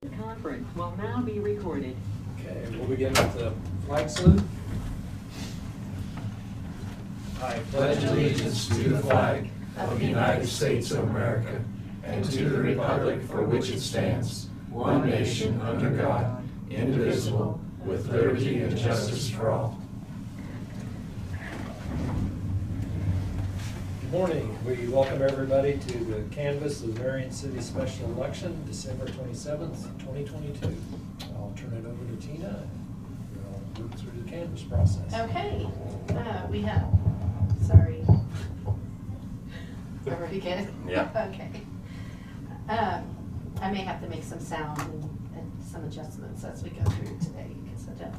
The conference will now be recorded. Okay, we'll begin with the flag salute. I pledge allegiance to the flag of the United States of America and to the republic for which it stands, one nation under God, indivisible, with liberty and justice for all. Good morning. We welcome everybody to the canvass of the Marion City Special Election, December 27th, 2022. I'll turn it over to Tina and we'll move through the canvass process. Okay, we have, sorry. Already good? Yeah. Okay. I may have to make some sound and some adjustments as we go through today because I don't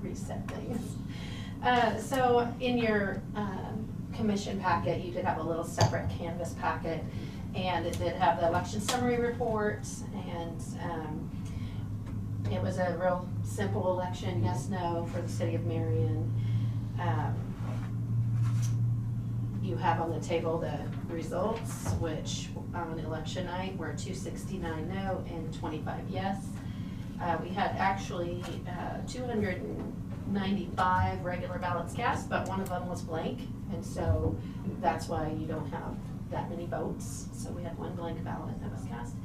reset things. So in your commission packet, you did have a little separate canvas packet, and it did have the election summary report, and it was a real simple election, yes, no, for the city of Marion. You have on the table the results, which on election night were 269 no and 25 yes. We had actually 295 regular ballots cast, but one of them was blank, and so that's why you don't have that many votes. So we had one blank ballot that was cast.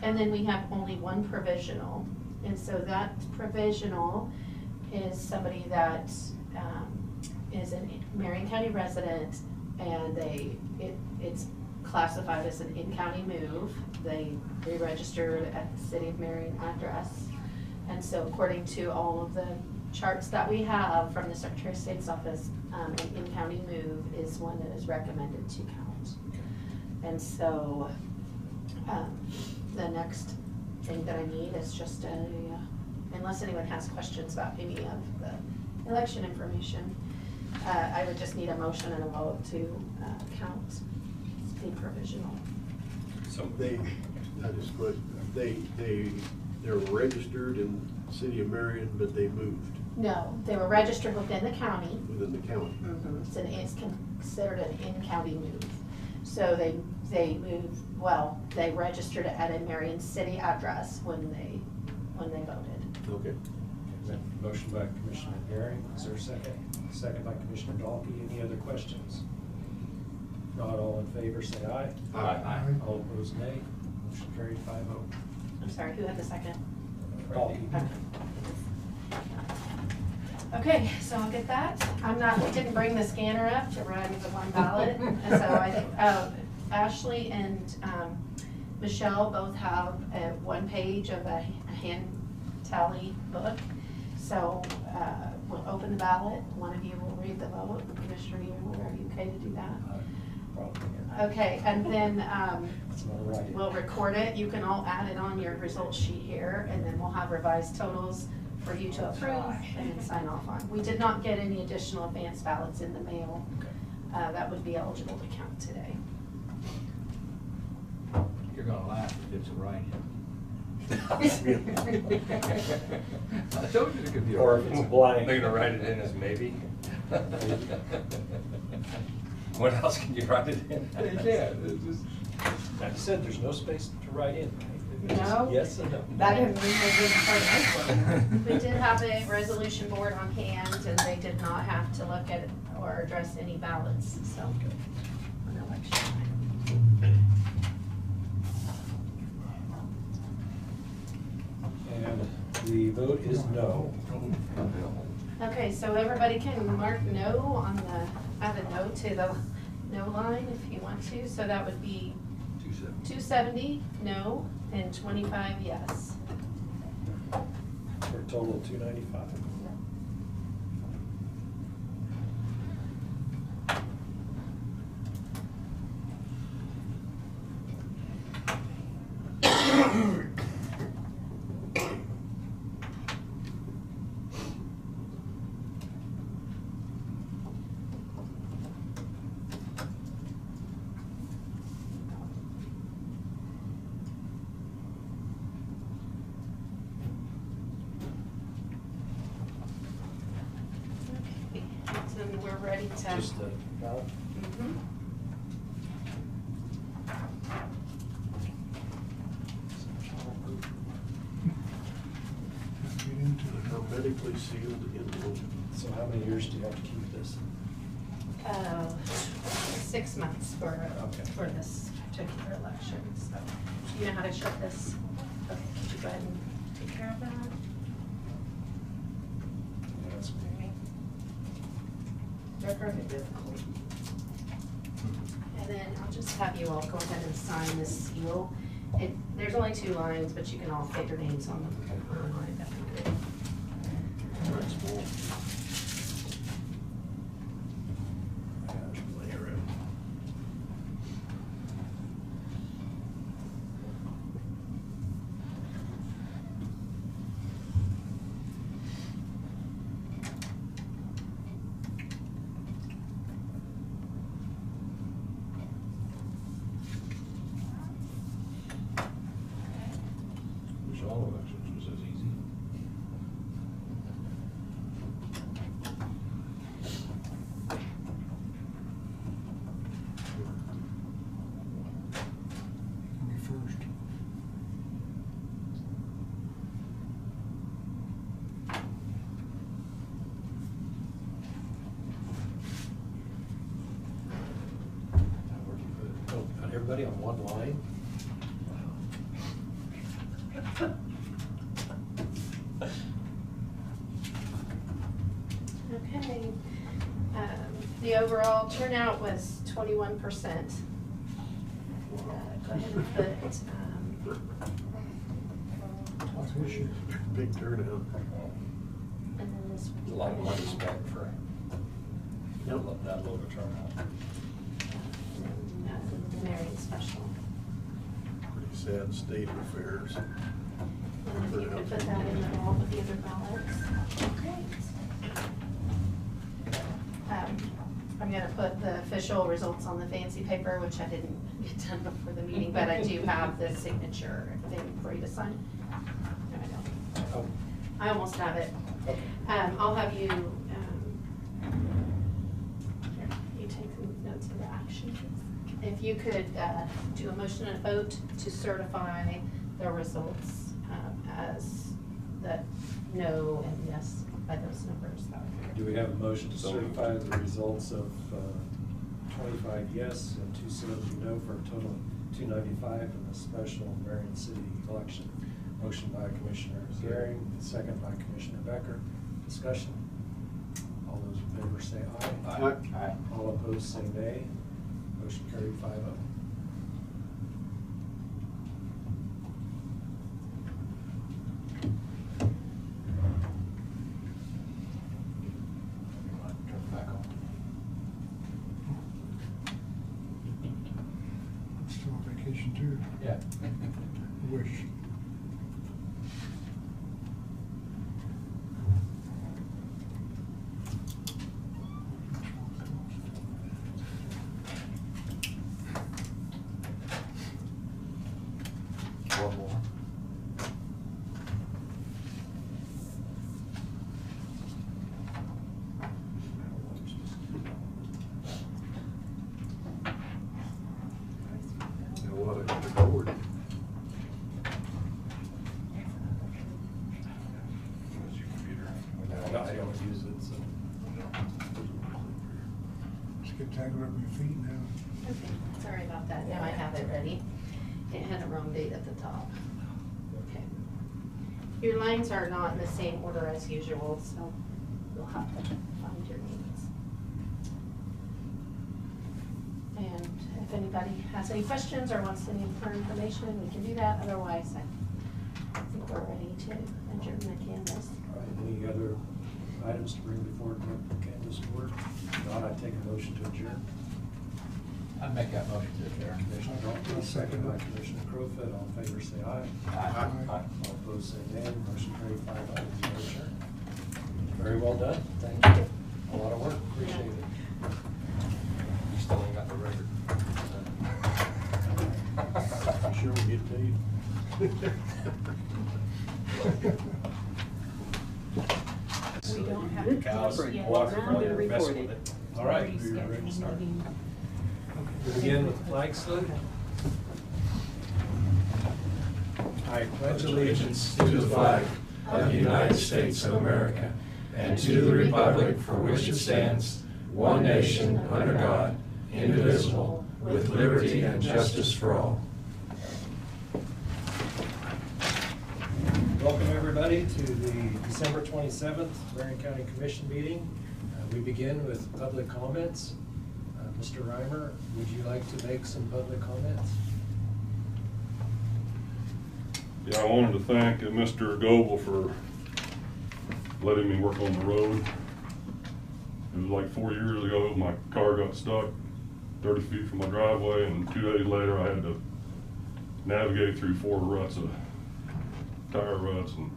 And then we have only one provisional, and so that provisional is somebody that is a Marion County resident, and it's classified as an in-county move. They re-registered at the City of Marion address, and so according to all of the charts that we have from the Secretary of State's office, an in-county move is one that is recommended to count. And so the next thing that I need is just unless anyone has questions about any of the election information, I would just need a motion and a vote to count the provisional. So they're registered in the city of Marion, but they moved No, they were registered within the county. within the county. Mm-hmm. It's considered an in-county move. So they moved, well, they registered at a Marion City address when they voted. Okay. Motion by Commissioner Gary. Is there a second? Second by Commissioner Dahlke. Any other questions? Not all in favor, say aye. Aye. All opposed, nay. Motion carried 5-0. I'm sorry, who had the second? Dahlke. Okay, so I'll get that. We didn't bring the scanner up to run the one ballot. And so I think Ashley and Michelle both have one page of a hand tally book. So we'll open the ballot. One of you will read the vote. Commissioner, are you okay to do that? Okay, and then we'll record it. You can all add it on your results sheet here, and then we'll have revised totals for you to approve and then sign off on. We did not get any additional advance ballots in the mail that would be eligible to count today. You're gonna laugh if it's a write-in. I told you it could be. Or if it's blank. They're gonna write it in as maybe. What else can you write it in? Yeah, it's just. I said there's no space to write in, right? It's just No. yes and no. That didn't mean they didn't part We did have a resolution board on hand, and they did not have to look at or address any ballots, so, on election night. And the vote is no. Okay, so everybody can mark no on add a no to the no line if you want to, so that would be 270 no and 25 yes. For a total of 295. So we're ready to. Just the ballot? Mhm. Hermetically sealed envelope. So how many years do you have to keep this? 6 months Okay. for this particular election, so. You know how to shut this? Okay, could you go ahead and take care of that? Yeah, that's They're very difficult. And then I'll just have you all go ahead and sign this seal. There's only 2 lines, but you can all fit your names on them. That'd be good. That's full. Wish all elections was as easy. Me first. Where do you put it? Oh, got everybody on one line? Okay. The overall turnout was 21%. Go ahead and put, What's this year? Big turnout. and then this. A lot of money spent for Yep. that low of a turnout. Marion special. Pretty sad state of affairs. And if you could put that in the vault with the other ballots. Great. I'm gonna put the official results on the fancy paper, which I didn't get done before the meeting, but I do have the signature thing for you to sign. No, I don't. Oh, I almost have it. okay. I'll have you, here, you take some notes of the action. If you could do a motion and a vote to certify the results as the no and yes by those numbers. that would be great. Do we have a motion to certify the results of 25 yes and 270 no for a total of 295 in the special Marion City election? Motion by Commissioner Gehring, second by Commissioner Becker. Discussion. All those in favor say aye. Aye. All opposed say nay. Motion carried 5-0. Turn it back on. I'm still on vacation too. Yeah. Wish. One more. Now what, I got the board. Where's your computer? No, I don't use it, so. Just get tangled up in your feet now. Okay, sorry about that. Now I have it ready. It had a wrong date at the top. Okay. Your lines are not in the same order as usual, so you'll have to find your names. And if anybody has any questions or wants any more information, we can do that. Otherwise, I think we're ready to adjourn the canvas. All right, any other items to bring before the canvas board? If not, I take a motion to adjourn. I'd make that motion to adjourn. Commissioner Dalton, second by Commissioner Crowfoot. All in favor say aye. Aye. All opposed say nay. Motion carried 5-0. Adjourn. Very well done. Thank you. A lot of work. Appreciate it. You still ain't got the record. You sure we get paid? We don't have. This Cows, conference Yeah. will water, now be brother, mess with recorded. it. All right. Already We're ready to scheduled start. meeting. We begin with the flag salute. I pledge allegiance To the flag of the United States of America, and to the republic for which it stands, one nation, under God, indivisible, with liberty and justice for all. Welcome everybody to the December 27th Marion County Commission meeting. We begin with public comments. Mr. Reimer, would you like to make some public comments? Yeah, I wanted to thank Mr. Goebel for letting me work on the road. It was like 4 years ago, my car got stuck 30 feet from my driveway, and 2 days later I had to navigate through 4 ruts of tire ruts and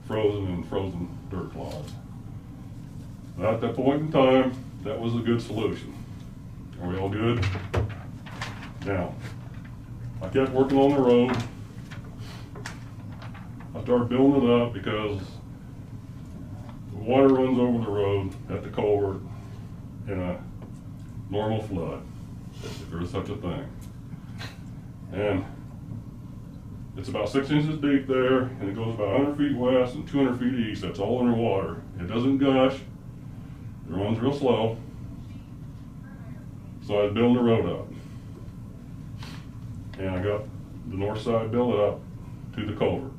frozen dirt clods. At that point in time, that was a good solution. Are we all good? Now, I kept working on the road. I started building it up because the water runs over the road at the culvert in a normal flood, if there is such a thing. And it's about 6 inches deep there, and it goes about 100 feet west and 200 feet east. That's all underwater. It doesn't gush. It runs real slow. So I was building the road up. And I got the north side built up to the culvert.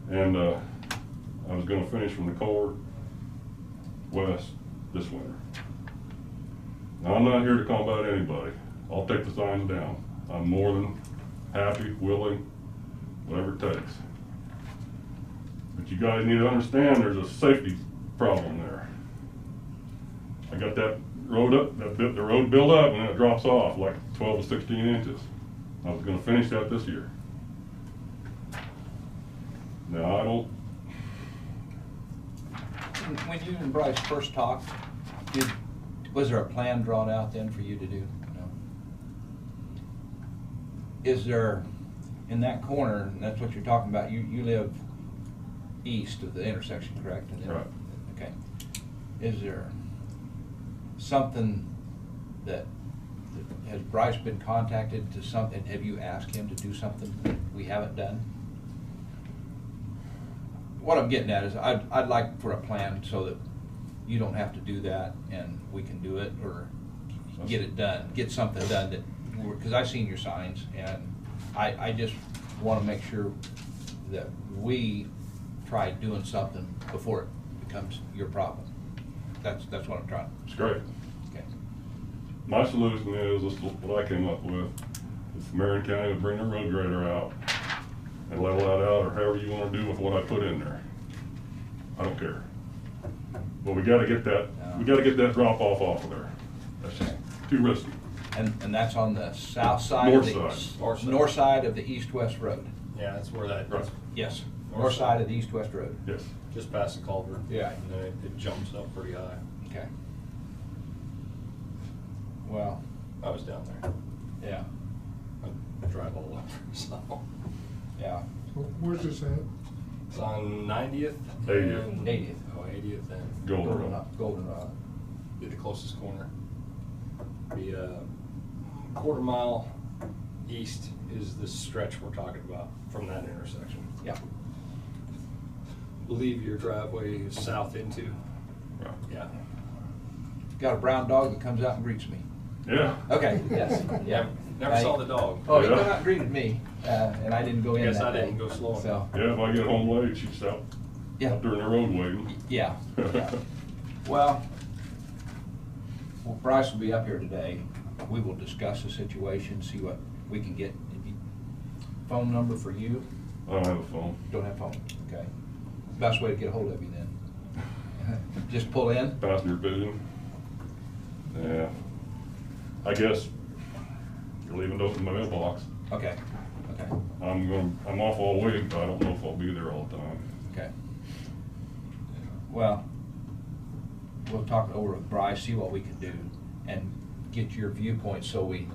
And I was gonna finish from the culvert west this winter. Now, I'm not here to combat anybody. I'll take the signs down. I'm more than happy, willing, whatever it takes. But you guys need to understand there's a safety problem there. I got that road up, the road built up, and then it drops off like 12 to 16 inches. I was gonna finish that this year. Now, I don't, When you and Bryce first talked, was there a plan drawn out then for you to do? No. Is there, in that corner, and that's what you're talking about, you live east of the intersection, correct? And then- Right. Okay. Is there something that, has Bryce been contacted to something, have you asked him to do something that we haven't done? What I'm getting at is I'd like for a plan so that you don't have to do that and we can do it, or get it done, get something done that, because I've seen your signs, and I just want to make sure that we try doing something before it becomes your problem. That's what I'm trying. it's great. Okay. My solution is, this is what I came up with, is Marion County would bring their road grader out and level that out, or however you wanna do with what I put in there. I don't care. But we gotta get that drop off of there. That's just too risky. And that's on the south side of the North side. north side of the east-west road. Yeah, that's where that, Right. Yes, North north side. side of the east-west road. Yes. just past the culvert. Yeah. And then it jumps up pretty high. Okay. Well, I was down there. yeah, I drive all over, so. yeah. So where's this at? It's on 90th. 80th. and- 80th. Oh, 80th and Goldenrod. Goldenrod. be the closest corner. Be a quarter-mile east is the stretch we're talking about from that intersection. Yeah. Believe your driveway is south into. Right. Yeah. Got a brown dog that comes out and greets me. Yeah. Okay, yes, yeah. Never saw the dog. Oh, he Yeah. came out and greeted me, and I didn't go in Guess that I day. didn't go slow enough. So, Yeah, if I get home late, she's out yeah, there in the road waiting. yeah, yeah. Well, Bryce will be up here today. We will discuss the situation, see what we can get. Phone number for you? I don't have a phone. Don't have phone, okay. Best way to get a hold of you then? Just pull in? Passenger pigeon. Yeah. I guess you're leaving those in my mailbox. Okay, okay, I'm off all week, but I don't know if I'll be there all the time. okay. Well, we'll talk it over with Bryce, see what we can do, and get your viewpoint so we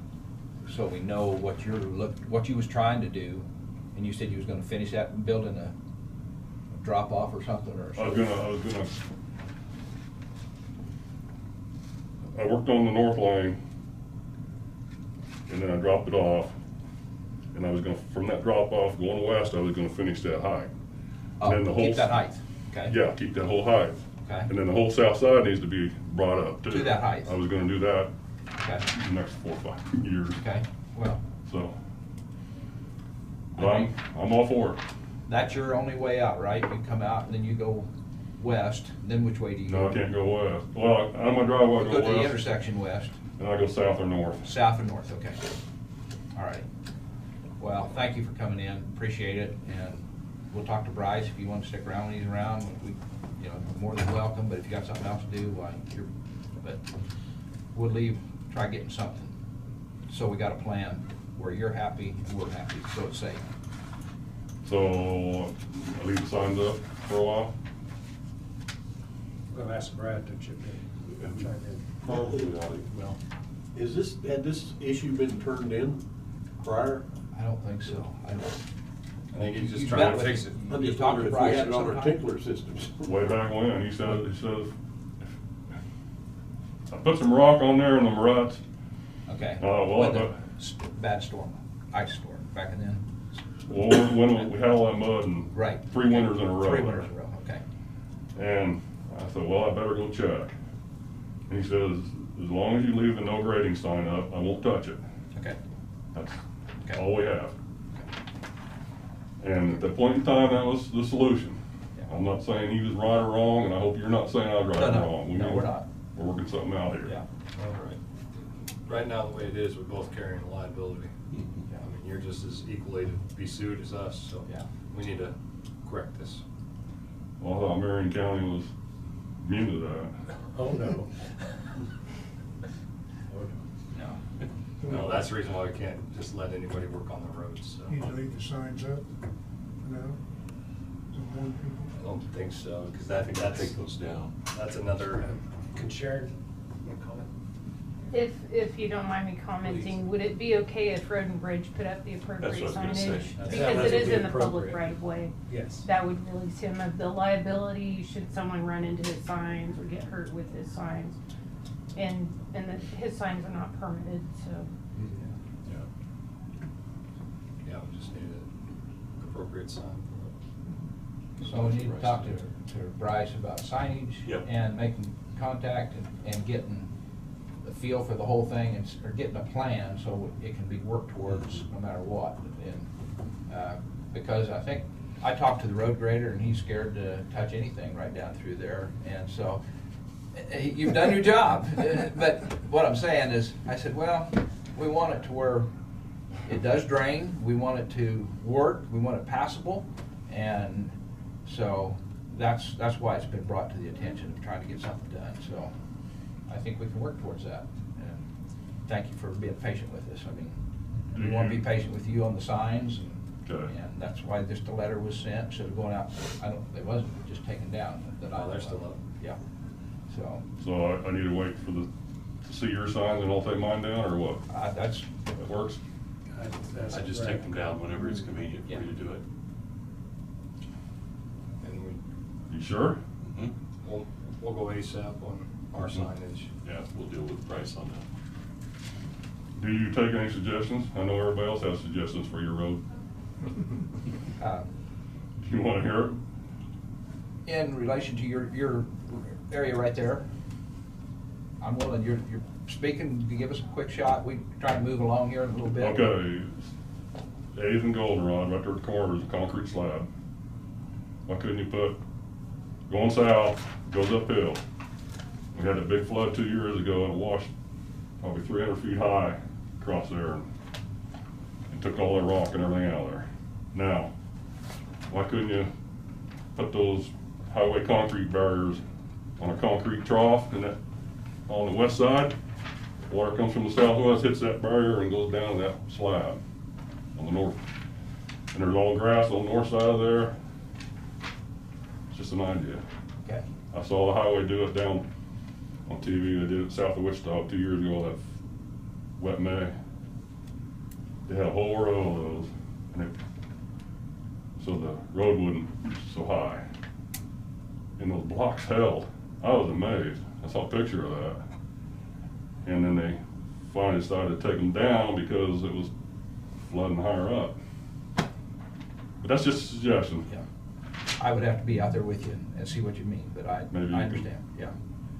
know what you was trying to do. And you said you was gonna finish that building a drop off or something, or I worked on the north lane, and then I dropped it off, and I was gonna, from that drop off going west, I was gonna finish that high. Oh, then the whole. keep that height, okay? Yeah, keep that whole height. Okay. And then the whole south side needs to be brought up too. To that height. I was gonna do that Okay, the next 4 or 5 years, okay, well, so. I But think- I'm all for it. that's your only way out, right? You come out and then you go west, then which way do you go? No, I can't go west. Well, on my driveway, I You go go to the west, intersection west, and I go south or north. south and north, okay. All right. Well, thank you for coming in, appreciate it, and we'll talk to Bryce if you want to stick around when he's around. We, you know, more than welcome, but if you got something else to do, why, but we'll leave, try getting something. So we got a plan where you're happy and we're happy, so it's safe. So I leave the signs up for a while. We'll ask Brad to chip in. Chime in. Probably not. Well, Had this issue been turned in prior? I don't think so. I don't. I think he's just You trying met to with- fix it. I'm You just talked to wondering if we Bryce had it on our sometime? tickler systems. Way back when, he said, I put some rock on there and them ruts. Okay. Oh, well, When the but- bad storm, ice storm, back in then? Well, when we had all that mud and. Right. 3 winters in a row. 3 winters in a row, okay. And I said, well, I better go check. And he says, as long as you leave the no grading sign up, I won't touch it. Okay. That's Okay. all we have. And at that point in time, that was the solution. Yeah. I'm not saying he was right or wrong, and I hope you're not saying I was right or No, wrong. no, we're not. We're working something out here. Yeah. All right. Right now, the way it is, we're both carrying liability. I mean, you're just as equally to be sued as us, so Yeah. we need to correct this. Well, I thought Marion County was immune to that. Oh, no. No. No, that's the reason why we can't just let anybody work on the roads, so. Need to leave the signs up for now, to warn people. I don't think so, because I think that's. Take those down. That's another, Can Sharon comment? If you don't mind me commenting, would it be okay if Road and Bridge put up the appropriate That's what I was gonna say. signage? That's- Because that it would is be in the public appropriate. right of way. Yes. That would release him of the liability should someone run into his signs or get hurt with his signs. And his signs are not permitted, so. yeah, we just need an appropriate sign for it. So we need to talk to Bryce about signage. Yep. And making contact and getting the feel for the whole thing or getting a plan so it can be worked towards no matter what. And, because I think, I talked to the road grader and he's scared to touch anything right down through there. And so, you've done your job. But what I'm saying is, I said, well, we want it to where it does drain, we want it to work, we want it passable, and so that's why it's been brought to the attention of trying to get something done. So I think we can work towards that. And thank you for being patient with us. I mean, we want to be patient with you on the signs, Okay. and that's why just a letter was sent instead of going out. It wasn't just taken down that I. Oh, they're still up. Yeah. So So I need to wait to see your signs and I'll take mine down, or what? that's. That works? I just take them down whenever it's convenient for Yeah. you to do it. And You sure? we'll go ASAP on our signage. Yeah, we'll deal with Bryce on that. Do you take any suggestions? I know everybody else has suggestions for your road. Do you want to hear it? In relation to your area right there, I'm willing, you're speaking, to give us a quick shot, we try to move along here in a little bit. Okay, 8th and Goldenrod, right there at the corner is a concrete slab. Why couldn't you put, going south, goes uphill. We had a big flood 2 years ago and it washed probably 300 feet high across there and took all that rock and everything out of there. Now, why couldn't you put those highway concrete barriers on a concrete trough and that, on the west side? Water comes from the southwest, hits that barrier and goes down to that slab on the north. And there's all grass on the north side of there. It's just an idea. Okay. I saw the highway do it down on TV. They did it south of Wichita 2 years ago, that wet May. They had a whole row of those, and so the road wasn't so high. And those blocks held. I was amazed. I saw a picture of that. And then they finally decided to take them down because it was flooding higher up. But that's just a suggestion. Yeah. I would have to be out there with you and see what you mean, but I Maybe you can- understand, yeah.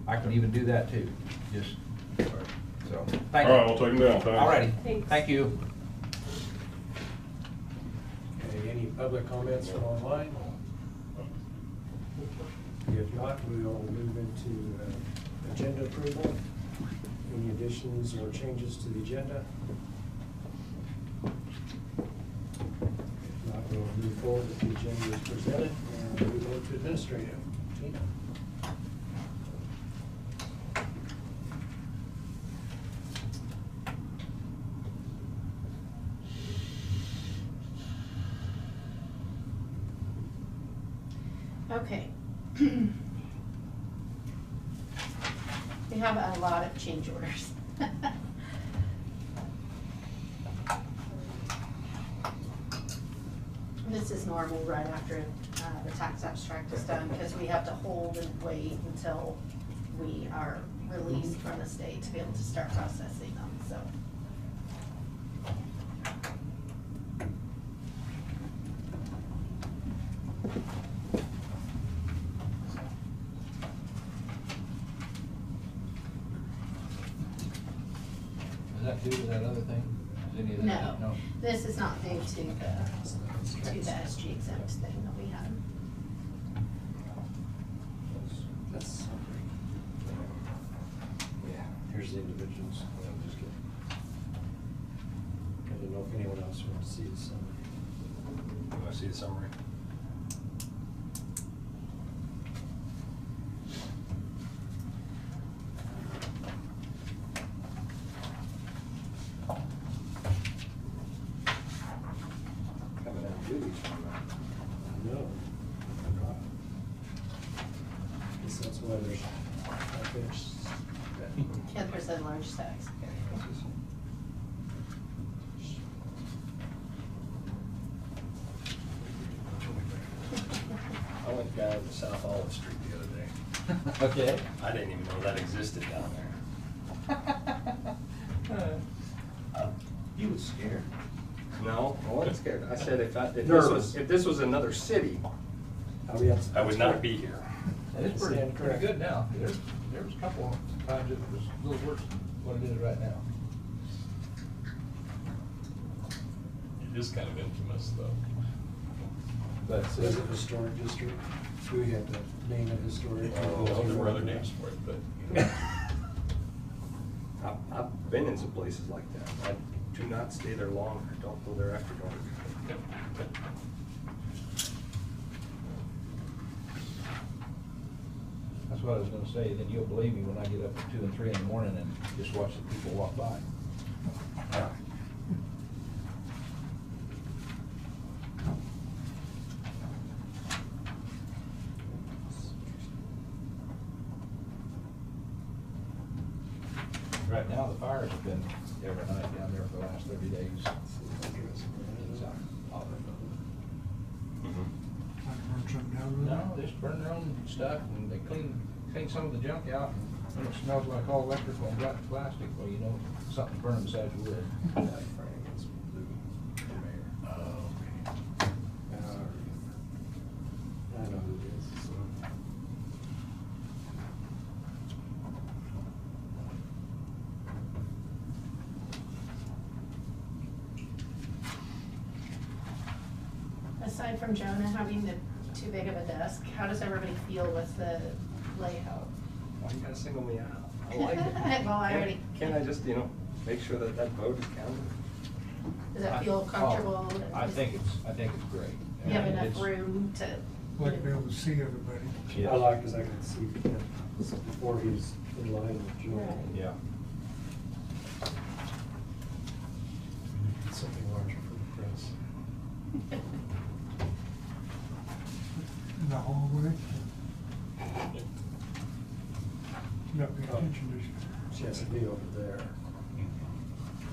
I can even do that too, just, so, thank All you. right, I'll take them down, thanks. All righty, Thanks. thank you. Okay, any public comments from online? If not, we will move into agenda approval. Any additions or changes to the agenda? If not, we'll move forward with the agenda as presented and move on to administrative. Tina? Okay. We have a lot of change orders. This is normal right after the tax abstract is done, because we have to hold and wait until we are released from the state to be able to start processing them, so. Is that due to that other thing? Is any of that? No, this is not due to the SG exempt thing that we had. That's. Yeah, here's the individuals. I'm just kidding. I didn't know if anyone else wanted to see the summary. You wanna see the summary? Coming out of duties from that. No. Guess that's why there's, I finished. 10% large tax. I went down to South Olive Street the other day. Okay. I didn't even know that existed down there. You was scared. No, I wasn't scared. I said if Nervous. this was another city, Oh, yeah. I would not be here. It is Stand pretty correct. good now. There was a couple of times it was a little worse than what it is right now. It is kind of infamous though. But Is it historic district? Do we have to name it historic? Oh, there were other names for it, but you know. I've been in some places like that. I do not stay there long. I don't go there after dark. that's what I was gonna say, then you'll believe me when I get up at 2 and 3 in the morning and just watch the people walk by. Right now, the fires have been every night down there for the last 30 days. Like burn something down? No, they just burn their own stuff and they clean some of the junk out. And when it smells like all electrical and black plastic, well, you know, something's burning besides wood. I know who it is. Aside from Jonah having too big of a desk, how does everybody feel with the layout? Why you gotta single me out? I like it. Well, I already. Can't I just, make sure that that vote is counted? Does that feel comfortable? I think it's great. You have And enough it's- room to. Like to be able to see everybody. Yes. I like, cause I can see him before he's in line with Joe. Right. Yeah. Something larger for the press. In the hallway. Not paying attention, does she? She has to be over there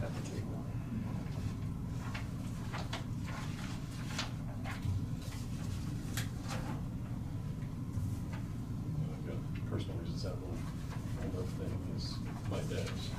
at the table. I've got personal reasons that little thing is my dad's.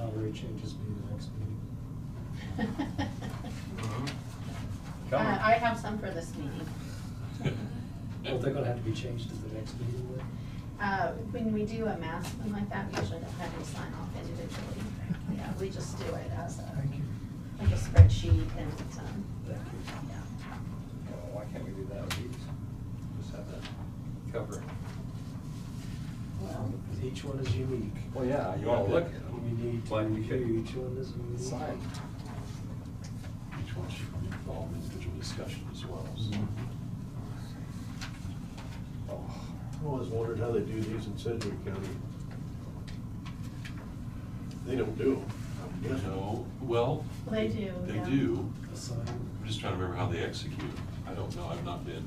salary changes be the next meeting? I have some for this meeting. Well, they're gonna have to be changed at the next meeting then? When we do a mass one like that, we usually don't have any sign off individually. Yeah, we just do it as Thank you. like a spreadsheet and, Thank you. yeah. Well, why can't we do that with these? Just have that cover. Well, Because each one is unique. Well, yeah, you wanna look at them. We need to But we review could each one as unique. sign. Each one should involve individual discussion as well. So. Oh, I always wondered how they do these in Sedgwick County. They don't do them. I'm guessing. No, well, they do, they yeah. do. Assign. I'm just trying to remember how they execute. I don't know, I've not been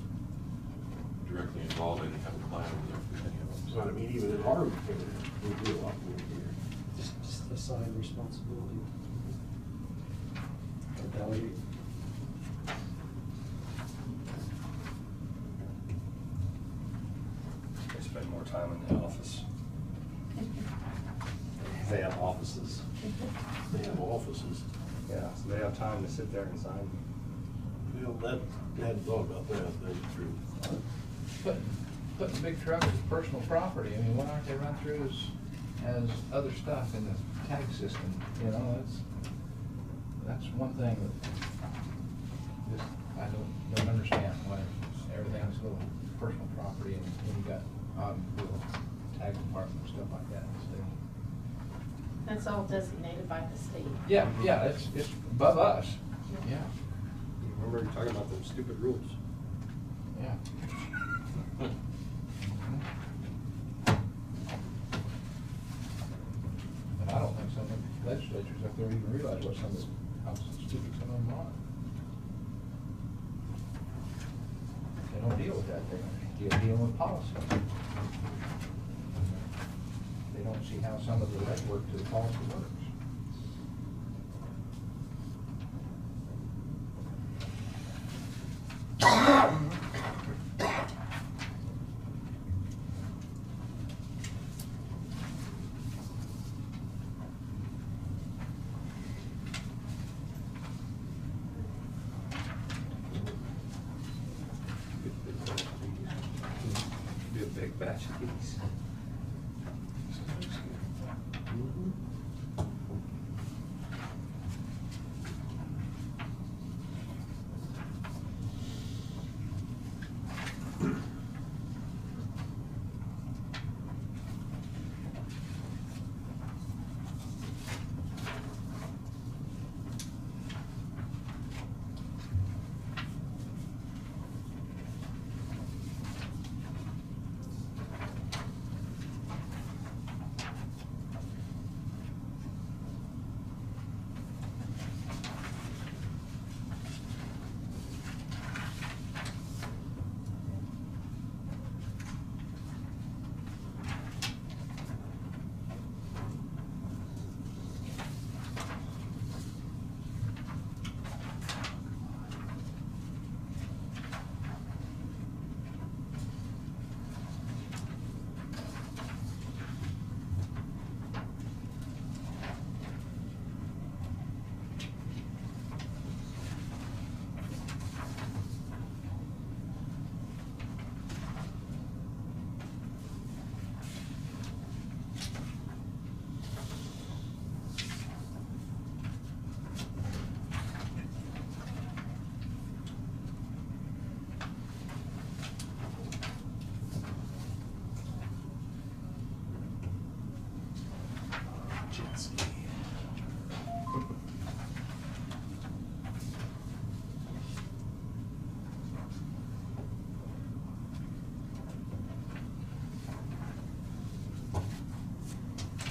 directly involved, I didn't have a plan with any of them. But I mean, even in our, we do a lot more here. Just assign responsibility. Or delegate. they spend more time in the office. They have offices. They have offices. Yeah, so they have time to sit there and sign. You know, that, I hadn't thought about that, that's true. Putting big trucks as personal property, I mean, why aren't they run through as other stuff in the tag system, you know, that's one thing that just, I don't understand why everything's little personal property and when you got, little tag department and stuff like that in the state. That's all designated by the state. Yeah, it's above us, yeah, You remember talking about those stupid rules? yeah. And I don't think some of the legislatures up there even realize what some of the, how stupid some of them are. They don't deal with that, they're dealing with policy. They don't see how some of the legwork to the policy works. Be a big batch of these.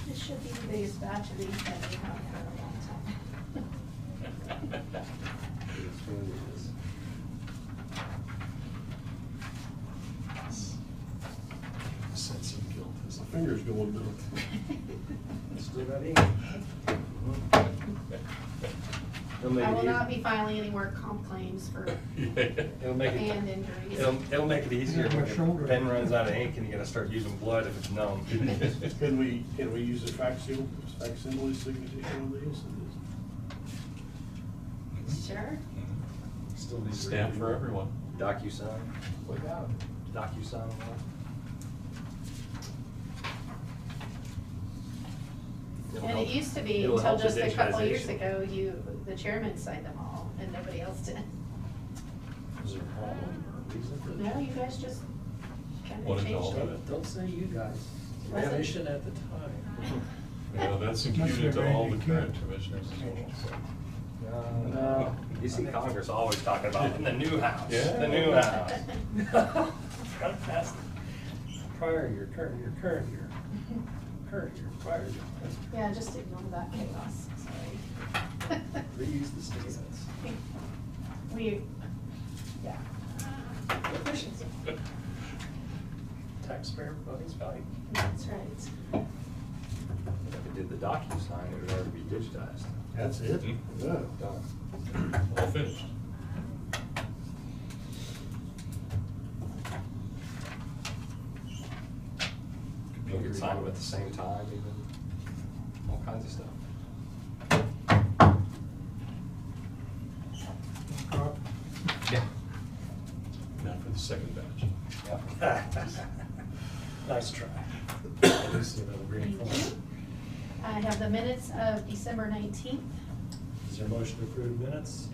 This should be the biggest batch of these that we have for a long time. It's really is. Sense of guilt is My fingers going numb. Still got ink. It'll make I it will easy. not be filing any work comp claims for It'll make hand it, injuries. it'll make it easier Yeah, my when the shoulder. pen runs out of ink and you gotta start using blood if it's numb. Can we use a facsimile signature on these? Sure. Still needs to Stamp be- for everyone. DocuSign. Without it. DocuSign. It'll And it help- used to be, it'll until help the just a couple years digitization. ago, the chairman signed them all, and nobody else did. Is there a problem or a reason for that? No, you guys just kind What of did y'all changed do? it. Don't say you guys. Was it? Commission at the time. Yeah, that's imputed to all the current commissioners as well, so. No, you see Congress always talking about in the new house, Yeah. the new house. Gotta pass it. Prior year, current year, prior year. That's- Yeah, just ignore that chaos, sorry. Reuse the statements. We, yeah. Efficiency. Taxpayer money's valuable. That's right. If it did the DocuSign, it would already be digitized. That's it? Mhm. Yeah. Done. All finished. You could sign them at the same time, even, all kinds of stuff. Yeah. Now for the second batch. Nice try. At least another green Thank form. you. I have the minutes of December 19th. Is there a motion to approve minutes?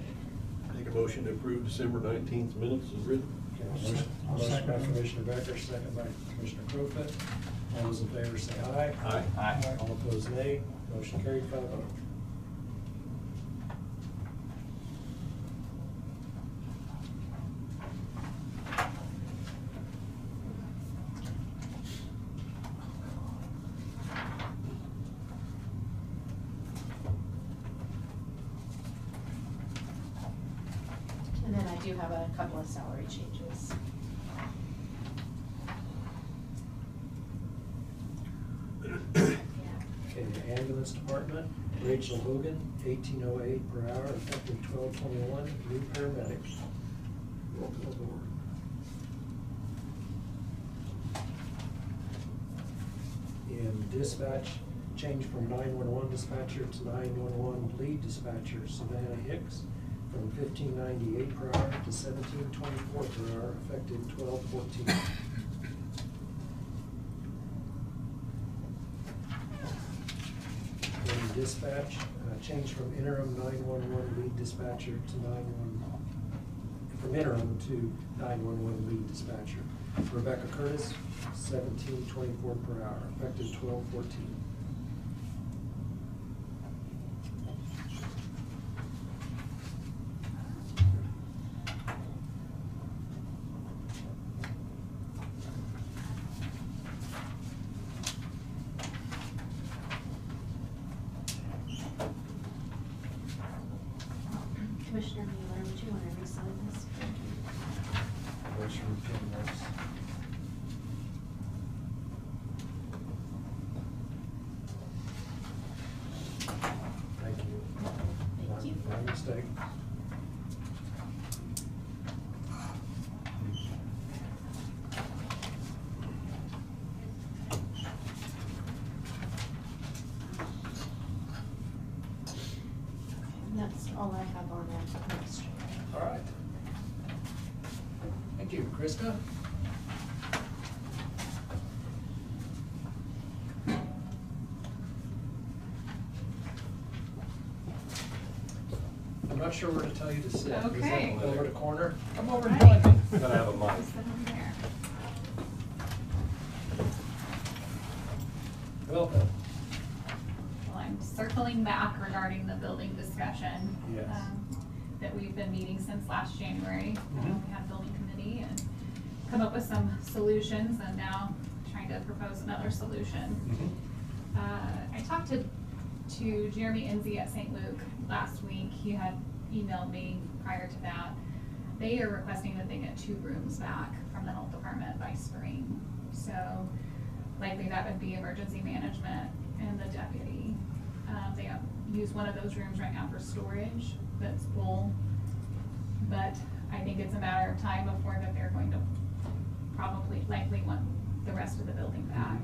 Make a motion to approve December 19th minutes as written. Okay, Motion by Commissioner Becker, second by Commissioner Crowfoot. All those in favor say aye. Aye. Aye. All opposed, nay. Motion carried 5-0. And then I do have a couple of salary changes. Okay, the ambulance department, Rachel Hogan, 1808 per hour, effective 12/21, new paramedic. Welcome aboard. In dispatch, change from 911 dispatcher to 911 lead dispatcher, Savannah Hicks, from 1598 per hour to 1724 per hour, effective 12/14. In dispatch, change from interim 911 lead dispatcher to from interim to 911 lead dispatcher. Rebecca Curtis, 1724 per hour, effective 12/14. Commissioner Mueller, would you want to re-sign this? Where's your pin notes? Thank you. Thank you. My mistake. And that's all I have on that next. All right. Thank you, Krista. I'm not sure where to tell you to sit. Is that Okay. over the corner? Come over and Right. join me. I'm gonna have a mic. Welcome. Well, I'm circling back regarding the building discussion. Yes. That we've been meeting since last January. Mhm. We had a building committee and come up with some solutions and now trying to propose another solution. I talked to Jeremy Enzi at St. Luke last week. He had emailed me prior to that. They are requesting that they get 2 rooms back from the health department by spring. So likely that would be emergency management and the deputy. use one of those rooms right now for storage that's full. But I think it's a matter of time before that they're going to likely want the rest of the building back.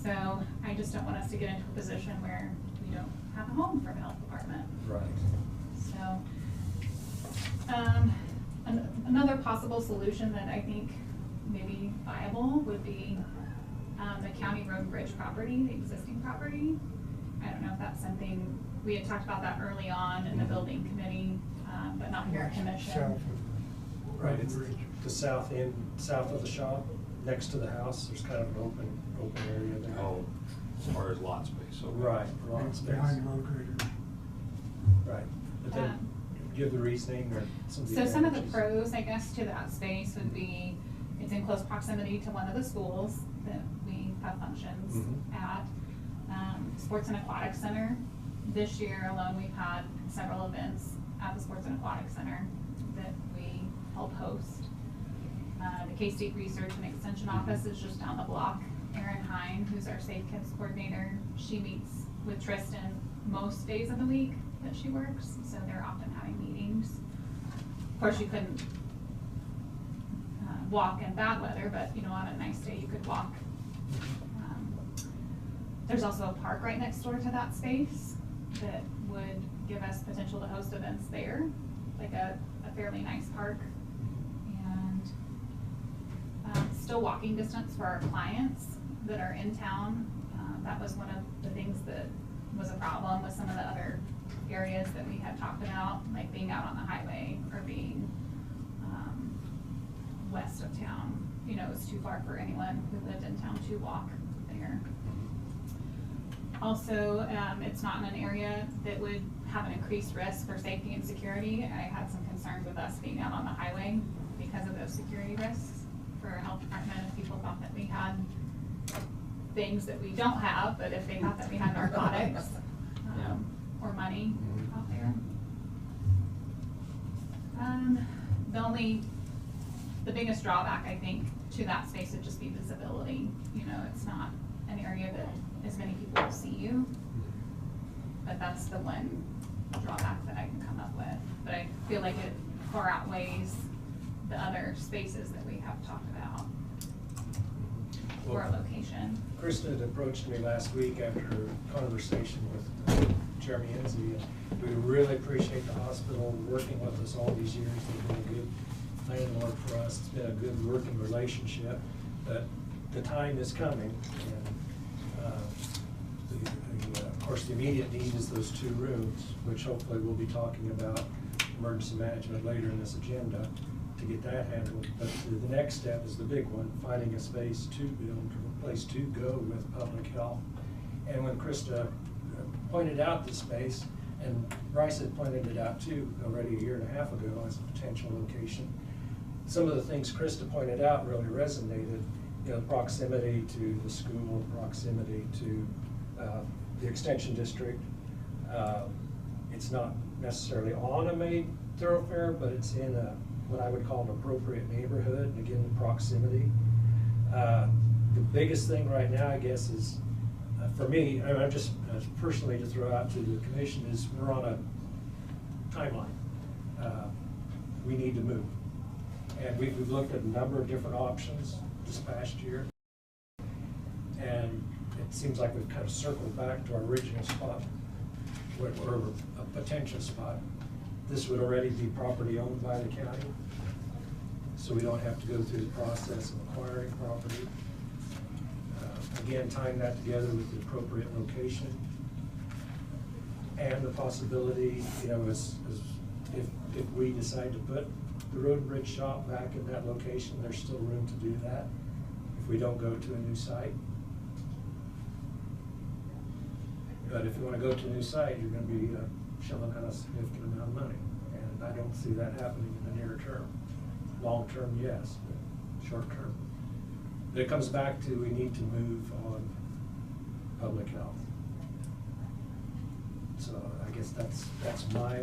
So I just don't want us to get into a position where we don't have a home for the health department. Right. So, another possible solution that I think may be viable would be the county road and bridge property, the existing property. I don't know if that's something, we had talked about that early on in the building committee, but not here at commission. South of Right, it's Bridge. the south end, south of the shop, next to the house, there's kind of an open area there. Oh, as far as lot space, so. Right, lot It's space. behind locator. Right, but then give the reasoning or some of the So some of the advantages. pros, I guess, to that space would be, it's in close proximity to one of the schools that we have functions Mhm. at. Sports and Aquatic Center, this year alone, we've had several events at the Sports and Aquatic Center that we help host. The K-State Research and Extension Office is just down the block. Erin Hine, who's our Safe Kids coordinator, she meets with Tristan most days of the week that she works, so they're often having meetings. Of course, you couldn't walk in bad weather, but on a nice day you could walk. There's also a park right next door to that space that would give us potential to host events there, like a fairly nice park. And still walking distance for our clients that are in town. That was one of the things that was a problem with some of the other areas that we had talked about, like being out on the highway or being west of town. It was too far for anyone who lived in town to walk there. Also, it's not in an area that would have an increased risk for safety and security. I had some concerns with us being out on the highway because of those security risks for our health department. If people thought that we had things that we don't have, but if they thought that we had narcotics or money out there. The biggest drawback, I think, to that space would just be visibility. It's not an area that as many people will see you, but that's the one drawback that I can come up with. But I feel like it far outweighs the other spaces that we have talked about for a location. Krista had approached me last week after a conversation with Jeremy Enzi. We really appreciate the hospital working with us all these years. They've been a good landlord for us. It's been a good working relationship, but the time is coming. And of course, the immediate need is those 2 rooms, which hopefully we'll be talking about emergency management later in this agenda to get that handled. But the next step is the big one, finding a space to build, a place to go with public health. And when Krista pointed out this space, and Bryce had pointed it out too already a year and a half ago as a potential location, some of the things Krista pointed out really resonated. Proximity to the school, proximity to the extension district. It's not necessarily on a main thoroughfare, but it's in what I would call an appropriate neighborhood, and again, the proximity. The biggest thing right now, I guess, is for me, I'm just personally to throw out to the commission, is we're on a timeline. We need to move. And we've looked at a number of different options this past year. And it seems like we've kind of circled back to our original spot, or a potential spot. This would already be property owned by the county, so we don't have to go through the process of acquiring property. Again, tying that together with the appropriate location and the possibility, if we decide to put the road and bridge shop back in that location, there's still room to do that if we don't go to a new site. But if you want to go to a new site, you're going to be shelling out a significant amount of money. And I don't see that happening in the near term. Long term, yes, but short term. But it comes back to we need to move on public health. So I guess that's my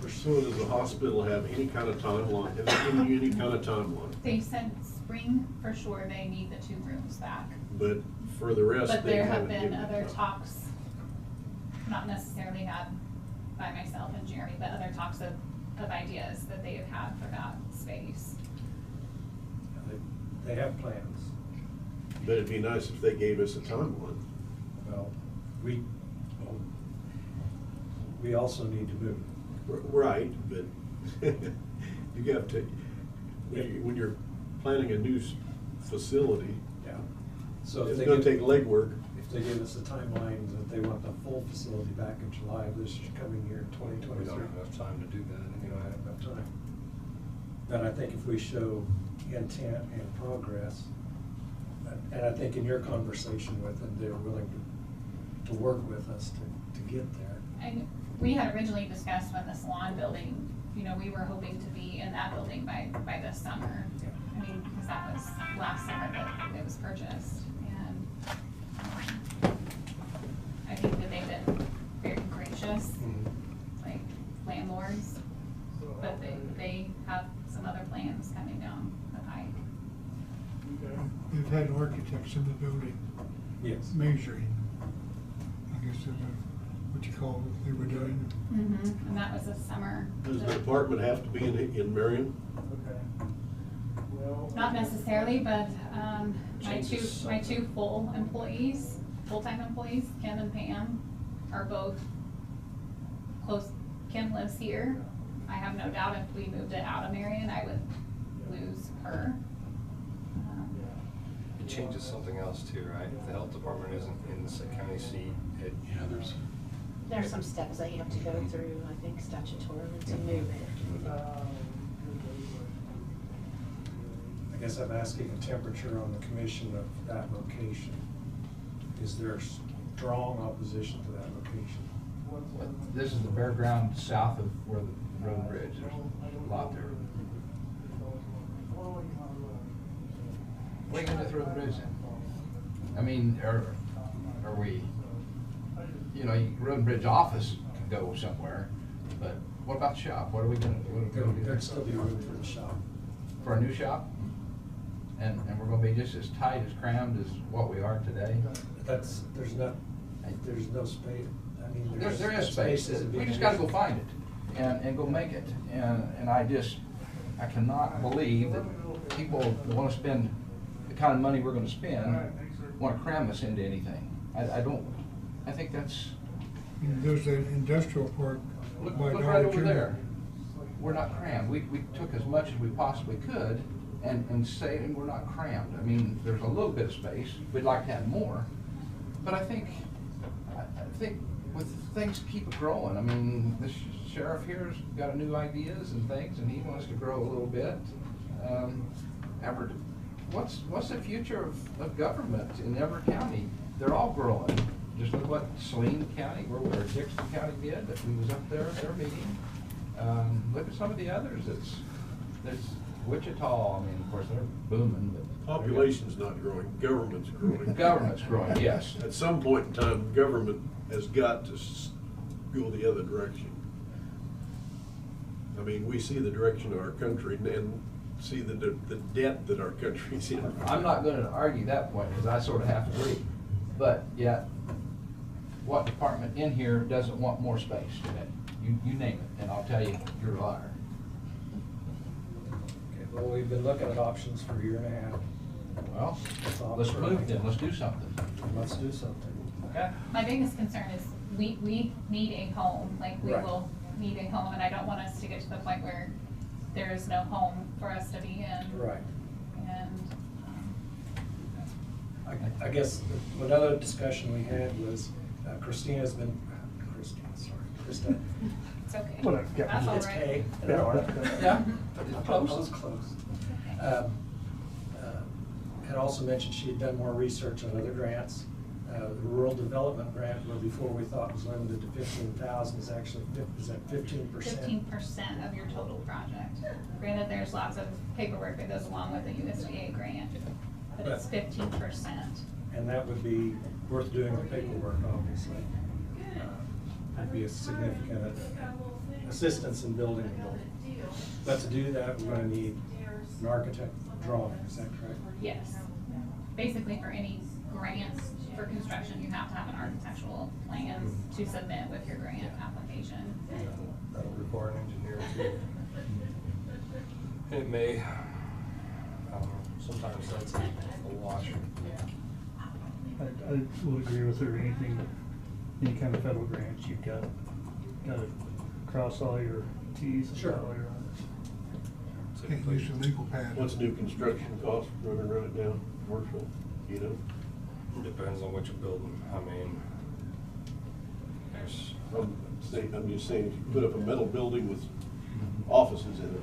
So does the hospital have any kind of timeline? Have they given you any kind of timeline? They said spring for sure they need the 2 rooms back. But for the rest, But they there have haven't been given other you time. talks not necessarily had by myself and Jeremy, but other talks of ideas that they have had for that space. They have plans. But it'd be nice if they gave us a timeline. Well, we also need to move. Right, but you have to, when you're planning a new facility, Yeah. So if it's they gonna give- take legwork. If they give us a timeline that they want the full facility back in July of this coming year, We 2023. don't have enough time to do that. We don't have enough time. But I think if we show intent and progress, and I think in your conversation with them, they're willing to work with us to get there. And we had originally discussed when the salon building, you know, we were hoping to be in that building by this summer. Yeah. I mean, because that was last summer that it was purchased, and I think that they've been very gracious, like landlords, but they have some other plans coming down the pike. They've had architects in the building Yes. measuring. I guess that's what you call what they were doing. And that was this summer. Does the department have to be in Marion? Not necessarily, but, my Changes two full-time employees, Kim and Pam, are both close. Kim lives here. I have no doubt if we moved it out of Marion, I would lose her. It changes something else too, right? If the health department isn't in the county seat, There's some steps that you have to go through, I think statutorily, to move it. I guess I'm asking a temperature on the commission of that location. Is there strong opposition to that location? This is the bare ground south of where the road bridge, there's a lot there. What are you gonna throw the bridge in? I mean, are we, you know, road and bridge office can go somewhere, but what about the shop? What are we gonna do? There'd still be room for the shop. For a new shop? And we're gonna be just as tight, as crammed as what we are today? There's no space. I mean, There is that space, isn't we being just gotta go used. find it and go make it. And I cannot believe that people that wanna spend the kind of money we're gonna spend, wanna cram us into anything. I think that's, There's an industrial park look by right Dollar over General. there. We're not crammed. We took as much as we possibly could and say we're not crammed. I mean, there's a little bit of space. We'd like to have more. But I think with things keep growing. I mean, the sheriff here's got new ideas and things, and he wants to grow a little bit. Everett, what's the future of government in Everett County? They're all growing. Just look what Saline County, where Dixon County did, that we was up there at their meeting. Look at some of the others. There's Wichita, I mean, of course, they're booming, but. Population's not growing, government's growing. Government's growing, yes. At some point in time, government has got to go the other direction. I mean, we see the direction of our country and see the debt that our country's in. I'm not gonna argue that point, because I sort of have to agree. But yet, what department in here doesn't want more space today? You name it, and I'll tell you, you're a liar. Okay, well, we've been looking at options for a year and a half. Well, let's move then, let's do something. Let's do something. Okay? My biggest concern is we need a home, like we Right. will need a home, and I don't want us to get to the point where there is no home for us to be in. Right. And, I guess one other discussion we had was Krista. it's okay. Whatever. That's all It's right. K. Yeah. Close. That was close. Had also mentioned she had done more research on other grants. The rural development grant, where before we thought was limited to 15,000, is actually is at 15%. 15% of your total project. Granted, there's lots of paperwork that goes along with the USDA grant, but it's 15%. And that would be worth doing the paperwork, obviously. Would be a significant assistance in building the building. But to do that, we're going to need an architect drawing, is that correct? Yes. Basically, for any grants for construction, you have to have an architectural plan to submit with your grant application. That'll require an engineer too. It may, sometimes that's a wash. I would agree with her. Any kind of federal grants, you've got to cross all your T's and Sure. dot all your I's. Can't use a legal pad. What's new construction cost, we're gonna run it down, commercial, you know? Depends on what you're building. I mean, there's, I'm just saying, if you put up a metal building with offices in it,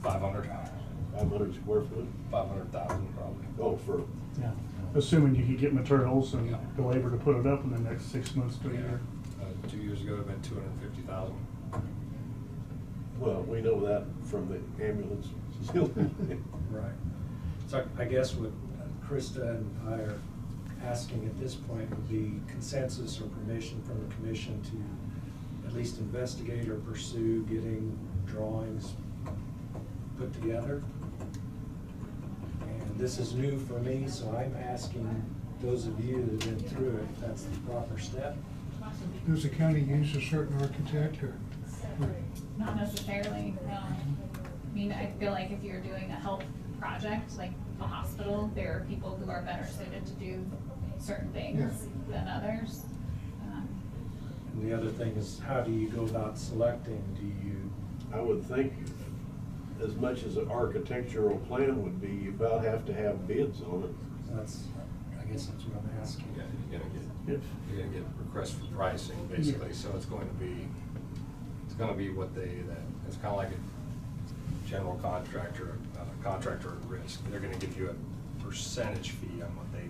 500, 500 square foot, 500,000 probably. oh, for, Yeah, assuming you could get materials and Yeah. the labor to put it up in the next 6 months to a year. 2 years ago, it been 250,000. well, we know that from the ambulance facility. Right. So I guess what Krista and I are asking at this point would be consensus or permission from the commission to at least investigate or pursue getting drawings put together. And this is new for me, so I'm asking those of you that have been through it, if that's the proper step. Does the county use a certain architect or? Not necessarily, no. I mean, I feel like if you're doing a health project, like a hospital, there are people who are better suited to do certain things than others. And the other thing is, how do you go about selecting? Do you, I would think as much as an architectural plan would be, you about have to have bids on it. that's, I guess that's what I'm asking. Yeah, you're gonna get requests for pricing, basically, so it's going to be what it's kind of like a general contractor, contractor at risk. They're gonna give you a percentage fee on what they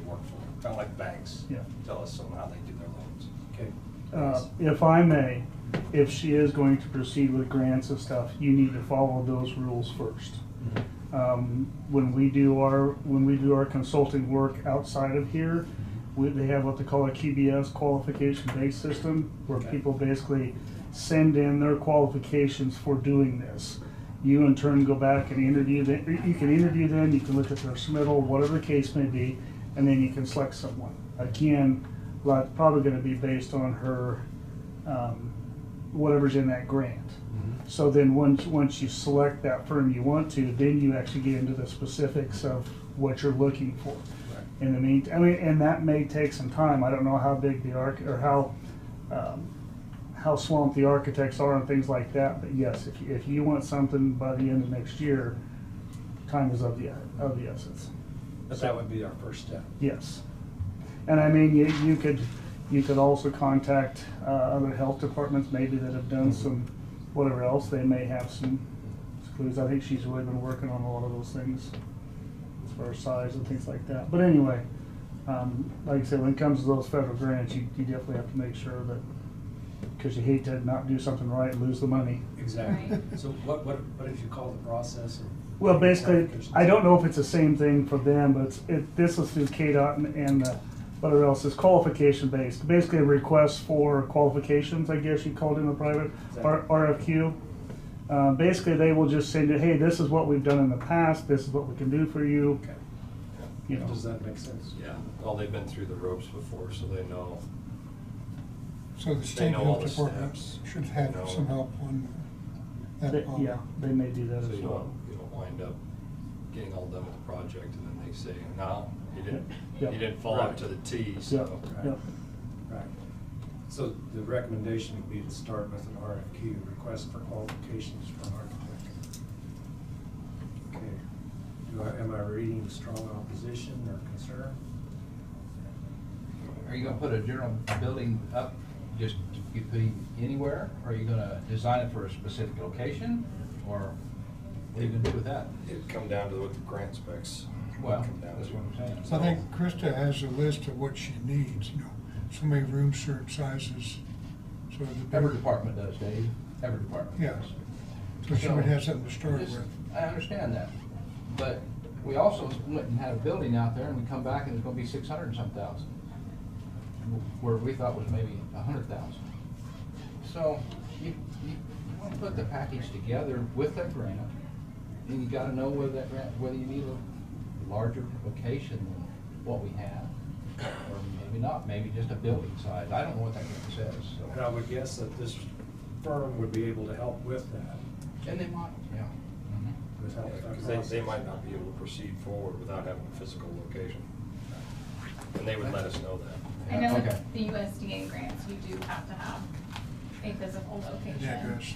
work for, kind of like banks. Yeah. Tell us on how they do their loans. Okay. If I may, if she is going to proceed with grants and stuff, you need to follow those rules first. When we do our consulting work outside of here, they have what they call a QBS, qualification-based system, where Okay. people basically send in their qualifications for doing this. You in turn go back and interview them. You can interview them, you can look at their submittal, whatever the case may be, and then you can select someone. Again, that's probably gonna be based on her, whatever's in that grant. So then once you select that firm you want to, then you actually get into the specifics of what you're looking for. Right. In the meantime, and that may take some time. I don't know how big the or how swamped the architects are and things like that. But yes, if you want something by the end of next year, time is of the essence. But that would be our first step. Yes, and I mean you could also contact other health departments maybe that have done some whatever else. They may have some clues. I think she's really been working on a lot of those things as far as size and things like that. But anyway, like I said, when it comes to those federal grants, you definitely have to make sure that, because you hate to not do something right and lose the money. Exactly. Right. So what did you call the process? Well, basically, I don't know if it's the same thing for them, but this is through KDOT and whatever else is qualification based. Basically, a request for qualifications, I guess you called in the private RFQ. Basically, they will just send you, hey, this is what we've done in the past. This is what we can do for you. Okay. You know. Does that make sense? Yeah, well, they've been through the ropes before, so they know. So the They state know all health the department steps, should you have know. some help on that. Yeah, they may do that So as you well. don't wind up getting all done with the project and then they say, no, you Yep. didn't follow Right. up to the T, Yep, so. yep. Right. So the recommendation would be to start with an RFQ, request for qualifications for an architect. Okay. Am I reading strong opposition or concern? Are you gonna put a general building up just to get put anywhere? Or are you gonna design it for a specific location? Or what are you gonna do with that? It'd come down to what the grant specs. Well, come down that's to. what I'm saying. So I think Krista has a list of what she needs, so many rooms, certain sizes, so the better. Every department does, Dave. Every department Yeah. does. So she would have something to start Just- with. I understand that, but we also went and had a building out there and we come back and it's gonna be 600 and some thousand. Where we thought was maybe 100,000. So you wanna put the package together with that grant, and you gotta know whether you need a larger location than what we have. Or maybe not, maybe just a building size. I don't know what that says, And I so. would guess that this firm would be able to help with that. And they might, yeah. Mhm. With help with that Because they process. might not be able to proceed forward without having a physical location. And they would let us know that. I know Okay. with the USDA grants, you do have to have a physical location. The address.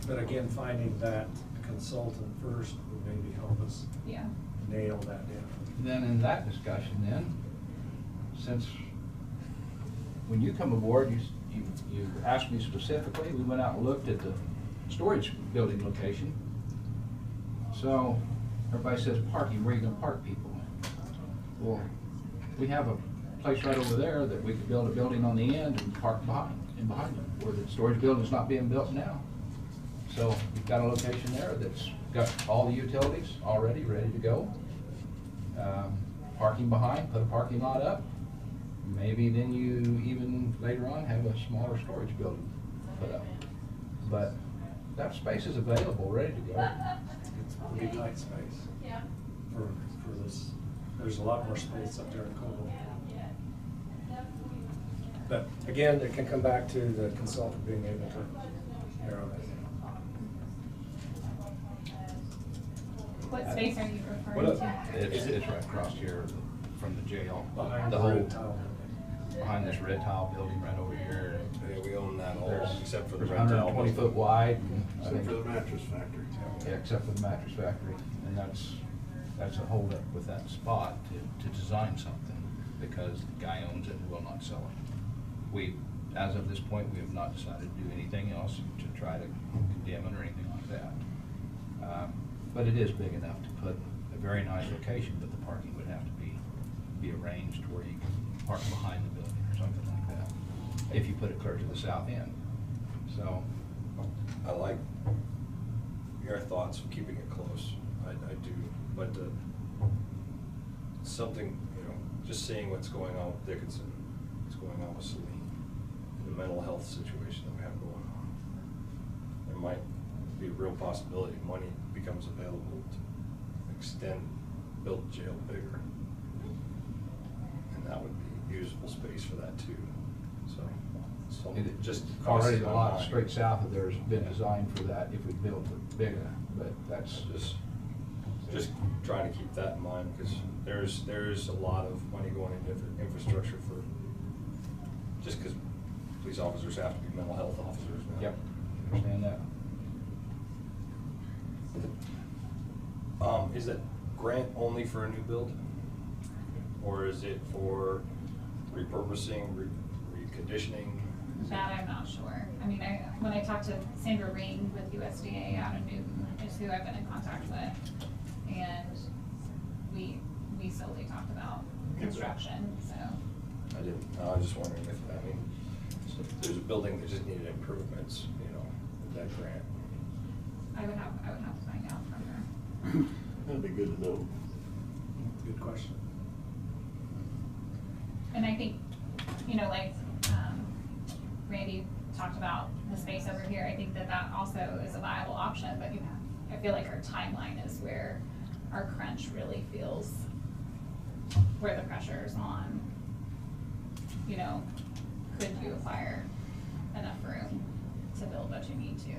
But again, finding that consultant first would maybe help us Yeah. nail that down. Then in that discussion then, since when you come aboard, you asked me specifically, we went out and looked at the storage building location. So everybody says parking, where are you gonna park people? Well, we have a place right over there that we could build a building on the end and park behind it, where the storage building's not being built now. So we've got a location there that's got all the utilities already ready to go. Parking behind, put a parking lot up. Maybe then you even later on have a smaller storage building put up. But that space is available, ready to go. It's a pretty tight space for this. There's a lot more space up there in Coble. But again, it can come back to the consultant being able to narrow that down. What space are you What referring up? to? It's right across here from the jail. Behind The the whole, red tile building. behind this red tile building right over here. Yeah, we own that all, There's, except for the there's red tile. 120 foot wide. And I Except think- for the mattress factory. Yeah, except for the mattress factory, and that's a holdup with that spot to design something, because the guy owns it and will not sell it. As of this point, we have not decided to do anything else to try to condemn it or anything like that. But it is big enough to put a very nice location, but the parking would have to be arranged where you can park behind the building or something like that, if you put it clear to the south end. So, I like your thoughts of keeping it close. I do, but something, just seeing what's going on with Dickinson, what's going on with Celine, the mental health situation that we have going on. There might be a real possibility money becomes available to build the jail bigger. And that would be usable space for that too, so it just. already crosses a my lot mind. straight south of there's been designed for that if we built it bigger, but that's Just trying to keep that in mind, because there's a lot of money going into infrastructure for, just because police officers have to be mental health officers now. Yep, understand that. Is that grant only for a new build? Or is it for repurposing, reconditioning? That I'm not sure. I mean, when I talked to Sandra Ring with USDA out of Newton, is who I've been in contact with, and we solely talked about construction, so. I was just wondering if, if there's a building that just needed improvements, with that grant. I would have to find out from her. That'd be good to know. Good question. And I think, like, Randy talked about the space over here, I think that also is a viable option, but I feel like our timeline is where our crunch really feels where the pressure is on. Could you acquire enough room to build what you need to?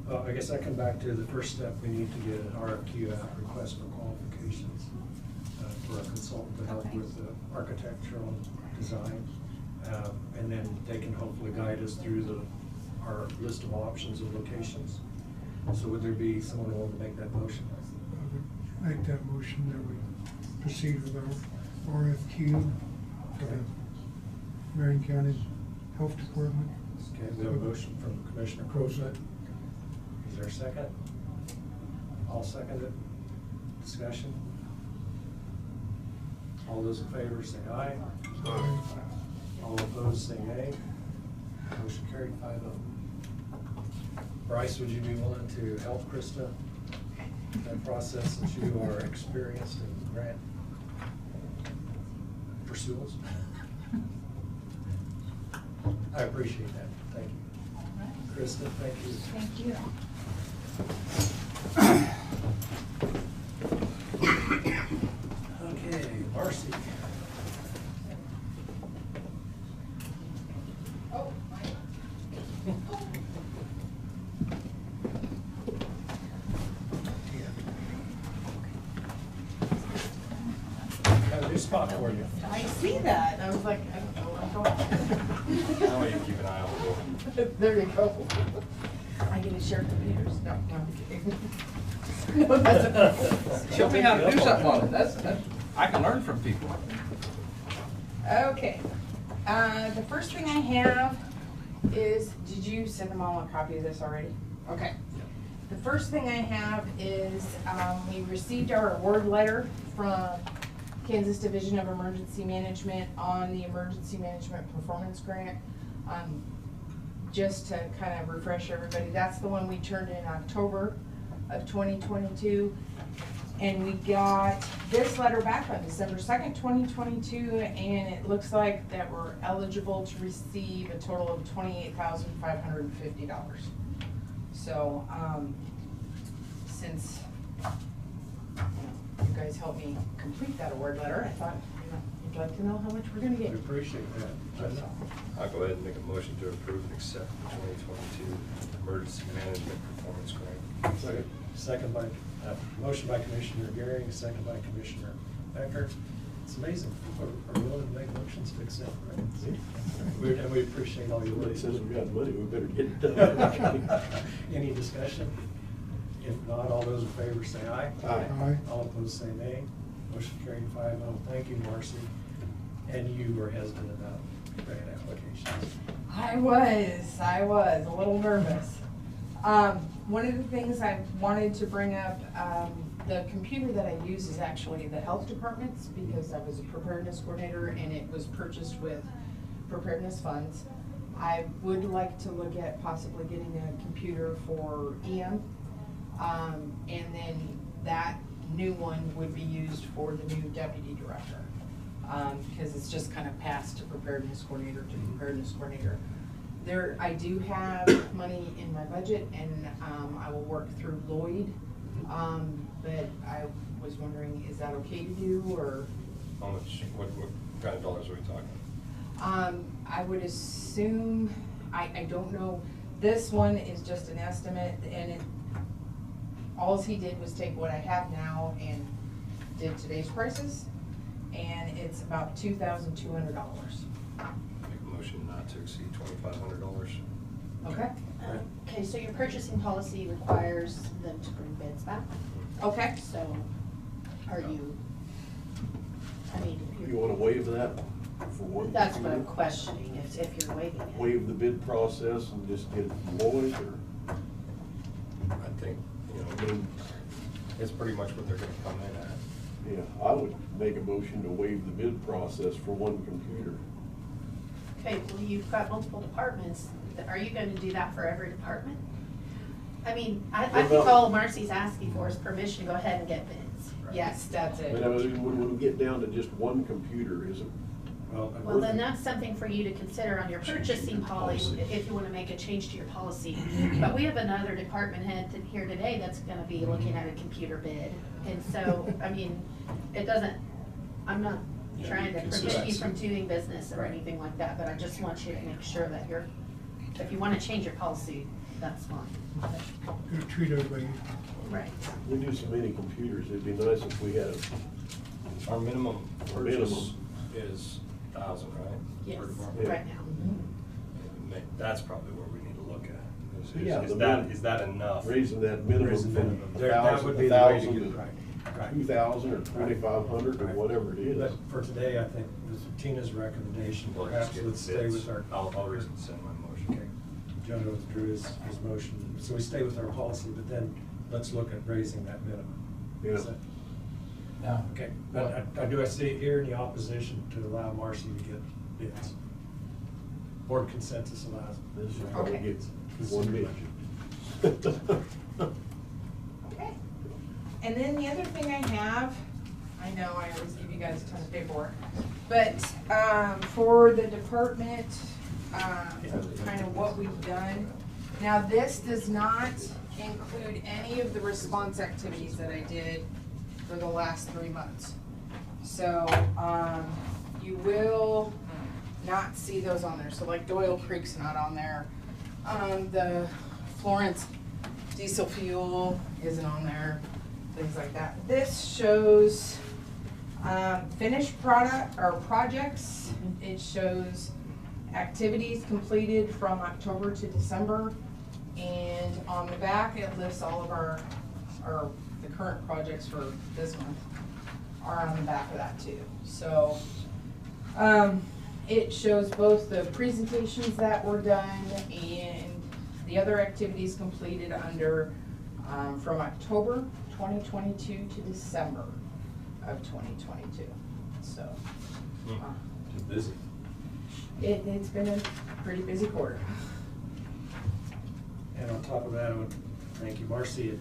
Well, I guess I come back to the first step, we need to get an RFQ out, request for qualifications, for a consultant to help Okay. with the architectural design. And then they can hopefully guide us through our list of options and locations. So would there be someone willing to make that motion? I would make that motion that we proceed with our RFQ for the Marion County Health Department. Okay, we have a motion from Commissioner Crozet. Is there a second? I'll second it. Discussion? All those in favor say aye. Aye. All opposed say nay. Motion carried 5-0. Bryce, would you be willing to help Krista in that process since you are experienced in grant pursuits? I appreciate that. Thank you. Krista, thank you. Thank you. spot for you. I see that, I was like, I don't know where I'm going. That way you keep an eye on the door. There you go. I get to share computers? No, I'm kidding. No, that's Show me how to do something on it. That's, I can learn from people. Okay, the first thing I have is, did you send them all a copy of this already? Okay. The first thing I have is, we received our award letter from Kansas Division of Emergency Management on the Emergency Management Performance Grant. Just to kind of refresh everybody, that's the one we turned in October of 2022. And we got this letter back on December 2nd, 2022, and it looks like that we're eligible to receive a total of $28,550. So, since you guys helped me complete that award letter, I thought you'd like to know how much we're gonna We get. appreciate that. I'll go ahead and make a motion to approve and accept the 2022 Emergency Management Performance Grant. Second by, motion by Commissioner Gehring, second by Commissioner Becker. It's amazing, people are willing to make motions to accept, right? And we appreciate all your work. Somebody says we got money, we better get it done. Any discussion? If not, all those in favor say aye. Aye. Aye. All opposed say nay. Motion carried 5-0. Thank you, Marcy. And you were hesitant about grant applications. I was a little nervous. One of the things I wanted to bring up, the computer that I use is actually the health department's, because I was a preparedness coordinator and it was purchased with preparedness funds. I would like to look at possibly getting a computer for EM, and then that new one would be used for the new deputy director. Because it's just kind of passed to preparedness coordinator to preparedness coordinator. I do have money in my budget, and I will work through Lloyd, but I was wondering, is that okay to do, or? How much, what kind of dollars are we talking? I would assume, I don't know, this one is just an estimate, and all he did was take what I have now and did today's prices, and it's about $2,200. Make a motion not to exceed $2,500. Okay? Okay, so your purchasing policy requires them to bring bids back, Okay. so are you, I mean, You wanna waive that for one? that's what I'm questioning, if you're waiving it. Waive the bid process and just get it from Lloyd, or? I think, I mean, it's pretty much what they're gonna come in at. Yeah, I would make a motion to waive the bid process for one computer. Okay, well, you've got multiple departments, are you gonna do that for every department? I mean, I think all Marcy's asking for is permission to go ahead and get bids. Yes, that's it. But I mean, when we get down to just one computer, is it? Well, then that's something for you to consider on your purchasing policy, if you wanna make a change to your policy. But we have another department head here today that's gonna be looking at a computer bid. And so, I mean, it doesn't, I'm not trying to prevent you from doing business or anything like that, but I just want you to make sure that you're, if you wanna change your policy, that's fine. Gotta treat everybody. Right. We do so many computers, it'd be nice if we had Our minimum Our purchase minimum. is 1,000, right? Yes, Per department. right now. That's probably where we need to look at. Yeah, Is the that, minimum. is that enough? raising that minimum Raising from minimum. That would be the way to get it right. 2,000 or 2,500 or Right. whatever it is. But for today, I think this is Tina's recommendation, We'll just perhaps get let's stay bids. with our. I'll rescind my motion. Okay, John withdrew his motion, so we stay with our policy, but then let's look at raising that minimum. Yeah. Is that- Now, Okay, but I see here in the opposition to allow Marcy to get bids. Board consensus allows. This is how we Okay. get one bid. Okay. And then the other thing I have, I know I always give you guys a ton of paperwork, but for the department, kind of what we've done. Now, this does not include any of the response activities that I did for the last 3 months. So, you will not see those on there. So like Doyle Creek's not on there. The Florence diesel fuel isn't on there, things like that. This shows Finished product, or projects, it shows activities completed from October to December. And on the back, it lists all of the current projects for this month are on the back of that too. So, it shows both the presentations that were done and the other activities completed under, from October 2022 to December of 2022, so. Too busy. It's been a pretty busy quarter. And on top of that, I would thank you. Marcy had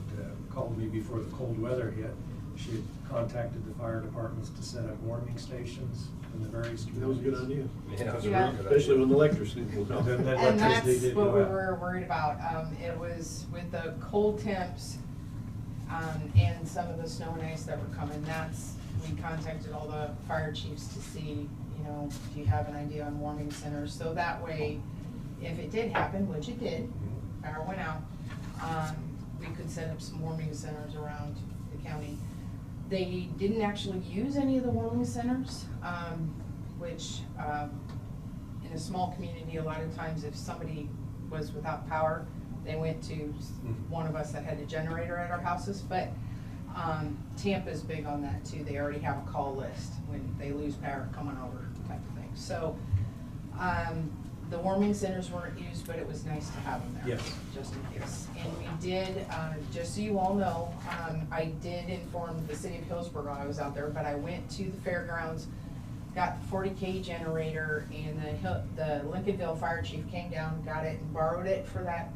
called me before the cold weather hit. She had contacted the fire departments to set up warming stations in the various That was a communities. good idea. Yeah, it was a Yeah. really good idea. Especially when the electricity was out. And then And electricity that's did what go we out. were worried about. It was with the cold temps, and some of the snow and ice that were coming, we contacted all the fire chiefs to see, you know, do you have an idea on warming centers? So that way, if it did happen, which it did, power went out, we could set up some warming centers around the county. They didn't actually use any of the warming centers, which, in a small community, a lot of times if somebody was without power, they went to one of us that had a generator at our houses, but Tampa's big on that too. They already have a call list when they lose power, coming over type of thing. So, the warming centers weren't used, but it was nice to have them there. Yes. Just in case. And we did, just so you all know, I did inform the city of Hillsborough I was out there, but I went to the fairgrounds, got the 40K generator, and the Lincolnville fire chief came down, got it, and borrowed it for that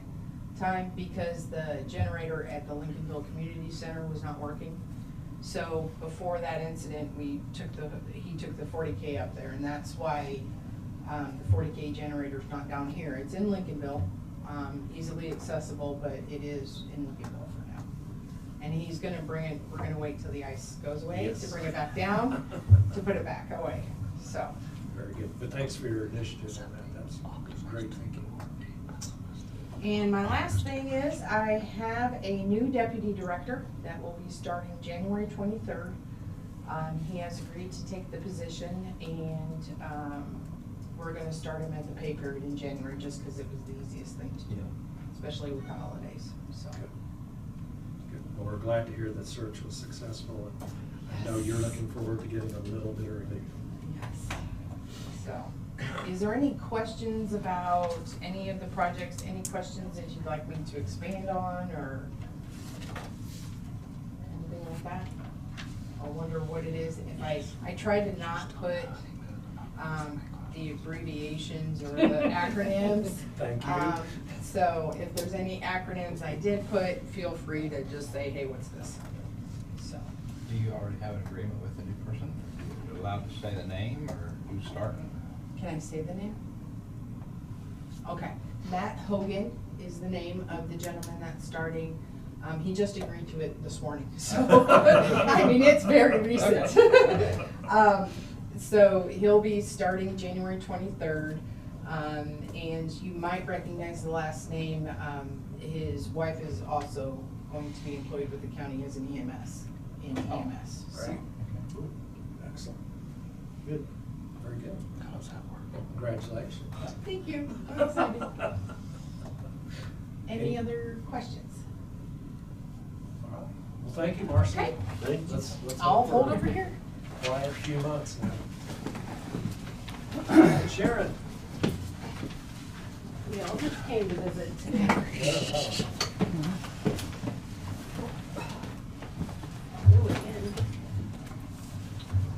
time because the generator at the Lincolnville Community Center was not working. So before that incident, he took the 40K up there, and that's why the 40K generator's not down here. It's in Lincolnville, easily accessible, but it is in Lincolnville for now. And he's gonna bring it, we're gonna wait till the ice goes away Yes. to bring it back down, to put it back away, so. Very good. But thanks for your initiative on that. That's great thinking. And my last thing is, I have a new deputy director that will be starting January 23rd. He has agreed to take the position, and we're gonna start him at the pay period in January, just because it was the easiest thing to do, especially with the holidays, so. Good. Good. Well, we're glad to hear that search was successful, and I know you're looking forward to getting a little bit of relief. Yes. So, is there any questions about any of the projects, any questions that you'd like me to expand on, or anything like that? I wonder what it is, if I try to not put, the abbreviations or the acronyms. Thank you. So if there's any acronyms I did put, feel free to just say, hey, what's this? So. Do you already have an agreement with the new person? You're allowed to say the name or who's starting? Can I say the name? Okay, Matt Hogan is the name of the gentleman that's starting. He just agreed to it this morning, so, I mean, it's very recent. So he'll be starting January 23rd, and you might recognize the last name. His wife is also going to be employed with the county as an EMS, in EMS, so. Great. Excellent. Good. Very good. How does that work? Congratulations. Thank you, I'm excited. Any other questions? All right. Well, thank you, Marcy. Okay. Thank you. Let's I'll hope for hold a over here. quiet few months now. All right, Sharon. We all just came to visit today.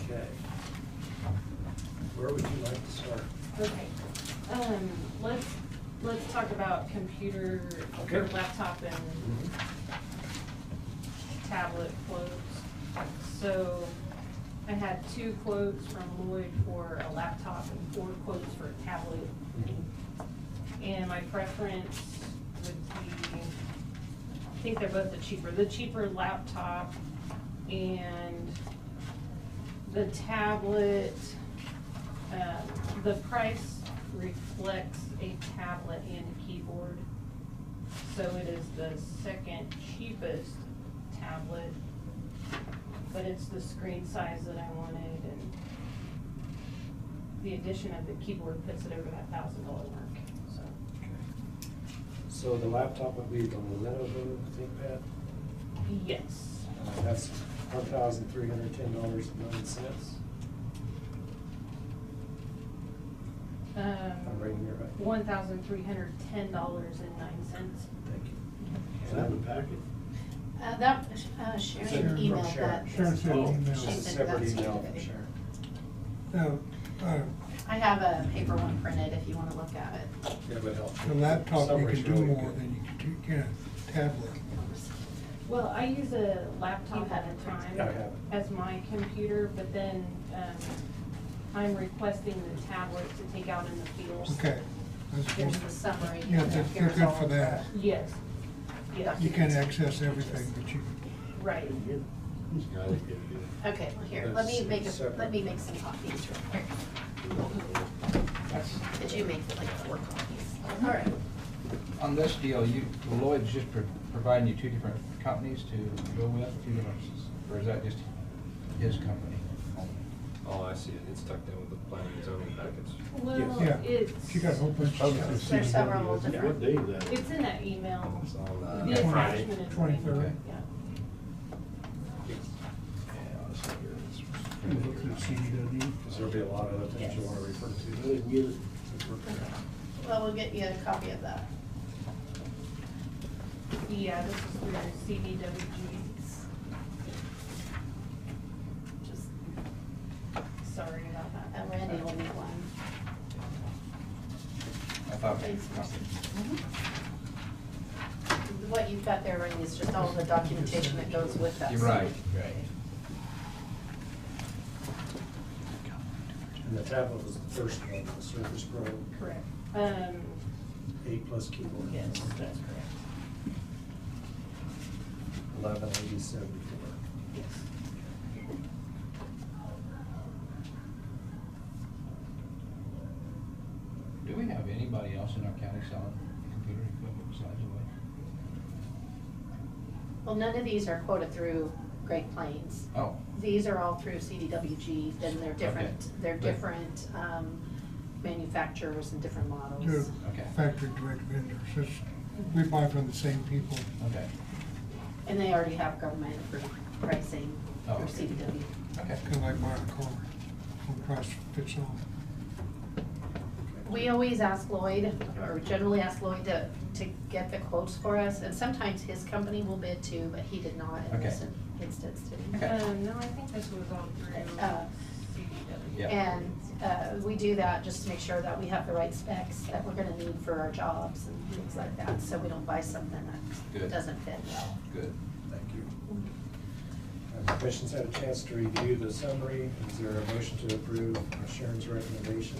Okay. Where would you like to start? Okay, let's talk about computer, Okay. or laptop and tablet quotes. So I had 2 quotes from Lloyd for a laptop and 4 quotes for a tablet. And my preference would be, I think they're both the cheaper laptop and the tablet. The price reflects a tablet and keyboard. So it is the second cheapest tablet but it's the screen size that I wanted, and the addition of the keyboard puts it over that $1,000 mark, so. So the laptop would be the Lenovo ThinkPad? Yes. That's $1,310.09. I'm reading it right. $1,310.09. Thank you. Is that in the packet? Sharon Sharon from emailed Sharon. that. Sharon sent an email. She It's a sent separate that to email you. from Sharon. Now, I have a paper one printed if you wanna look at it. Yeah, but help. the laptop, you Summary's can do really more good. than you can a tablet. Well, I use a You laptop have at a it. time I have it. as my computer, but then, I'm requesting the tablet to take out in the field. Okay. That's Here's good. the summary. Yeah, they're Here's good all for of that. Yes, yes, You can't access everything, but you, right. Okay, well, here, let me make some copies real quick. Did you make like 4 copies? All right. On this deal, Lloyd's just providing you 2 different companies to go with, 2 different, or is that just his company? Oh, I see it, it's tucked in with the planning and zoning package. Well, yeah. it's, She got a whole bunch of stuff. There's several What different. day is that? it's in that email. It's on, The Friday. attachment is. 23rd. Yeah. Look through CDW. Because there'll be a lot of other things you want to refer I to. didn't get it. Well, we'll get you a copy of that. Yeah, this is through CDWGs. Just, Sorry about that. and Randy will need one. I thought. Thanks, Marcy. What you've got there, Randy, is just all the documentation that goes with that. You're right, right. And the tablet was the first one, the Surface Pro, Correct. 8+ keyboard. Yes, that's correct. 118074. Yes. Do we have anybody else in our county selling computer equipment besides Lloyd? Well, none of these are quoted through Great Plains. Oh, These are all through CDWG, then they're different, Okay. they're But- different manufacturers and different They're models. Okay. factory direct vendors. We buy from the same people. okay, And they already have government approved pricing Oh, through okay. CDW. okay. Kind of like buying a car. One price fits all. We always ask Lloyd, or generally ask Lloyd to get the quotes for us, and sometimes his company will bid too, but he did not in this Okay. instance, did he? Okay. No, I think this was all through CDW. Yeah. And we do that just to make sure that we have the right specs that we're gonna need for our jobs and things like that, so we don't buy something that Good. doesn't fit well. Good. Thank you. The commission's had a chance to review the summary. Is there a motion to approve Sharon's recommendation?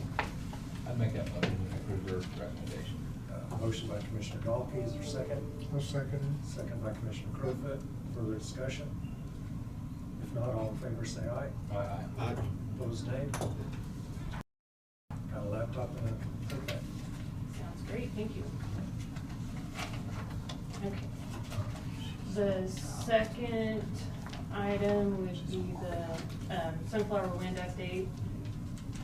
I'd make that motion to approve their recommendation. Motion by Commissioner Galkey, is there a second? I'll second it. Second by Commissioner Crowfoot. Further discussion? If not, all in favor say aye. Aye. Opposed, nay. Got a laptop and a ThinkPad. Sounds great, thank you. Okay. The second item would be the sunflower wind update.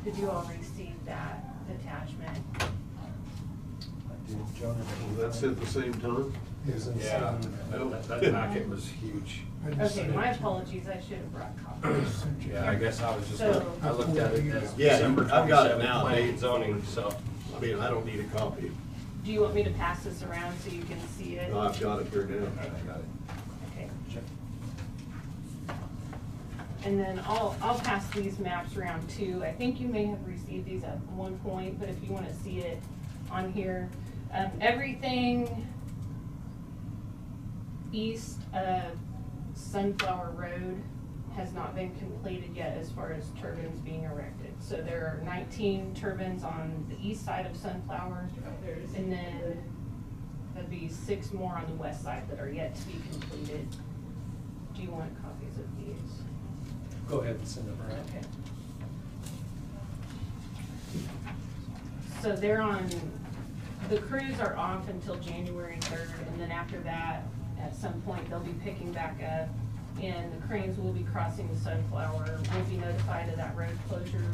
Did you all receive that attachment? I did, Jonah. That's at the same time? Is in the Yeah, same- that packet was huge. I just Okay, sent my it to you. apologies, I should have brought copies. Yeah, I guess I was just, So- I looked at it as Yeah, December I've got it 27th now, planning Dave. and zoning, so. I mean, I don't need a copy. Do you want me to pass this around so you can see it? No, I've got it here I now. got it. Okay. And then I'll pass these maps around too. I think you may have received these at one point, but if you wanna see it on here. Everything east of Sunflower Road has not been completed yet as far as turbines being erected. So there are 19 turbines on the east side of Sunflower, and then there'd be 6 more on the west side that are yet to be completed. Do you want copies of these? Go ahead and send them around. Okay. So they're on, the crews are off until January 3rd, and then after that, at some point, they'll be picking back up and the cranes will be crossing the Sunflower. We'll be notified of that road closure.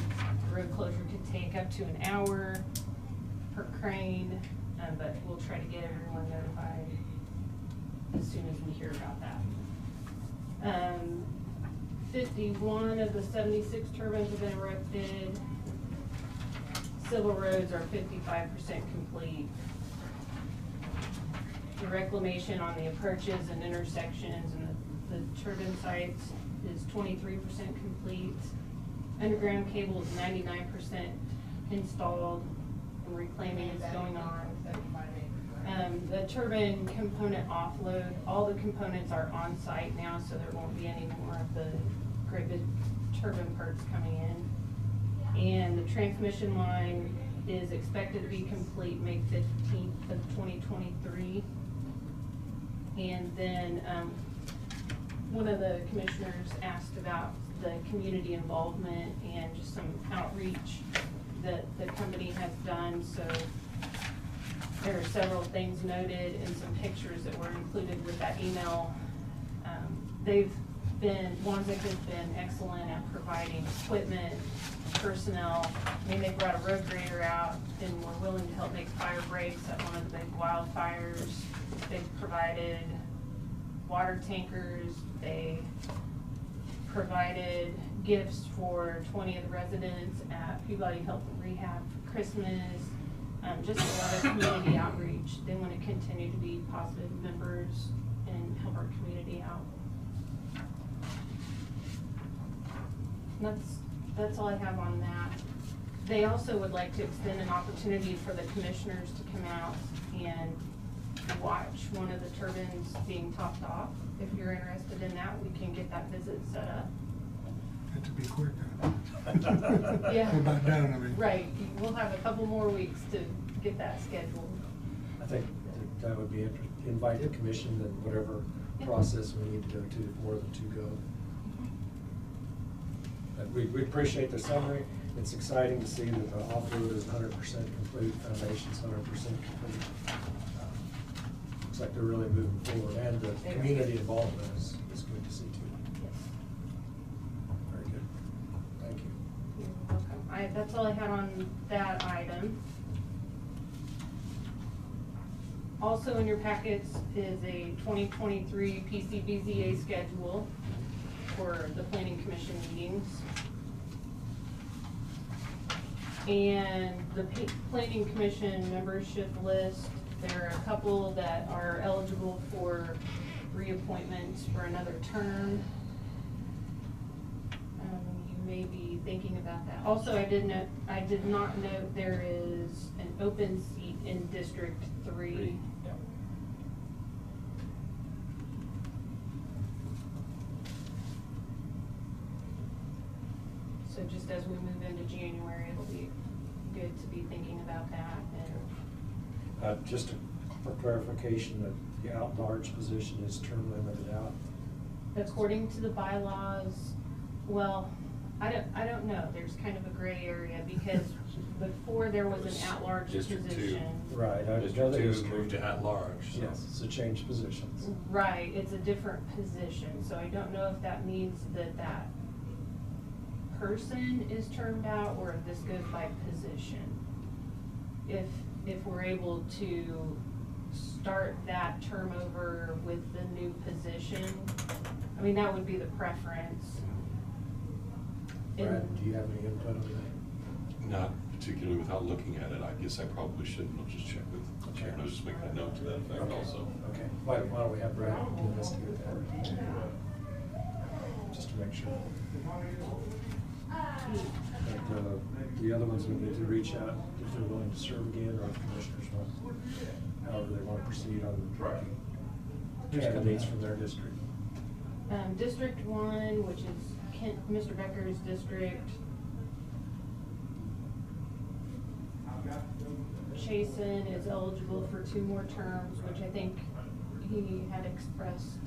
The road closure could take up to an hour per crane, but we'll try to get everyone notified as soon as we hear about that. 51 of the 76 turbines have been erected. Civil roads are 55% complete. The reclamation on the approaches and intersections and the turbine sites is 23% complete. Underground cable is 99% installed, and reclaiming is going on. The turbine component offload, all the components are on site now, so there won't be any more of the great big turbine parts coming in. And the transmission line is expected to be complete May 15th of 2023. And then one of the commissioners asked about the community involvement and just some outreach that the company has done. So there are several things noted and some pictures that were included with that email. Wanzek has been excellent at providing equipment, personnel. I mean, they brought a road grader out and were willing to help make fire breaks at one of the big wildfires. They've provided water tankers. They provided gifts for 20 of the residents at Peabody Health and Rehab for Christmas. Just a lot of community outreach. They want to continue to be positive members and help our community out. That's all I have on that. They also would like to extend an opportunity for the commissioners to come out and watch one of the turbines being topped off. If you're interested in that, we can get that visit set up. Have to be quick. Yeah. Go back down, I mean. Right, we'll have a couple more weeks to get that scheduled. I think that would be invite the commission and whatever process we need to go to, more than two go. But we appreciate the summary. It's exciting to see that the off-road is 100% complete, foundation's 100% complete. Looks like they're really moving forward, and the community involvement is good to see too. Yes. Very good. Thank you. You're welcome. That's all I had on that item. Also in your packets is a 2023 PCBZA schedule for the Planning Commission meetings. And the Planning Commission membership list, there are a couple that are eligible for reappointments for another term. You may be thinking about that. Also, I did not note there is an open seat in District 3. Yeah. So just as we move into January, it'll be good to be thinking about that. And Just for clarification, that the at-large position is term limited out. according to the bylaws, well, I don't know. There's kind of a gray area because before there was an at-large District 2. position. Right. I know District that 2 is moved to at-large. So. Yes, it's a change positions. Right, it's a different position, so I don't know if that means that that person is termed out or if this goes by position. If we're able to start that term over with the new position, I mean, that would be the preference. Brad, do you have any input on that? Not particularly without looking at it. I guess I probably shouldn't. I'll just check with the chair. I'll just make a note to that effect Okay. also. Okay, why don't we have Brad investigate that? Just to make sure. And, the other ones we need to reach out if they're willing to serve again, or if commissioners want, however they want to proceed on candidates from their district. District 1, which is Mr. Becker's district. Chasen is eligible for 2 more terms, which I think he had expressed.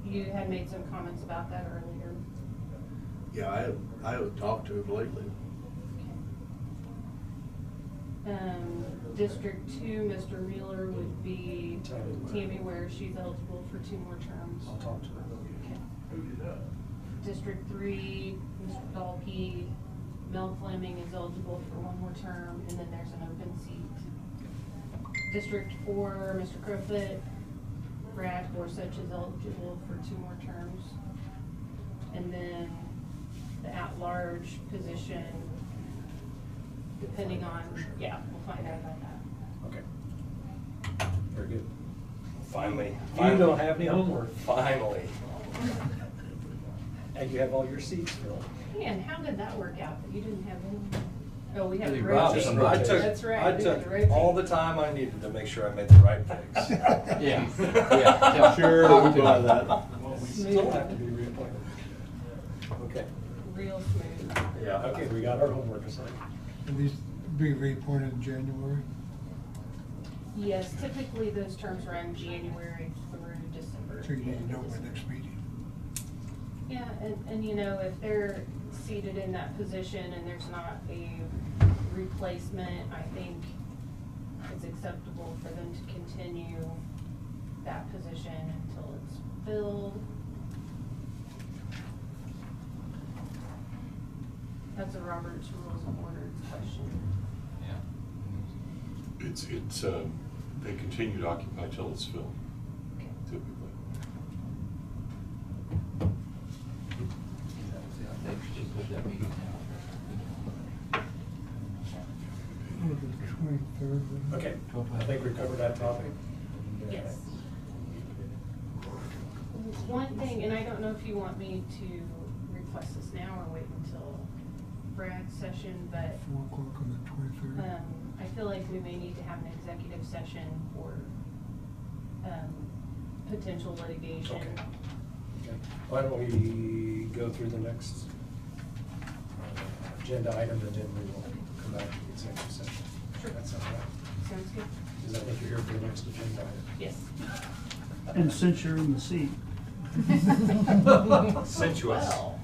You had made some comments about that earlier. Yeah, I haven't talked to him lately. District 2, Mr. Mueller would be Tammy Ware, she's eligible for 2 more terms. I'll talk to her. District 3, Mr. Dahlke, Mel Fleming is eligible for 1 more term, and then there's an open seat. District 4, Mr. Crowfoot, Brad Gorsuch is eligible for 2 more terms. And then the at-large position, depending on, yeah, we'll find out about that. Okay. Very good. Finally. You don't have any homework. Finally. And you have all your seats filled. Man, how did that work out that you didn't have any? Oh, we had to Really rotate. rough. I took, That's right. I we had took to rotate. all the time I needed to make sure I made the right picks. Yeah, yeah. Sure, Talk we'll to buy them. that. Well, we still have to be reappointed. Okay. Real smooth. Yeah. Okay, we got our homework assigned. And these be reappointed in January? Yes, typically those terms run January through December. So you need to know by next meeting. Yeah, and you know, if they're seated in that position and there's not a replacement, I think it's acceptable for them to continue that position until it's filled. That's a Robert's Rules of Order question. Yeah. It's, they continue to occupy till it's filled, Okay. typically. They should put that meeting Or the 23rd. Okay, I think we covered that topic. Yes. One thing, and I don't know if you want me to request this now or wait until Brad's session, but 4 o'clock on the 23rd. I feel like we may need to have an executive session for potential litigation. Okay. Okay. Why don't we go through the next agenda item, and then we will come back to the executive session. Sure. That sounds right. Sounds good? Because I think you're here for the next agenda item. Yes. And since you're in the seat. Sensuous. Well.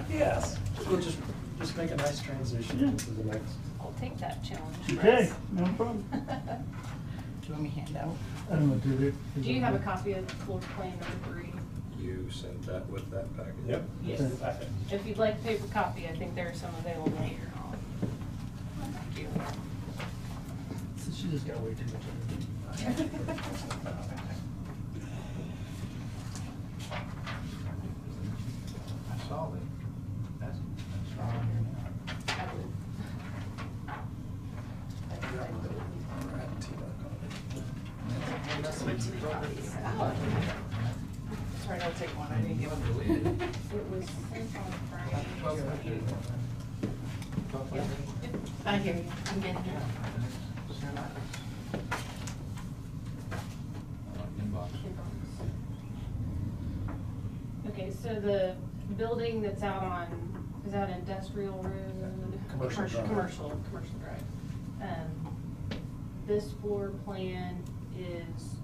Yes, we'll just make a nice transition Yeah. into the next. I'll take that challenge. Okay, no problem. Do you want me to hand out? I don't know, did it? Do you have a copy of floor plan number 3? You sent that with that package? Yep. Yes. If you'd like a paper copy, I think there are some available here. Thank you. So she just got way too much. I saw that. That's not on here now. I would. Oh. Sorry, I'll take one. I didn't give them. It was sent on Friday. Yeah. I hear you. I'm getting it. Inbox. Okay, so the building that's out on, is that Industrial Road? Commercial Drive. Commercial Drive. This floor plan is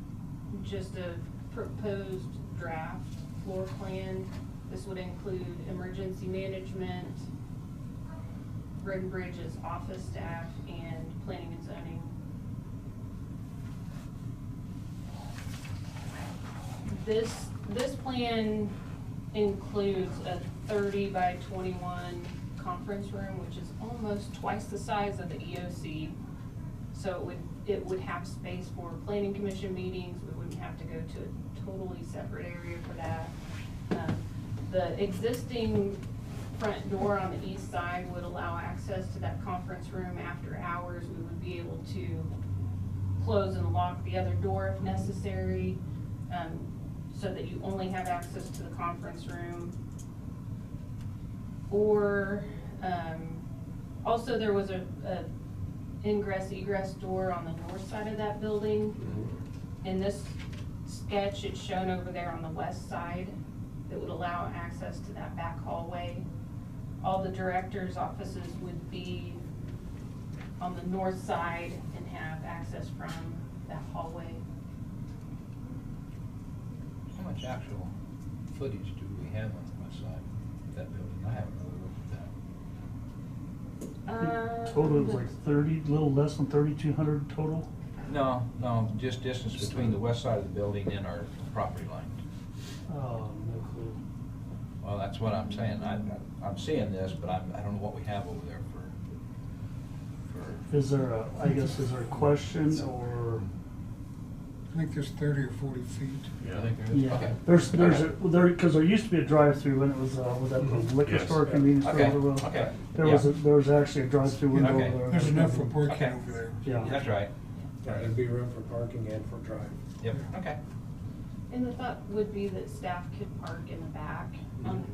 just a proposed draft floor plan. This would include emergency management, Road and Bridge's office staff, and planning and zoning. This plan includes a 30 by 21 conference room, which is almost twice the size of the EOC. So it would have space for planning commission meetings. We wouldn't have to go to a totally separate area for that. The existing front door on the east side would allow access to that conference room after hours. We would be able to close and lock the other door if necessary, so that you only have access to the conference room. Or, also there was a ingress egress door on the north side of that building. In this sketch, it's shown over there on the west side that would allow access to that back hallway. All the directors' offices would be on the north side and have access from that hallway. How much actual footage do we have on the west side of that building? I haven't really looked at Total, it was like 30, a little less than 3,200 total. No, just distance between the west side of the building and our property line. Oh, no clue. Well, that's what I'm saying. I'm seeing this, but I don't know what we have over there for. Is there a, I guess, is there a question or? I think there's 30 or 40 feet. I think there is. Yeah, Okay. because there used to be a drive-through and it was that the liquor Yes. store, convenience store Okay, over the road. okay. There was actually a drive-through window Okay. over there. There's enough for parking Okay. over there. Yeah. That's right. Yeah, there'd be room for parking and for drive. Yep, okay. And the thought would be that staff could park in the back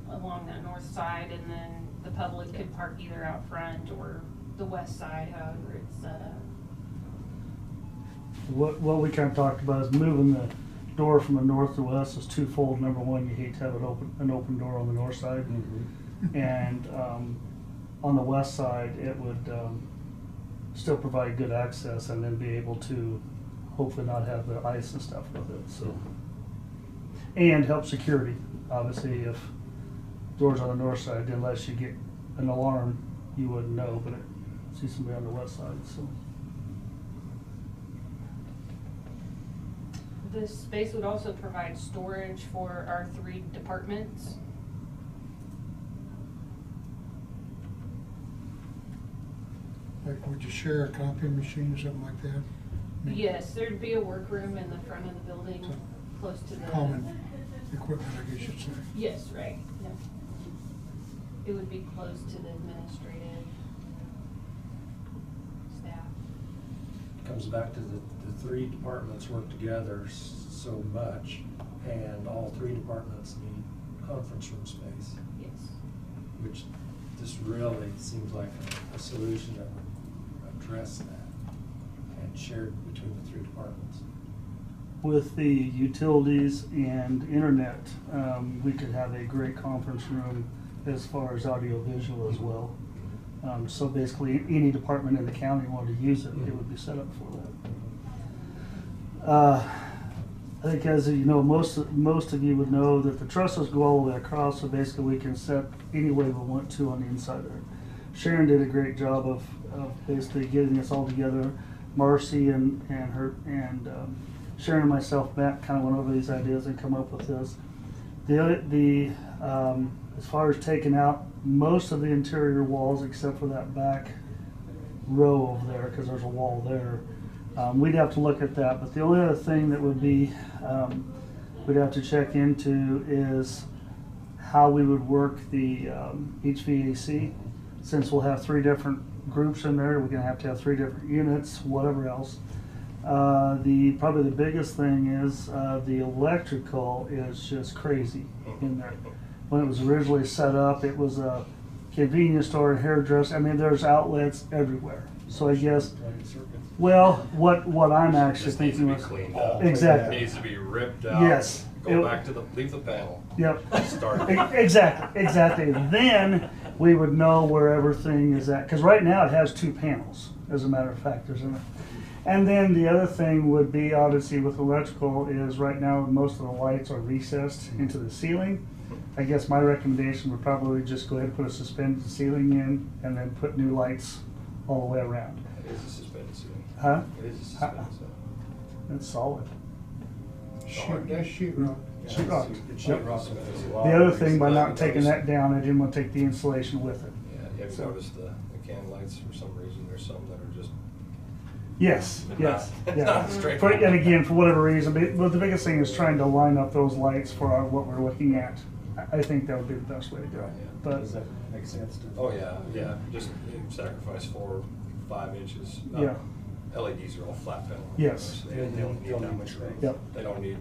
along that north side, and then the public could park either out front or the west side, however it's set up. What we kind of talked about is moving the door from the north to west is twofold. Number one, you hate to have an open door on the north side. And on the west side, it would still provide good access and then be able to hopefully not have the ice and stuff with it, so. And help security, obviously, if doors on the north side, unless you get an alarm, you wouldn't know, but see somebody on the west side, so. This space would also provide storage for our 3 departments. Like, would you share a copy machine or something like that? I mean, Yes, there'd be a workroom in the front of the building, close to the. Common equipment, I guess you'd say. Yes, right, yeah. It would be close to the administrative staff. Comes back to the 3 departments work together so much, and all 3 departments need conference room space, Yes. which this really seems like a solution that would address that and shared between the 3 departments. With the utilities and internet, we could have a great conference room as far as audio visual as well. So basically, any department in the county wanted to use it, it would be set up for that. I think, as you know, most of you would know that the trusses go all the way across, so basically we can set any way we want to on the inside there. Sharon did a great job of basically getting this all together. Marcy and Sharon and myself, Matt, kind of went over these ideas and come up with this. As far as taking out most of the interior walls except for that back row over there, because there's a wall there, we'd have to look at that. But the only other thing that would be we'd have to check into is how we would work the HVAC. Since we'll have 3 different groups in there, we're going to have 3 different units, whatever else. Probably the biggest thing is the electrical is just crazy in there. When it was originally set up, it was a convenience store, a hairdresser. I mean, there's outlets everywhere. So I guess, well, what I'm actually Just needs to thinking be was cleaned up. exactly. It needs to be ripped out. Yes. Go back to leave the panel. Yep. Start. Exactly. Then we would know where everything is at. Because right now it has 2 panels, as a matter of fact, isn't it? And then the other thing would be, obviously, with electrical is right now most of the lights are recessed into the ceiling. I guess my recommendation would probably just go ahead and put a suspended ceiling in and then put new lights all the way around. It is a suspended ceiling. Huh? It is a suspended ceiling. That's solid. Sheetrock. Sheetrock. Sheetrock. The other thing, by not taking that down, I didn't want to take the insulation with it. Yeah, have you noticed the can lights, for some reason, there's some that are just. Yes, yes, Not- yeah. not straight For- forward. And again, for whatever reason, but the biggest thing is trying to line up those lights for what we're looking at. I think that would be the best way to go. But Does that make sense to? Oh, yeah, just sacrifice 4 or 5 inches. Yeah. LEDs are all flat panel. Yes. They don't need that much room. Yep. They don't need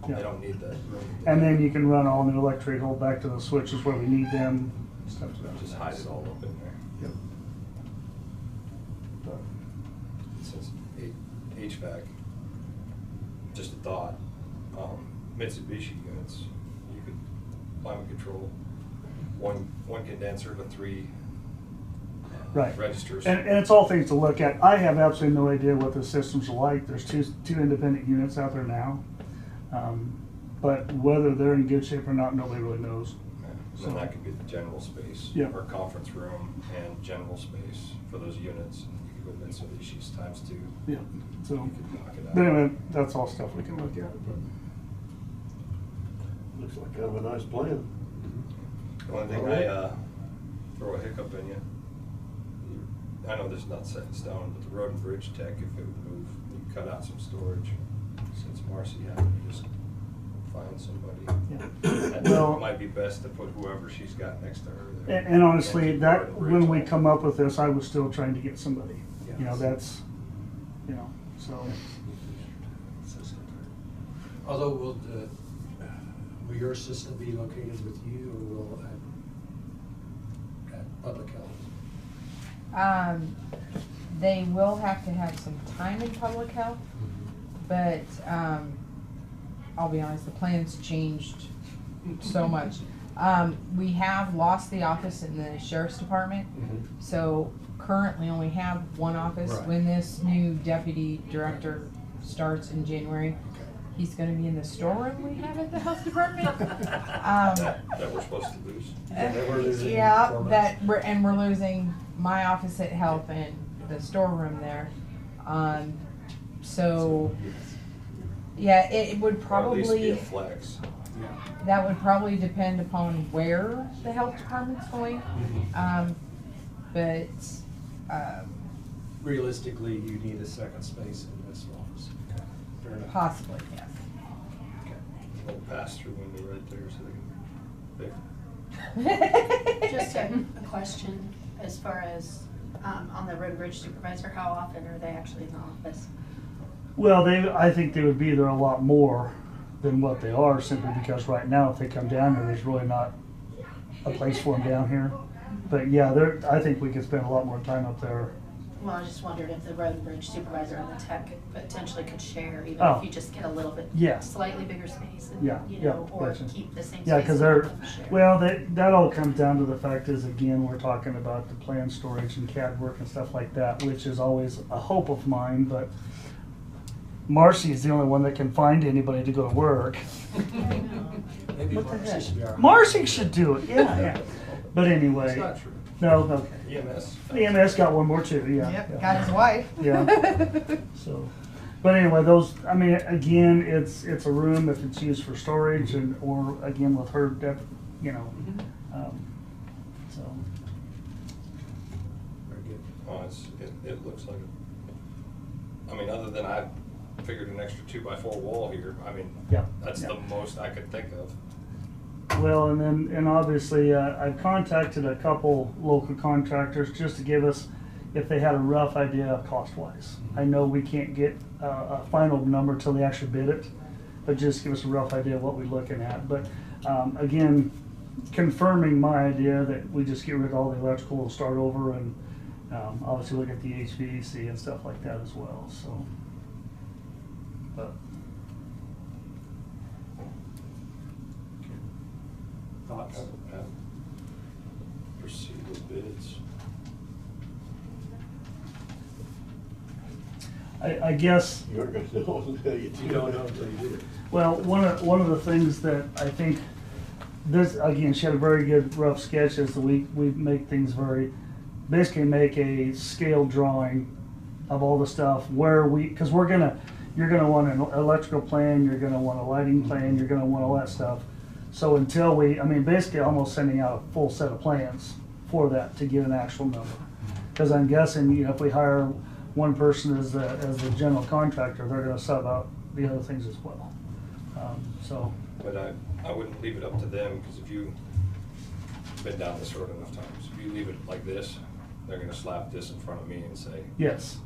Yeah. that room. And then you can run all new electrical back to the switches where we need them, stuff to that. Just hide it all up in there. Yep. But, Since HVAC, just a thought, Mitsubishi units, you could climate control one condenser to 3 Right. registers. And it's all things to look at. I have absolutely no idea what the systems are like. There's two independent units out there now. But whether they're in good shape or not, nobody really knows. Yeah. then that could be the general space. Yeah. Or conference room and general space for those units. You could go Mitsubishi's times 2. Yeah, so, You could knock it out. but anyway, that's all stuff we can look at. Looks like kind of a nice plan. The only thing I throw a hiccup in you, I know this is not set in stone, but the road and bridge tech, if it would move, you cut out some storage. Since Marcy happened to just find somebody. Yeah. And Well- it might be best to put whoever she's got next to her there. And honestly, keep the road that, and bridge when we open. come up with this, I was still trying to get somebody. You know, Yes. that's, you know, so. Although, will your assistant be located with you, or will at public health? They will have to have some time in public health, but, I'll be honest, the plan's changed so much. We have lost the office in the sheriff's department, so currently only have one office. Right. When this new deputy director starts in January, he's gonna be in the storeroom we have at the health department. That we're supposed to lose. We're losing Yeah, 4 months. we're losing my office at health and the storeroom there. So, yeah, it would Or at least be probably, a flex. that would probably depend upon where the health department's going. But, Realistically, you need a second space in this office. Okay, fair enough. possibly, yes. Okay. A little pass-through window right there so they can. Just a question, as far as, on the road and bridge supervisor, how often are they actually in the office? Well, I think they would be there a lot more than what they are, simply because right now, if they come down here, there's really not a place for them down here. But yeah, I think we could spend a lot more time up there. Well, I just wondered if the road and bridge supervisor and the tech potentially could share, even Oh. if you just get a little bit, Yeah. slightly bigger space, Yeah, and, you yeah, know, or gotcha. keep the same space. Yeah, because and they're, let them share. well, that all comes down to the fact is, again, we're talking about the plan storage and CAD work and stuff like that, which is always a hope of mine, but Marcy is the only one that can find anybody to go to work. Maybe What the Marcy heck? should be our. Marcy should do it, yeah. But anyway. It's not true. No, okay. EMS. EMS got one more too, yeah. Yep, yeah. got his wife. Yeah. So, but anyway, I mean, again, it's a room if it's used for storage and, or again with her, you know, so. Very good. Oh, it looks like, I mean, other than I figured an extra 2x4 wall here, I mean, Yeah, that's yeah. the most I could think of. Well, and obviously, I've contacted a couple local contractors just to give us, if they had a rough idea cost-wise. I know we can't get a final number till they actually bid it, but just give us a rough idea of what we're looking at. But again, confirming my idea that we just get rid of all the electrical, we'll start over, and obviously look at the HVAC and stuff like that as well, so. But Thoughts? Proceed with bids. I guess, You aren't gonna know until you do. You don't know until you do it. well, one of the things that I think, this, again, she had a very good rough sketch as we make things very, basically make a scale drawing of all the stuff where because you're gonna want an electrical plan, you're gonna want a lighting plan, you're gonna want all that stuff. So until I mean, basically almost sending out a full set of plans for that to get an actual number. Because I'm guessing, you know, if we hire one person as the general contractor, they're gonna sub out the other things as well. So, But I wouldn't leave it up to them, because if you've been down this road enough times, if you leave it like this, they're gonna slap this in front of me and say, yes,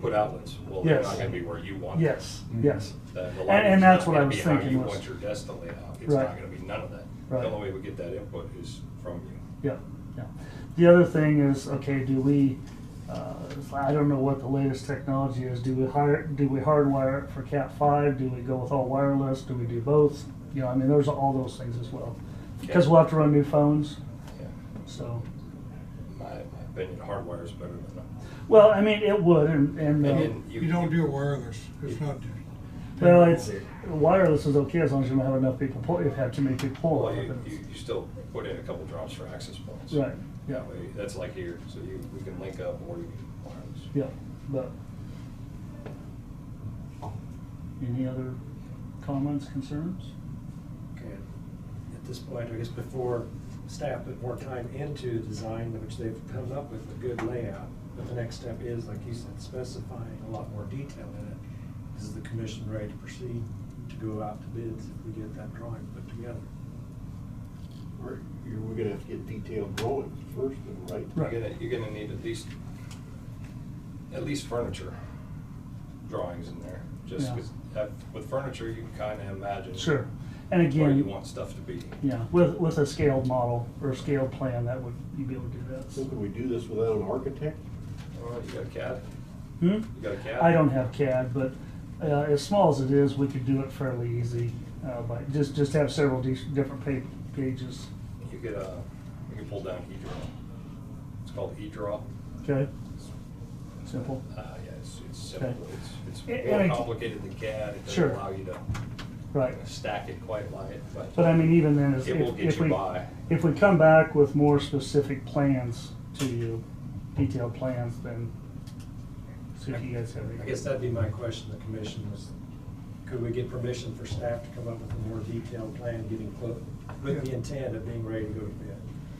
put outlets. Well, they're Yes. not gonna be where you want them. yes, yes. The And lighting's that's not what I gonna was be how thinking you was. want your desk to lay out. It's Right. not gonna be none of that. Right. The only way we get that input is from you. Yeah, yeah. The other thing is, okay, do we, I don't know what the latest technology is. Do we hardwire it for Cat 5? Do we go with all wireless? Do we do both? You know, I mean, there's all those things as well. Because we'll have to run new phones, Yeah. so. My opinion, hardwire is better than Well, I mean, it would, and And then You don't do wireless, it's not, Well, it's, wireless is okay as long as you don't have enough people pull, if you have too many people pull Well, on you, it. you still put in a couple drops for access points. Right, yeah, That way, that's like here, so we can link up or you can wireless. yeah, but. Any other comments, concerns? Okay, at this point, I guess before staff put more time into design, which they've come up with a good layout, but the next step is, like you said, specifying a lot more detail in it. Is the commission ready to proceed to go out to bids if we get that drawing put together? We're gonna have to get detailed drawings first, then, right? Right. You're gonna need at least furniture drawings in there, just Yeah. because with furniture, you can kinda imagine. Sure, and Where you again, want stuff to be. yeah, with a scaled model or a scaled plan, that would, you'd be able to do that. So can we do this without an architect? You got a CAD? Hmm? You got a CAD? I don't have CAD, but as small as it is, we could do it fairly easy, by just have several different pages. You can pull down eDraw. It's called eDraw. Okay? Simple. Yeah, it's simple. Okay. It's And more I- complicated than CAD. It Sure. doesn't allow you to Right. stack it quite light, But I mean, even then, it will get if you we, by. if we come back with more specific plans to you, detailed plans, then see if you guys have any. I guess that'd be my question to the commission was, could we get permission for staff to come up with a more detailed plan, getting close, with the intent of being ready to go to bid?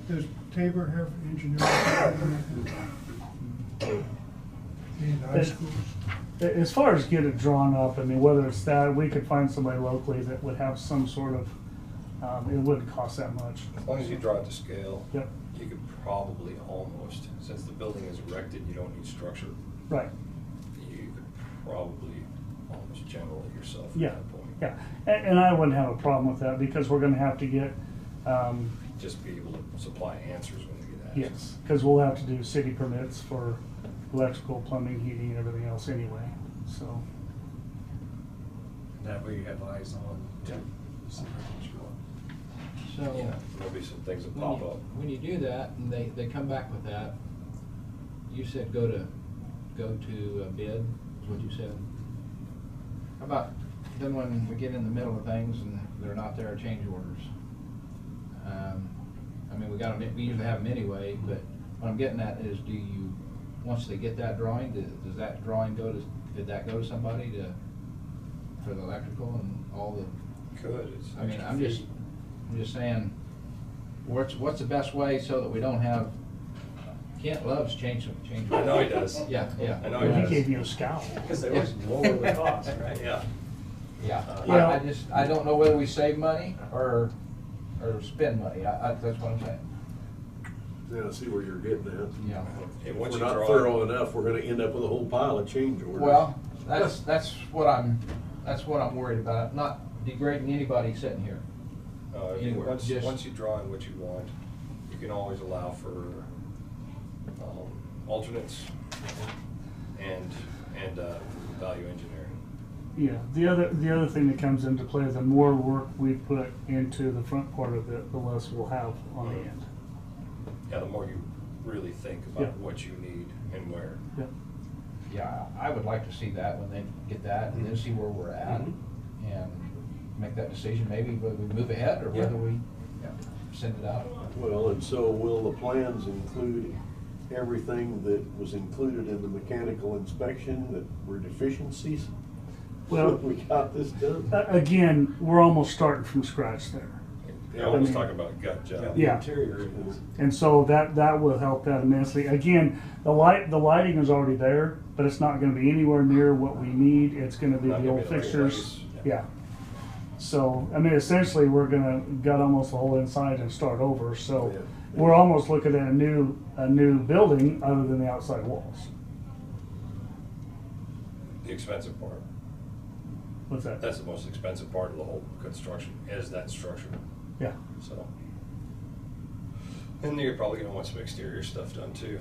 Does Tabor have engineering? In high schools? As far as get it drawn up, I mean, whether it's that, we could find somebody locally that would have some sort of, it wouldn't cost that much. As long as you draw it to scale, Yep. you could probably almost, since the building is erected, you don't need structure. Right, You could probably almost generate it yourself at yeah, that point. yeah. And I wouldn't have a problem with that because we're gonna have to get, Just be able to supply answers when they get asked. yes, because we'll have to do city permits for electrical, plumbing, heating, and everything else anyway, so. That way you have eyes on to see what you want. So, Yeah, there'll be some things that when pop you, up. when you do that, and they come back with that, you said go to a bid, is what you said? How about then when we get in the middle of things and they're not there, change orders? I mean, we usually have them anyway, but what I'm getting at is, do you, once they get that drawing, does that drawing did that go to somebody for the electrical and all the? Could, it's. I mean, extra I'm just saying, what's the best way so that we don't have, Kent loves change orders. I know he does. Yeah, yeah. I know He he does. gave you a scowl. Because they always lower the cost, right? Yeah. Yeah, Yeah. I don't know whether we save money or spend money, that's what I'm saying. Yeah, I see where you're getting at. Yeah. Hey, If once we're you not draw thorough it- enough, we're gonna end up with a whole pile of change orders. Well, that's what I'm worried about, not degrading anybody sitting here. Anywhere, Once just- you draw in what you want, you can always allow for alternates and value engineering. Yeah, the other thing that comes into play, the more work we put into the front part of it, the less we'll have on the end. Yeah, the more you really think Yeah. about what you need and where. Yeah. Yeah, I would like to see that when they get that, and then see where we're at, and make that decision, maybe whether we move ahead or whether we send it out. Well, and so will the plans include everything that was included in the mechanical inspection that were deficiencies? Well- We got this done? Again, we're almost starting from scratch there. Yeah, I was mean- talking about gut job. Yeah. Interior is. And so that will help that immensely. Again, the lighting is already there, but it's not gonna be anywhere near what we need. It's gonna be Not the gonna old be the right fixtures. place. Yeah. So, I mean, essentially, we're gonna gut almost the whole inside and start over, so Yeah. we're almost looking at a new building other than the outside walls. The expensive part. What's that? That's the most expensive part of the whole construction, is that structure, Yeah, so. And you're probably gonna want some exterior stuff done too.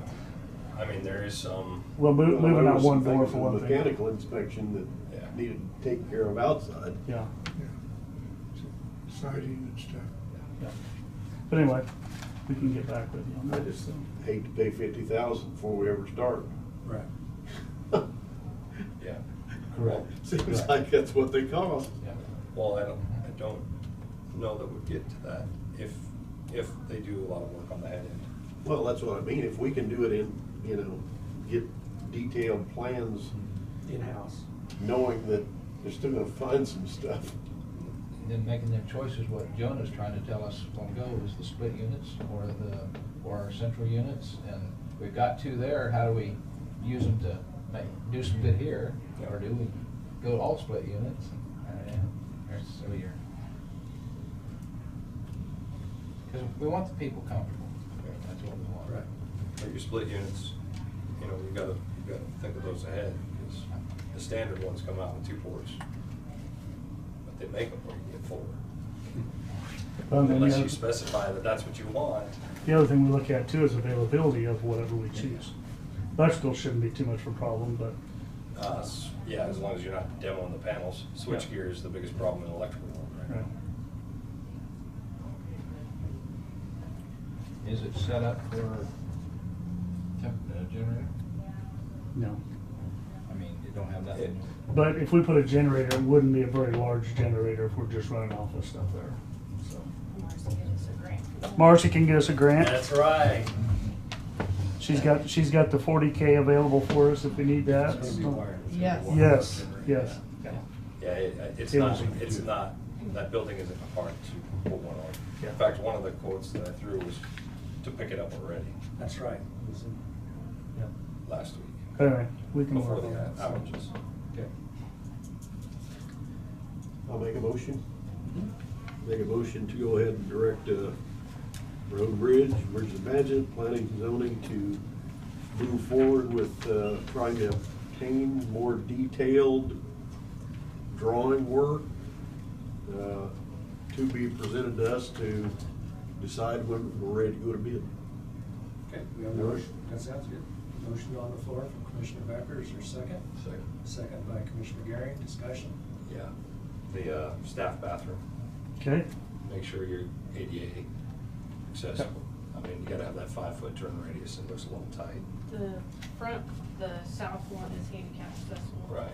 I mean, there is some, well, moving Well, there out was one some door things for in one the thing. mechanical inspection Yeah. that needed to take care of outside. Yeah, Siding and stuff. yeah. But anyway, we can get back with you on I that. just so. hate to pay $50,000 before we ever start. Right. yeah. Correct. Seems Correct. like that's what they cost. Yeah, well, I don't know that we'd get to that if they do a lot of work on the head end. Well, that's what I mean, if we can do it in, get detailed plans, In-house. knowing that they're still gonna find some stuff. And then making their choices, what Jonah's trying to tell us a while ago, is the split units or our central units. And we've got two there, how do we use them to do some good here? Or do we go all split units? So you're, because we want the people comfortable. That's what we want. Right. But your split units, you gotta think of those ahead, because the standard ones come out with 2 ports. But they make them where you can get 4. Well, and then Unless the you other- specify that that's what you want. The other thing we look at too is availability of whatever we choose. Electrical shouldn't be too much of a problem, but Yeah, as long as you're not demoing the panels. Switchgear is the biggest problem in electrical world, right? right. Is it set up for generator? No. I mean, you don't have that. But if we put a generator, it wouldn't be a very large generator if we're just running office stuff there. So Marcy can get us a grant. That's right. She's got the 40K available for us if we need that. It's gonna be wired. It's gonna be Yes. wired. Yes, yes. Yeah, it's It not, was- it's not, that building isn't a part to put one on. Yeah. In fact, one of the quotes that I threw was to pick it up already That's right. last week, Anyway, we can before work the on that. outages. Okay. I'll make a motion. Make a motion to go ahead and direct, Road and Bridge, Emergency Management, Planning and Zoning to move forward with, trying to obtain more detailed drawing work, to be presented to us to decide when we're ready to go to bid. Okay, we have a motion. That sounds good. Motion on the floor from Commissioner Becker. Is there a second? Second. Second by Commissioner Garing. Discussion? Yeah, the staff bathroom, Okay. make sure you're ADA accessible. I mean, you gotta have that 5-foot turn radius, it looks a little tight. The front, the south one is handicap accessible. Right.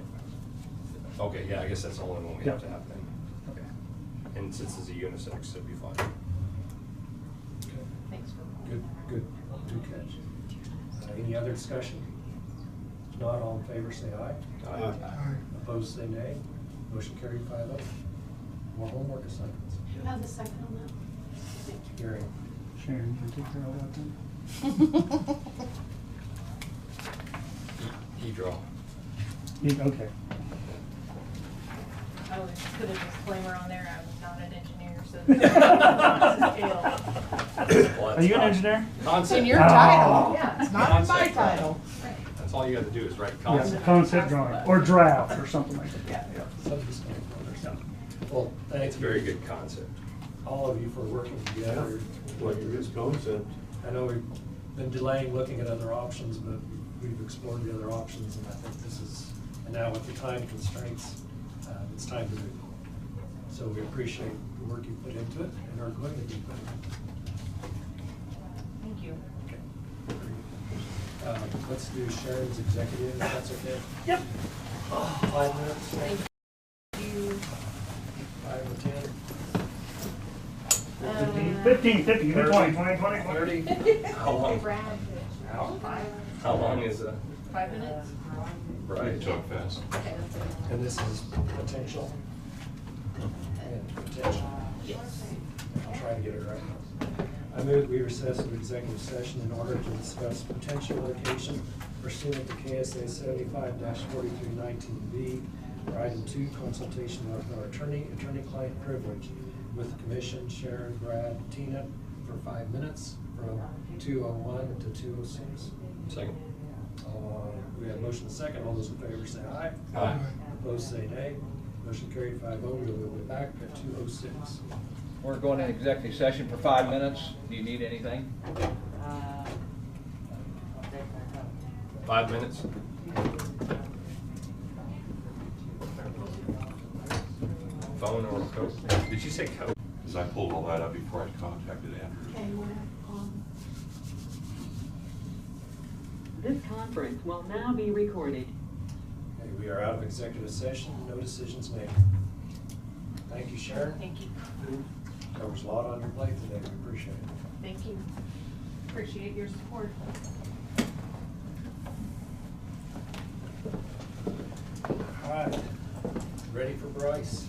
Okay, yeah, I guess that's the only one we have to Yeah. have then. Okay. And since it's a unisex, it'll be fine. Okay. Thanks for. Good catch. Any other discussion? If not, all in favor say aye. Aye. Opposed say nay. Motion carried 5-0. More homework assignments. Who has a second on that? Gary. Sharon, you can take care of that then? E-draw. Okay. I would put a disclaimer on there, I'm not an engineer, so. This is Well, Are you an that's engineer? It's in Concept. your Oh. title. Yeah. It's not in my Concept drawing. title. That's all you gotta do is write Yeah, concept. concept drawing, or draft, or something like that. Yeah. Somebody's going to something. Well, thanks. It's a very good concept. All of you for working together. Like this concept. I know we've been delaying looking at other options, but we've explored the other options, and I think this is, and now with the time constraints, it's time to move. So we appreciate the work you put into it and are going to be putting into it. Thank you. Okay. Let's do Sharon's executive, if that's okay. Yep. 5 minutes, Thank you. 5 or 10. 15, 20, 20. 30. How long? Brad. How long is that? 5 minutes? Right. Talk fast. And this is potential. And potential. Yes. I'll try to get it right. I move we recess into executive session in order to discuss potential litigation pursuant to KSA 75-4319B, or item 2, consultation with our attorney-client privilege with the commission, Sharon, Brad, Tina, for 5 minutes from 2:01 to 2:06. Second. We have motion second. All those in favor say aye. Aye. Opposed say nay. Motion carried 5-0. We'll be back at 2:06. We're going in executive session for 5 minutes. Do you need anything? 5 minutes? Phone or coat? Did you say coat? Because I pulled all that up before I contacted Andrew. This conference will now be recorded. Okay, we We are out of executive session, no decisions made. Thank you, Sharon. Thank you. Covers a lot on your plate today, we appreciate it. Thank you. Appreciate your support. All right, ready for Bryce?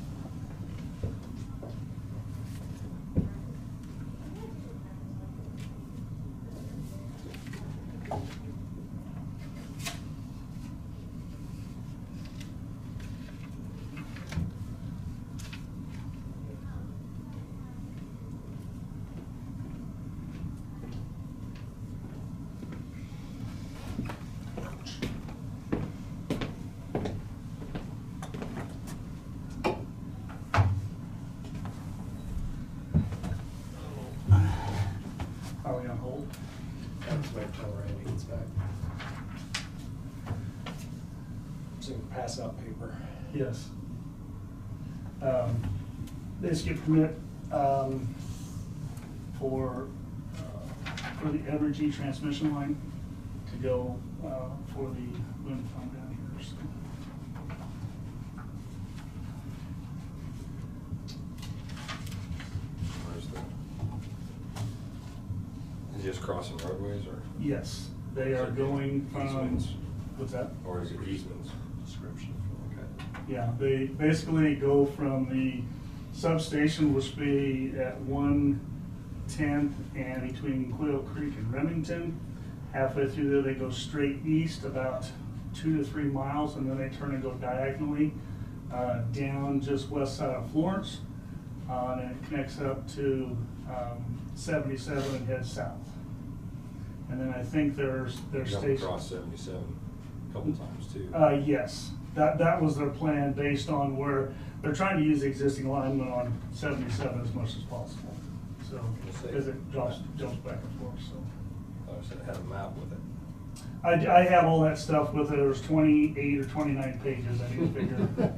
Are we on hold? Let's wait till Randy gets back. So we can pass out paper. Yes. They just get permit for the Evergy transmission line to go for the wind farm down here. So. Where's the, is he just crossing roadways or? Yes, they are going from, Easements. what's that? Or is it easements? Description. Okay. Yeah, they basically go from the substation, which would be at 110th and between Quail Creek and Remington. Halfway through there, they go straight east about 2 to 3 miles, and then they turn and go diagonally down just west side of Florence. And it connects up to 77 and heads south. And then I think there's Jumped station. across 77 a couple times too. Yes, that was their plan based on where they're trying to use the existing alignment on 77 as much as possible. So, because it jumps back and forth, so. I said it had a map with it. I have all that stuff with it. There's 28 or 29 pages. I need to figure,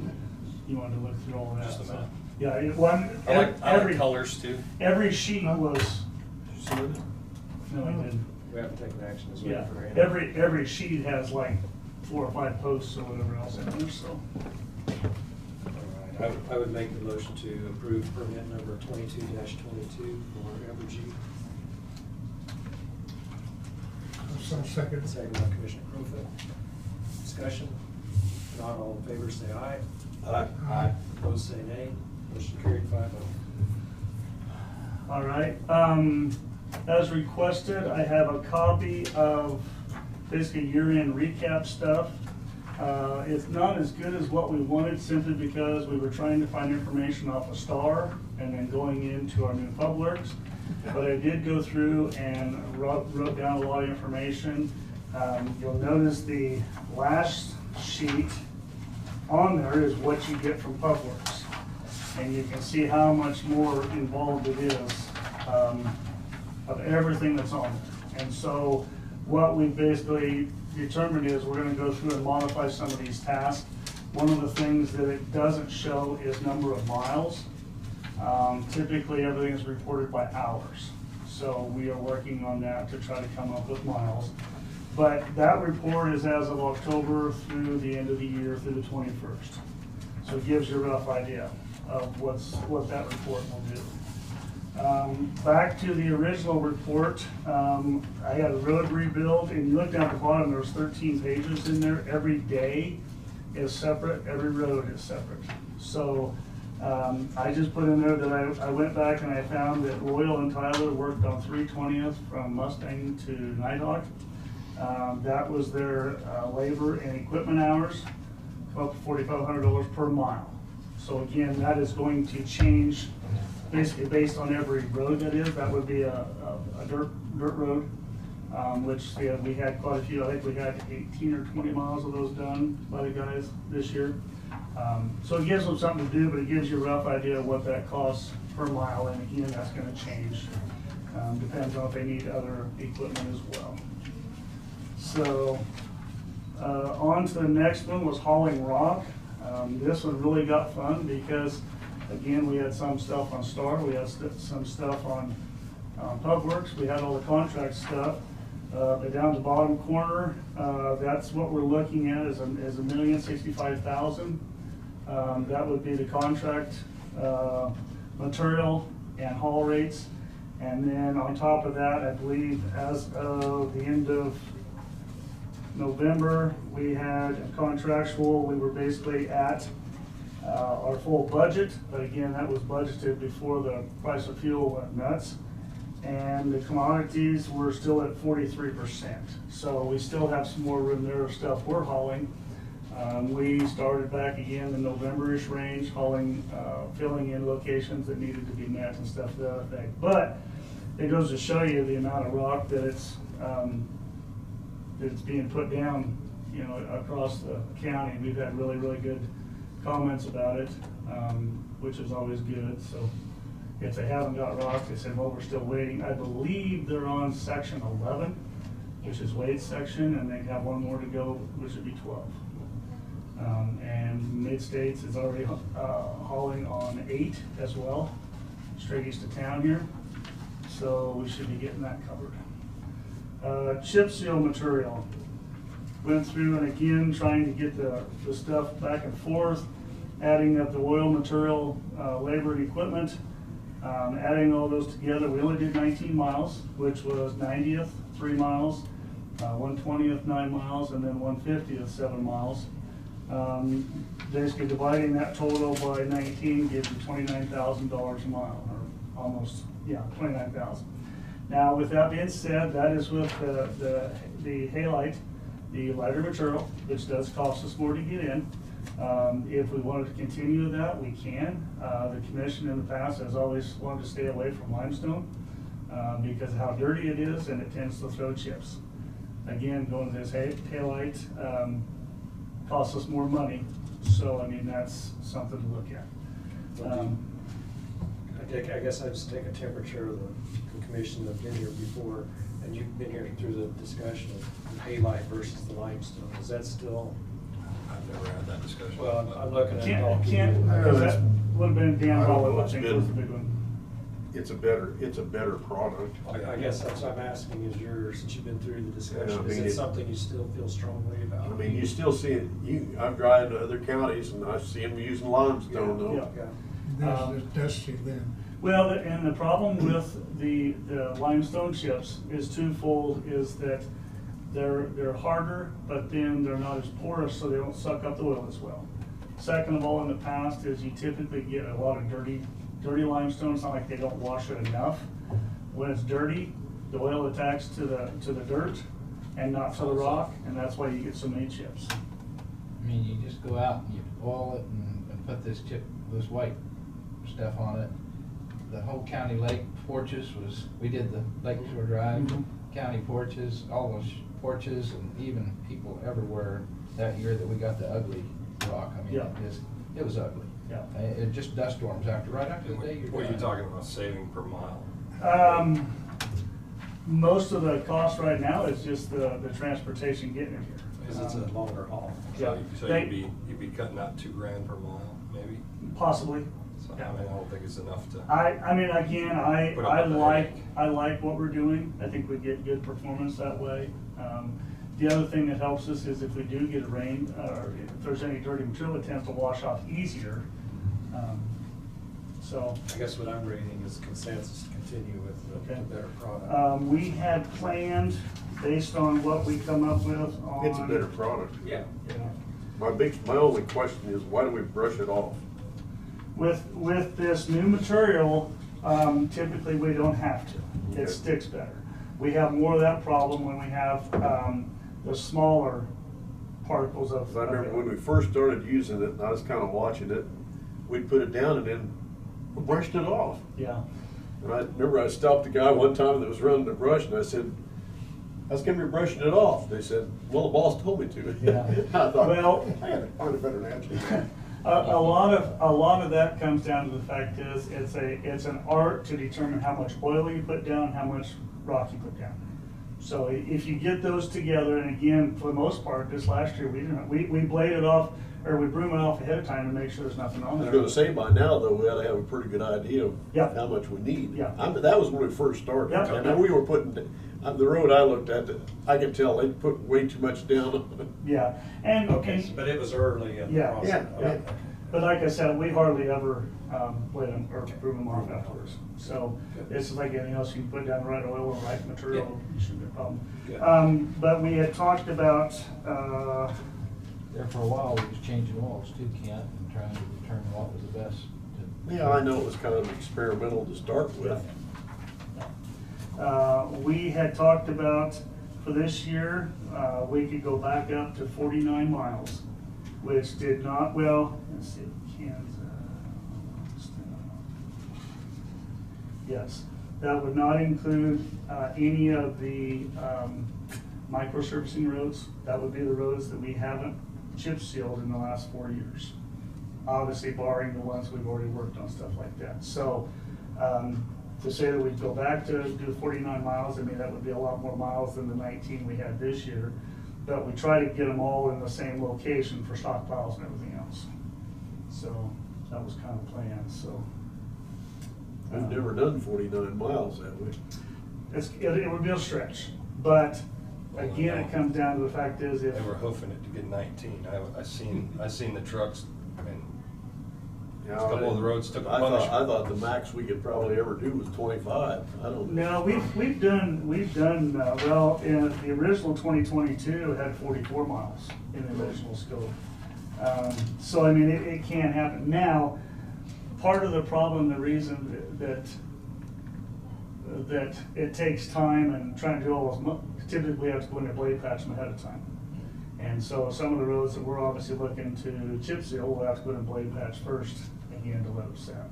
you wanted to look through all of that. Just a so. map. Yeah, one, I like colors too. every sheet was, Did you see it? no, I didn't. We haven't taken action this week Yeah, for Randy. every sheet has like 4 or 5 posts or whatever else in there, so. All right, I would make the motion to approve permit number 22-22 for Evergy. So second. Second by Commissioner Crowfoot. Discussion? Not all in favor, say aye. Aye. Opposed, say nay. Motion carried 5-0. All right, as requested, I have a copy of basically year-end recap stuff. It's not as good as what we wanted simply because we were trying to find information off of Star and then going into our new Publix. But I did go through and wrote down a lot of information. You'll notice the last sheet on there is what you get from Publix. And you can see how much more involved it is of everything that's on there. And so what we basically determined is we're gonna go through and modify some of these tasks. One of the things that it doesn't show is number of miles. Typically, everything is reported by hours. So we are working on that to try to come up with miles. But that report is as of October through the end of the year, through the 21st. So it gives you a rough idea of what that report will do. Back to the original report, I had a road rebuild, and you look down at the bottom, there's 13 pages in there. Every day is separate, every road is separate. So I just put in there that I went back and I found that Royal and Tyler worked on 3/20th from Mustang to Nighthawk. That was their labor and equipment hours, up to $4,500 per mile. So again, that is going to change basically based on every road that is. That would be a dirt road, which we had quite a few. I think we had 18 or 20 miles of those done by the guys this year. So it gives them something to do, but it gives you a rough idea of what that costs per mile, and again, that's gonna change. Depends on if they need other equipment as well. So, on to the next one was hauling rock. This one really got fun because, again, we had some stuff on Star, we had some stuff on Publix, we had all the contract stuff. But down the bottom corner, that's what we're looking at is $1,065,000. That would be the contract, material and haul rates. And then on top of that, I believe as of the end of November, we had a contractual, we were basically at our full budget, but again, that was budgeted before the price of fuel went nuts. And the commodities were still at 43%. So we still have some more room there of stuff we're hauling. We started back again in November-ish range, hauling, filling in locations that needed to be met and stuff to that effect. But it goes to show you the amount of rock that it's being put down, you know, across the county. We've had really, really good comments about it, which is always good. So if they haven't got rock, they said, well, we're still waiting. I believe they're on section 11, which is Wade's section, and they have one more to go, which would be 12. And Mid-States is already hauling on 8 as well, straight east of town here. So we should be getting that covered. Chip seal material. Went through and again trying to get the stuff back and forth, adding up the oil, material, labor and equipment, adding all those together. We only did 19 miles, which was 90th 3 miles, 120th 9 miles, and then 150th 7 miles. Basically dividing that total by 19 gives you $29,000 a mile, or almost, yeah, 29,000. Now, with that being said, that is with the halite, the lighter material, which does cost us more to get in. If we wanted to continue that, we can. The commission in the past has always wanted to stay away from limestone because of how dirty it is and it tends to throw chips. Again, going to this halite costs us more money, so I mean that's something to look at. I guess I just take a temperature of the commission that's been here before, and you've been here through the discussion of the halite versus the limestone. Is that still? I've never had that discussion. Well, I'm looking at. That would have been Dan Hall, I think was the big one. It's a better product. I guess that's what I'm asking is since you've been through the discussion, Yeah, I is mean, it something you still feel strongly about? I mean, you still see it, I'm driving to other counties and I see them using limestone though. Yeah. There's the dusty then. Well, and the problem with the limestone chips is twofold, is that they're harder, but then they're not as porous, so they don't suck up the oil as well. Second of all, in the past is you typically get a lot of dirty limestone. It's not like they don't wash it enough. When it's dirty, the oil attacks to the dirt and not to the rock, and that's why you get so many chips. I mean, you just go out and you oil it and put this white stuff on it. The whole county lake porches we did the Lake Shore Drive, county porches, all those porches, and even people everywhere that year that we got the ugly rock. I mean, it was ugly. Yeah. It just dust storms right after the day. What are you talking about saving per mile? Most of the cost right now is just the transportation getting it here. Because it's a longer haul. Yeah. So you'd be cutting out $2,000 per mile, maybe? Possibly. So, I mean, I don't think it's enough to. I mean, again, I Put up with the like what we're doing. I think we get good performance that way. The other thing that helps us is if we do get a rain, or if there's any dirty material, it tends to wash off easier. So I guess what I'm reading is consensus to continue with the better product. we had planned, based on what we come up with on. It's a better product. Yeah. My only question is, why do we brush it off? With this new material, typically we don't have to. Okay. It sticks better. We have more of that problem when we have the smaller particles of. I remember when we first started using it, and I was kind of watching it, we'd put it down and then we brushed it off. Yeah. And I remember I stopped a guy one time that was running the brush, and I said, "How's come you're brushing it off?" They said, "Well, the boss told me to." Yeah. I thought, Well, I gotta find a better answer. A lot of that comes down to the fact is it's an art to determine how much oil you put down, how much rock you put down. So if you get those together, and again, for the most part, this last year we bladed off, or we broom it off ahead of time to make sure there's nothing on I there. was going to say, by now though, we ought to have a pretty good idea of Yeah. how much we need. Yeah. That was when we first started. Yeah. I know we were the road I looked at, I could tell they put way too much down on it. Yeah, and. Okay, but it was early in the Yeah, process. yeah. Okay. But like I said, we hardly ever play them or prove them off afterwards. So it's like anything else, you can put down the right oil and right material, it shouldn't be a problem. Good. But we had talked about, There for a while, we was changing oils too, Kent, and trying to determine what was the best. Yeah, I know it was kind of experimental to start with. we had talked about for this year, we could go back up to 49 miles, which did not, well, let's see, Kansas. Yes, that would not include any of the micro-surfacing roads. That would be the roads that we haven't chip sealed in the last 4 years. Obviously barring the ones we've already worked on, stuff like that. So to say that we'd go back to do 49 miles, I mean, that would be a lot more miles than the 19 we had this year. But we try to get them all in the same location for stockpiles and everything else. So that was kind of the plan, so. We've never done 49 miles that way. It would be a stretch, but again, it comes down to the fact is if. They were hoofing it to get 19. I seen the trucks, I mean, You a know, couple of the roads took a I bunch. thought the max we could probably ever do was 25. I don't. No, we've done, well, in the original 2022, it had 44 miles in the original scope. So, I mean, it can happen. Now, part of the problem, the reason that it takes time and trying to do all those, typically we have to go into blade patch them ahead of time. And so some of the roads that we're obviously looking to chip seal, we'll have to go in blade patch first again to let them set.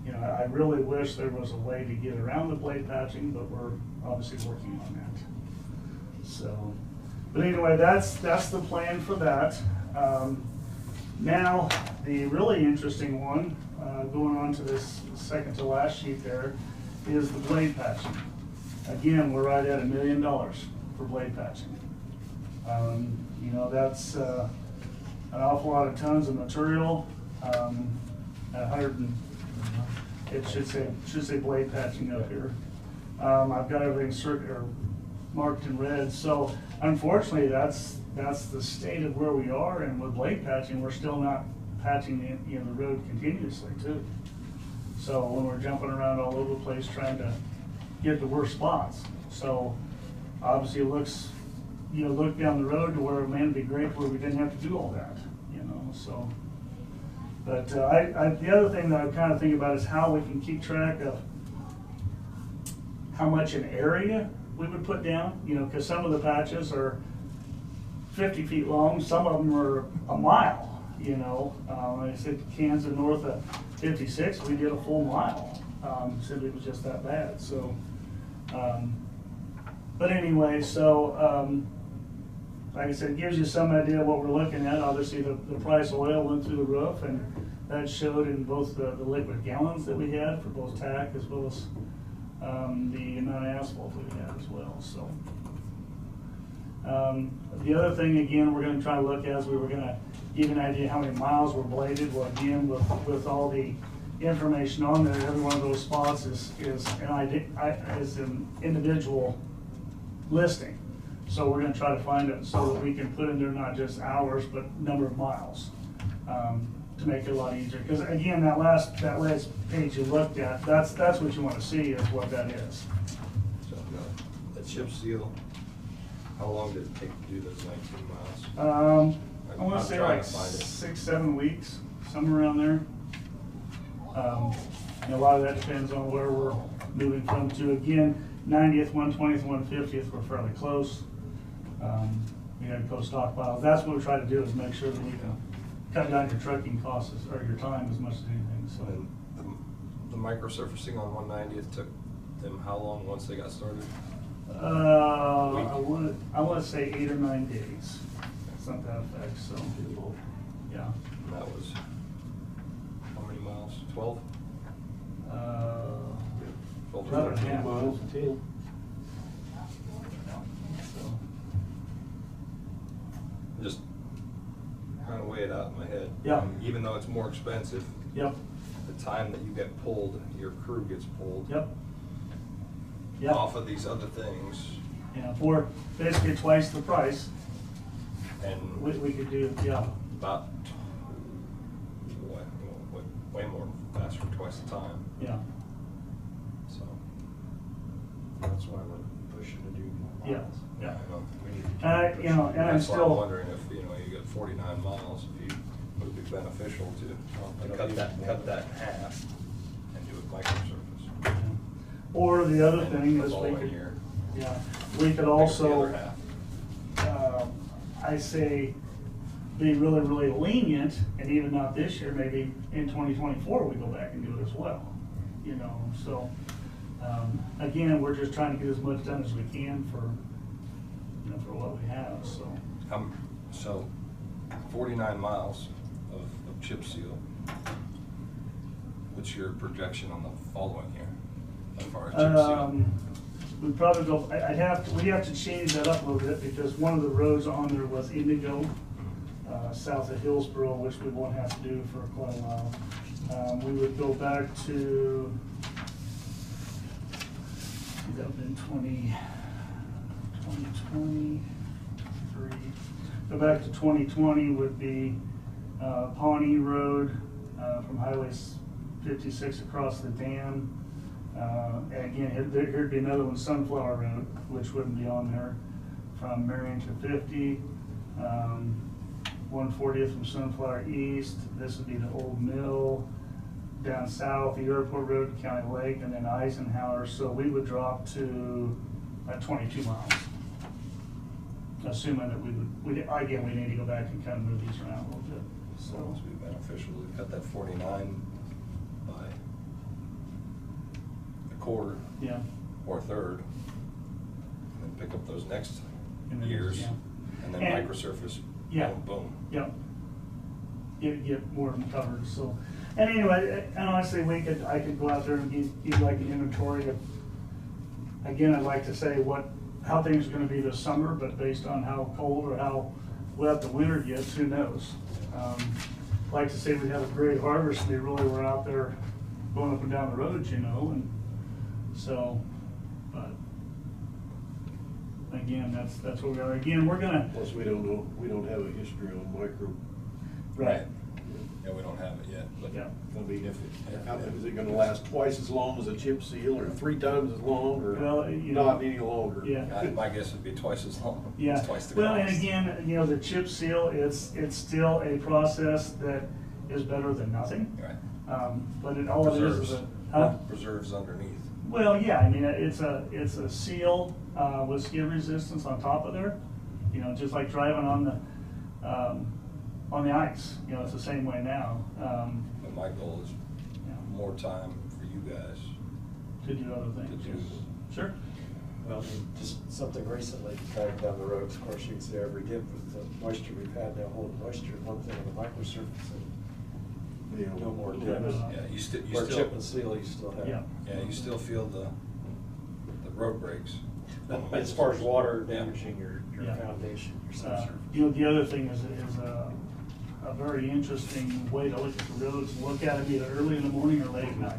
You know, I really wish there was a way to get around the blade patching, but we're obviously working on that. So, but anyway, that's the plan for that. Now, the really interesting one, going on to this second to last sheet there, is the blade patching. Again, we're right at $1 million for blade patching. You know, that's an awful lot of tons of material. It should say blade patching up here. I've got everything marked in red. So unfortunately, that's the state of where we are. And with blade patching, we're still not patching the road continuously too. So when we're jumping around all over the place trying to get the worst spots. So obviously it looks, look down the road to where, man, it'd be great where we didn't have to do all that, so. But the other thing that I kind of think about is how we can keep track of how much an area we would put down, because some of the patches are 50 feet long, some of them are a mile, Like I said, Kansas north of 56, we did a full mile, simply it was just that bad, so. But anyway, so, like I said, it gives you some idea of what we're looking at. Obviously, the price of oil went through the roof, and that showed in both the liquid gallons that we had for both tack as well as the amount of asphalt we had as well. So the other thing, again, we're going to try to look at is we were going to give an idea how many miles were bladed. Well, again, with all the information on there, every one of those spots is an individual listing. So we're going to try to find it so that we can put in there not just hours, but number of miles, to make it a lot easier. Because again, that last page you looked at, that's what you want to see is what that is. So the chip seal, how long did it take to do those 19 miles? I want to say trying like to find it. 6-7 weeks, somewhere around there. And a lot of that depends on where we're moving from to. Again, 90th, 120th, 150th, we're fairly close. We had to go stockpiles. That's what we try to do is make sure that we can cut down your trucking costs or your time as much as anything. So And the microsurfacing on 190th took them how long once they got started? I want to say 8 or 9 days, something to that effect. So yeah. And that was how many miles? 12? 12 about or a half. 13 miles, 10. So. Just trying to weigh it out in my head. Yeah. Even though it's more expensive, Yep. the time that you get pulled, your crew gets pulled. Yep. Yeah. off of these other things, Yeah, for basically twice the price, and we could do, yeah. about, way more fast for twice the time, Yeah, so. That's why we're pushing to do more yeah, miles. yeah. I don't think we need to keep And I, pushing. you know, and I'm That's why I'm still, wondering if, you got 49 miles, if you, would it be beneficial to cut that in half and do it microsurface. or the other And thing the is we following could, year, yeah, we could pick up the also, other half. I say, be really, really lenient, and even not this year, maybe in 2024, we go back and do it as well, you know, so, again, we're just trying to get as much done as we can for, you know, for what we have, so. So 49 miles of chip seal. What's your projection on the following year as far as chip seal? We'd probably go, we have to change that up a little bit, because one of the roads on there was Indigo, south of Hillsborough, which we won't have to do for quite a while. We would go back to, that would have been 2023. Go back to 2020 would be Pawnee Road from Highway 56 across the dam. And again, here'd be another one, Sunflower Road, which wouldn't be on there, from Marion to 50. 140th from Sunflower East. This would be the old mill. Down south, the airport road, County Lake, and then Eisenhower. So we would drop to 22 miles. Assuming that we need to go back and kind of move these around a little bit. So it must be beneficial to cut that 49 by a quarter. Yeah. Or a third, and then pick up those next And then, years, yeah. and then And- microsurface, Yeah. boom, boom. Yep. Get more than covered, so. And anyway, and honestly, I could go out there and give like an inventory of, again, I'd like to say how things are gonna be this summer, but based on how cold or how wet the winter gets, who knows? Like to say we had a great harvest and they really were out there going up and down the roads, you know, and so, but again, that's where we are. Again, we're gonna. Plus, we don't know, we don't have a history on micro. Right. Yeah, we don't have it yet, but Yeah. I mean, is it gonna last twice as long as a chip seal, or 3 times as long, or Well, you know, not any longer? Yeah. my guess would be twice as long. Yeah, It's twice the well, and cost. again, you know, the chip seal, it's still a process that is better than nothing. Right. But all it is a, Preserves underneath. well, yeah, I mean, it's a seal, with skid resistance on top of there. You know, just like driving on the ice, you know, it's the same way now. But my goal is more time for you guys. To do other things. To do- Sure. Well, just something recently, driving down the roads, of course, you can see every dip with the moisture we've had, now holding moisture, one thing on the microsurface, and no more dips. Yeah, you still. Where chip and seal, you still have. Yeah. Yeah, you still feel the road breaks. As far as water damaging your Yeah. foundation, your subsurface. You know, the other thing is a very interesting way to look at the roads, look at them either early in the morning or late at night.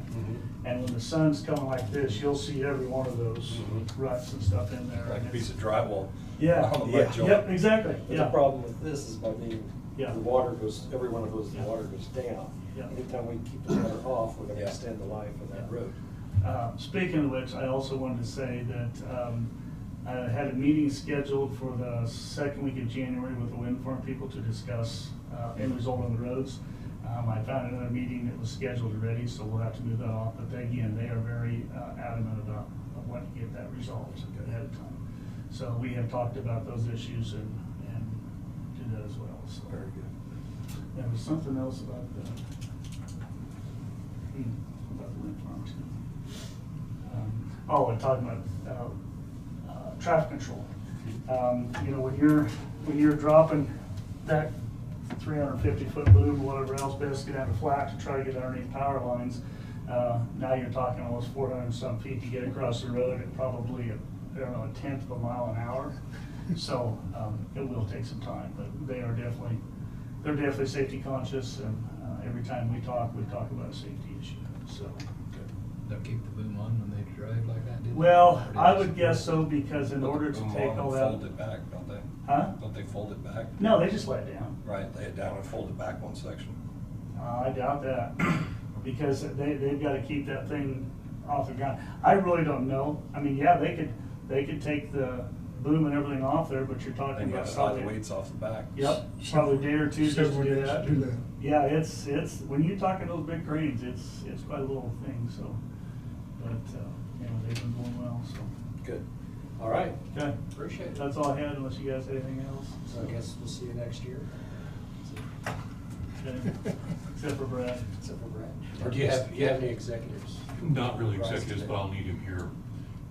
And when the sun's coming like this, you'll see every one of those ruts and stuff in there. Like and a piece it's- of drywall. Yeah, on the butt joint. yep, exactly, But the yeah. problem with this is by being, Yeah. the water goes, every one of those, the Yeah. water goes down. Yeah. Anytime we keep the water off, we're gonna Yeah. extend the life of that road. Speaking of which, I also wanted to say that I had a meeting scheduled for the second week of January with the wind farm people to discuss end result on the roads. I found another meeting that was scheduled already, so we'll have to move that off. But again, they are very adamant about wanting to get that resolved ahead of time. So we have talked about those issues and do that as well, so. Very good. There was something else about about the wind farm too. And talking about traffic control. You know, when you're dropping that 350-foot boom, whatever else, basically down to flat to try to get underneath power lines, now you're talking almost 400 some feet to get across the road at probably a 1/10 of a mile an hour. So it will take some time, but they're definitely safety conscious, and every time we talk about a safety issue. So. They'll keep the boom on when they drive like that, do they? Well, Or do I they would just- guess so, because in Put the order to boom take on all and that. Fold it back, don't they? Huh? Don't they fold it back? No, they just lay it down. Right, lay it down and fold it back one section. I doubt that, because they've gotta keep that thing off the ground. I really don't know. I mean, yeah, they could take the boom and everything off there, but you're talking Then you about gotta slide the probably. weights off the back. Yep, probably a day or two just to Several do days that. to do that. Yeah, it's, when you're talking those big cranes, it's quite a little thing, so. But, you know, they've been going well, so. Good. All right. Okay, Appreciate it. that's all I had, unless you guys have anything else. So I guess we'll see you next year. Okay. Except for Brad. Except for Brad. Or do you have any executives? Not really for us executives, today? but I'll need him here.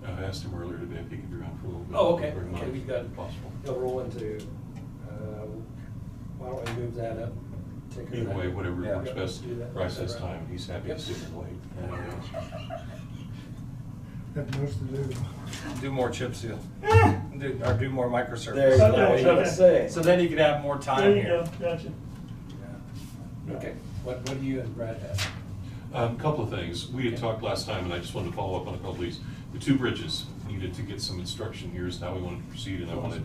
I asked him earlier today if he could be around for a little bit. Oh, okay. Bring him Okay, on we've got, if possible. he'll roll into, why don't we move that up? Take care of Either that? way, whatever Yeah, works best. do that. Bryce has Right. time, he's happy to sit and wait. Have most to do. Do more chip seal. Do more microservice. There you Okay, go. What you okay. say? So then you can have more time There you here. go, gotcha. Okay. What do you and Brad have? Couple of things. We had talked last time, and I just wanted to follow up on a couple of these. The two bridges needed to get some instruction. Here's how we wanted to proceed, and I wanted,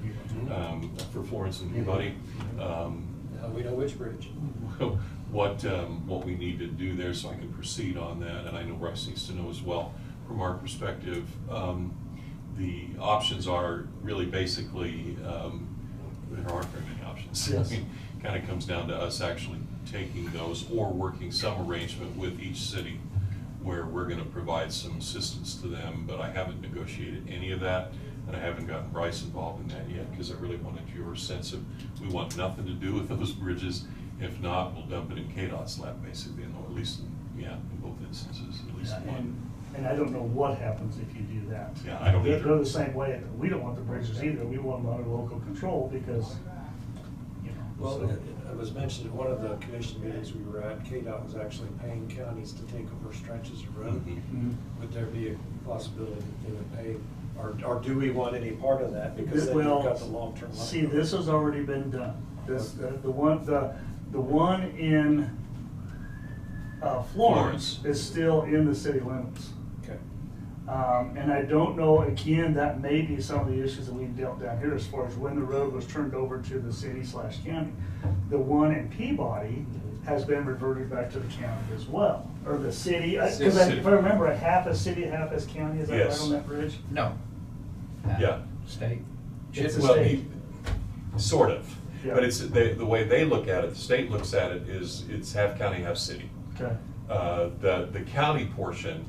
for Florence and Peabody, We know which bridge. what we need to do there so I can proceed on that, and I know Bryce needs to know as well. From our perspective, the options are really basically, there aren't very many options. Yes. Kind of comes down to us actually taking those or working some arrangement with each city where we're gonna provide some assistance to them, but I haven't negotiated any of that, and I haven't gotten Bryce involved in that yet, because I really wanted your sense of, we want nothing to do with those bridges. If not, we'll dump it in KDOT's lap, basically, and at least, in both instances, at least Yeah, one. And I don't know what happens if you do that. Yeah, I don't They're either. the same way. We don't want the bridges either. We want them under local control because, you know. Well, so- it was mentioned at one of the commission meetings we were at, KDOT was actually paying counties to take over stretches of road. Mhm. Would there be a possibility that they would pay, or do we want any part of that? Because then you've Well, got the long-term. see, this has already been done. This, the one in Florence is still in the city limits. Okay. And I don't know, again, that may be some of the issues that we've dealt down here as far as when the road was turned over to the city/county. The one in Peabody has been reverted back to the county as well, or the city, because City. if I remember, a half as city, half as county, is that right Yes. on that bridge? No. Yeah. State. It's a Well, state. sort of, Yeah. but it's, the way they look at it, the state looks at it is, it's half county, half city. Okay. The county portion,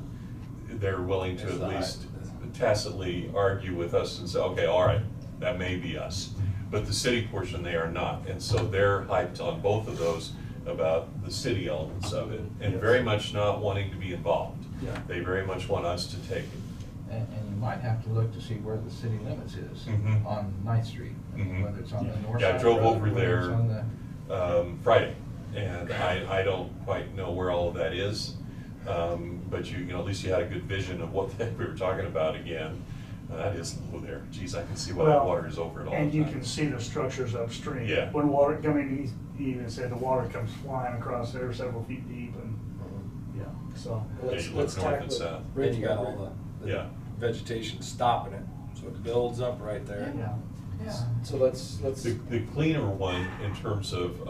they're willing to It's at the least high- tacitly argue with us and say, okay, all right, that may be us. But the city portion, they are not, and so they're hyped on both of those about the city elements of it, and Yes. very much not wanting to be involved. Yeah. They very much want us to take it. And you might have to look to see where the city limits is Mhm. on Ninth Street. I mean, Mhm. whether it's on the Yeah. north Yeah, side. I drove of the road, over whether it's there on the- Friday, and I don't quite know where all of that is. But you know, at least you had a good vision of what we were talking about again. That is low there. Geez, I can see why that Well, water is over it all the time. And you can see the structures upstream. Yeah. When water, I mean, he even said the water comes flying across there several feet deep and, yeah, so. Let's, you look let's north tackle and the south. bridge. Then you got all the Yeah. vegetation stopping it, so it builds up right there. Yeah. So let's. The cleaner one in terms of,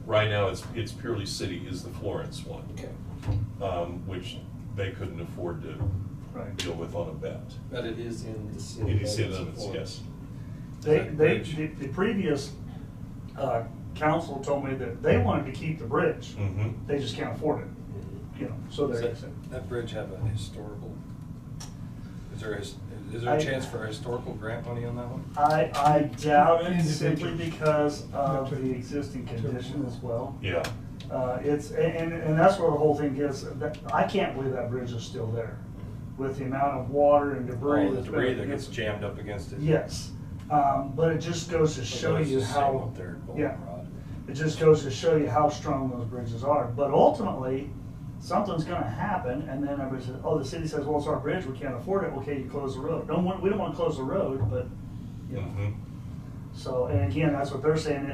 right now, it's purely city, is the Florence one. Okay. Which they couldn't afford to Right. deal with on a bet. But it is in the city. It is in limits, limits, yes. The previous, council told me that they wanted to keep the bridge. Mm-hmm. They just can't afford it, you know, so Does they're. that bridge have a historical, is there a I- chance for a historical grant money on that one? I doubt it simply Individual. because of the existing condition as well. Yeah. It's, and that's where the whole thing gets, I can't believe that bridge is still there with the amount of water and debris. All the that's been debris that against gets it. jammed up against it? Yes, but it just goes to show Otherwise you it's the same how, up there at yeah, Goldenrod. it just goes to show you how strong those bridges are. But ultimately, something's gonna happen, and then everybody says, oh, the city says, well, it's our bridge, we can't afford it, okay, you close the road. We don't wanna close the road, but, you know. Mhm. So, and again, that's what they're saying.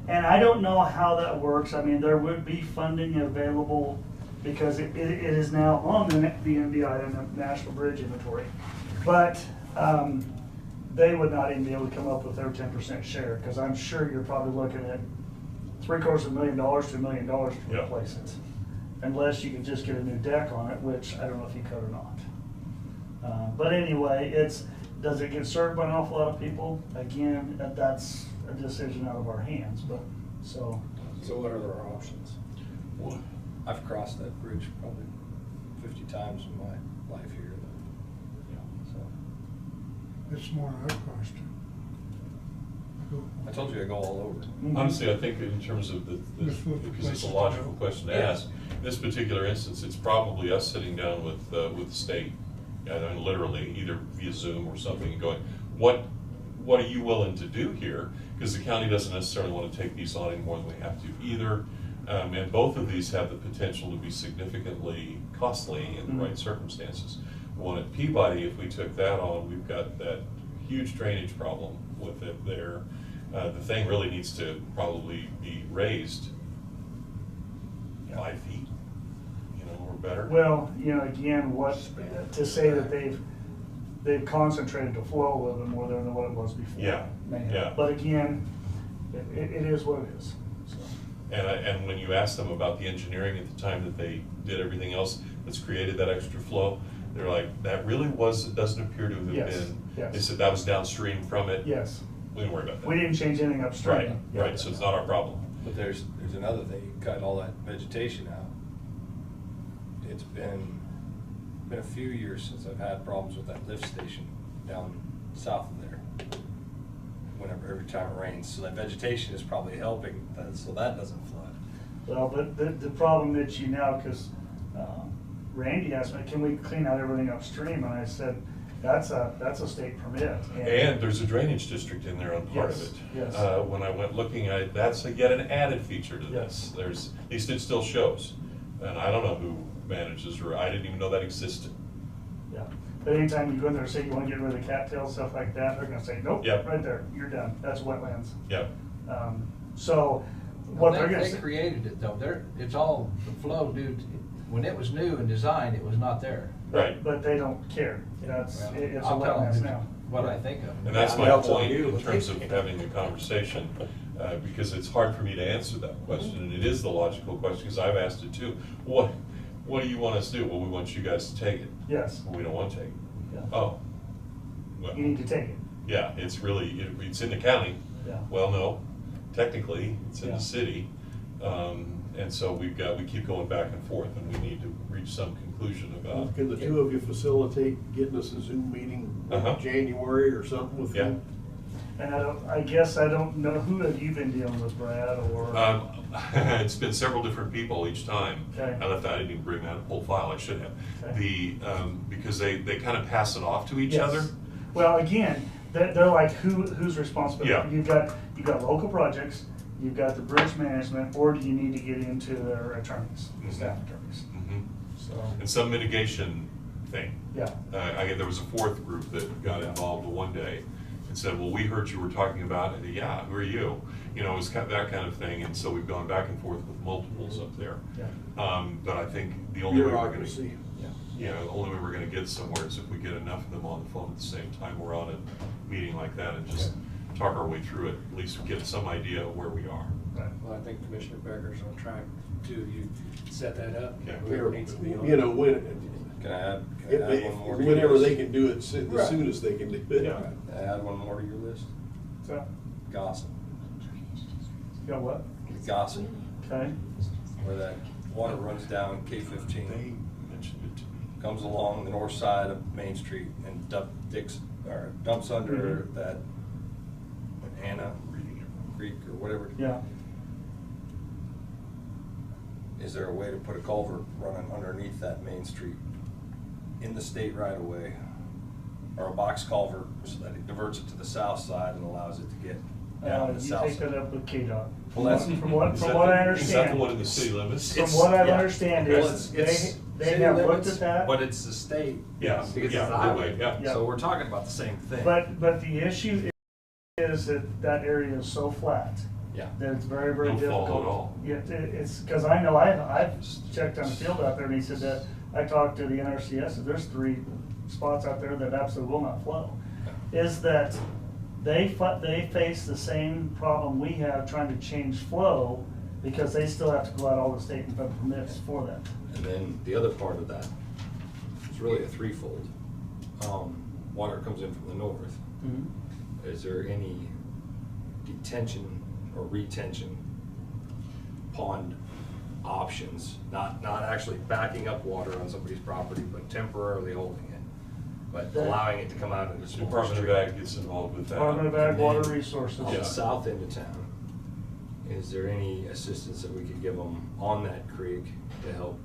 And I don't know how that works. I mean, there would be funding available because it is now on the NBI, and the National Bridge Inventory. But they would not even be able to come up with their 10% share, because I'm sure you're probably looking at $750,000 to $1 million to Yeah. replace it. Unless you can just get a new deck on it, which I don't know if you could or not. But anyway, does it get served by an awful lot of people? Again, that's a decision out of our hands, but, so. So what are our options? Well, I've crossed that bridge probably 50 times in my life here. So It's more I've crossed it. I told you I go all over. Honestly, I think in terms of because it's a logical question to ask, in this particular instance, it's probably us sitting down with the state, and literally either via Zoom or something, and going, what are you willing to do here? Because the county doesn't necessarily want to take these on any more than we have to either. And both of these have the potential to be significantly costly in the right circumstances. The one at Peabody, if we took that on, we've got that huge drainage problem with it there. The thing really needs to probably be raised 5 feet, or better. Well, again, to say that they've concentrated the flow a little bit more than what it was before. Yeah, yeah. But again, it is what it is, so. And when you ask them about the engineering at the time that they did everything else that's created that extra flow, they're like, that really doesn't appear to have Yes, been. yes. They said that was downstream from it. Yes. We didn't worry about that. We didn't change anything upstream. Right, so it's not our problem. But there's another thing, you cut all that vegetation out. It's been a few years since I've had problems with that lift station down south of there. Every time it rains, so that vegetation is probably helping, so that doesn't flood. Well, but the problem that because Randy asked me, can we clean out everything upstream? And I said, that's a state permit. And there's a drainage district in there on part of it. Yes. When I went looking at it, that's yet an added feature to this. At least it still shows. And I don't know who manages, or I didn't even know that existed. Yeah. But anytime you go in there and say you want to get rid of the cattails, stuff like that, they're gonna say, nope, Yep. right there, you're done. That's wetlands. Yep. So what they're gonna They say. created it though, it's all the flow due to, when it was new and designed, it was not there. Right. But they don't care. It's a I'll tell wetlands them now. what I think of it. And that's Yeah, my I'll tell point you. in terms of having a conversation, because it's hard for me to answer that question, and it is the logical question, because I've asked it too. What do you want us to do? Well, we want you guys to take it. Yes. Well, we don't want to take it. Yeah. Oh. Well, You need to take it. yeah, it's in the county. Yeah. Well, no, technically, it's in Yeah. the city. And so we keep going back and forth, and we need to reach some conclusion about. Can the two of you facilitate getting us a Zoom meeting Uh-huh. in January or something with Yeah. them? And I guess I don't know, who have you been dealing with, Brad, or? It's been several different people each time. Okay. I didn't even bring that whole file, I should have. Okay. Because they kind of pass it off to each Yes. other. Well, again, they're like, who's responsible? Yeah. You've got local projects, you've got the bridge management, or do you need to get into their attorneys, the staff attorneys? Mhm. So, And some mitigation thing. yeah, There was a fourth group that got involved one day and said, well, we heard you were talking about it. Yeah, who are you? It was that kind of thing. And so we've gone back and forth with multiples up there. yeah. But I think the only way we're going Bureaucracy. to, the only way we're going to get somewhere is if we get enough of them on the phone at the same time we're on a meeting like that, and just talk our way through it. At least get some idea of where we are. Right. Well, I think Commissioner Becker's on track too. You set that up. Yeah. Whoever needs to be on. When, Can I add one more? to your whenever list? they can do it, the Right. soonest they can do it. Yeah. Can I add one more to your list? So, Gossip. you got what? Gossip, Okay, where that water runs down K-15, They mentioned it to me. comes along the north side of Main Street and dumps under Mhm. that Anna Creek or whatever. yeah. Is there a way to put a culvert running underneath that Main Street in the state right of way? Or a box culvert so that it diverts it to the south side and allows it to get down the You south take that side? up with KDOT. Well, that's- From what Is I that the understand. one in the city limits? From what I Yeah. understand Well, is, it's they city have looked limits, at that. But it's the state. Yeah, Because it's yeah, the highway. right, yeah. Yeah. So we're talking about the same thing. But the issue is that area is so flat Yeah. That it's very, very No difficult. fall at all. Yeah, it's, cause I know I've checked on the field out there and he said that, I talked to the NRCS, and there's 3 spots out there that absolutely will not flow. Is that they face the same problem we have trying to change flow because they still have to go out all the state and federal permits for that. And then the other part of that is really a threefold. Water comes in from the north. Mm-hmm. Is there any detention or retention pond options? Not actually backing up water on somebody's property, but temporarily holding it, but allowing it to come out into the Department of Ag gets involved with that. Department of Ag Water Resources. On the south end of town, is there any assistance that we could give them on that creek to help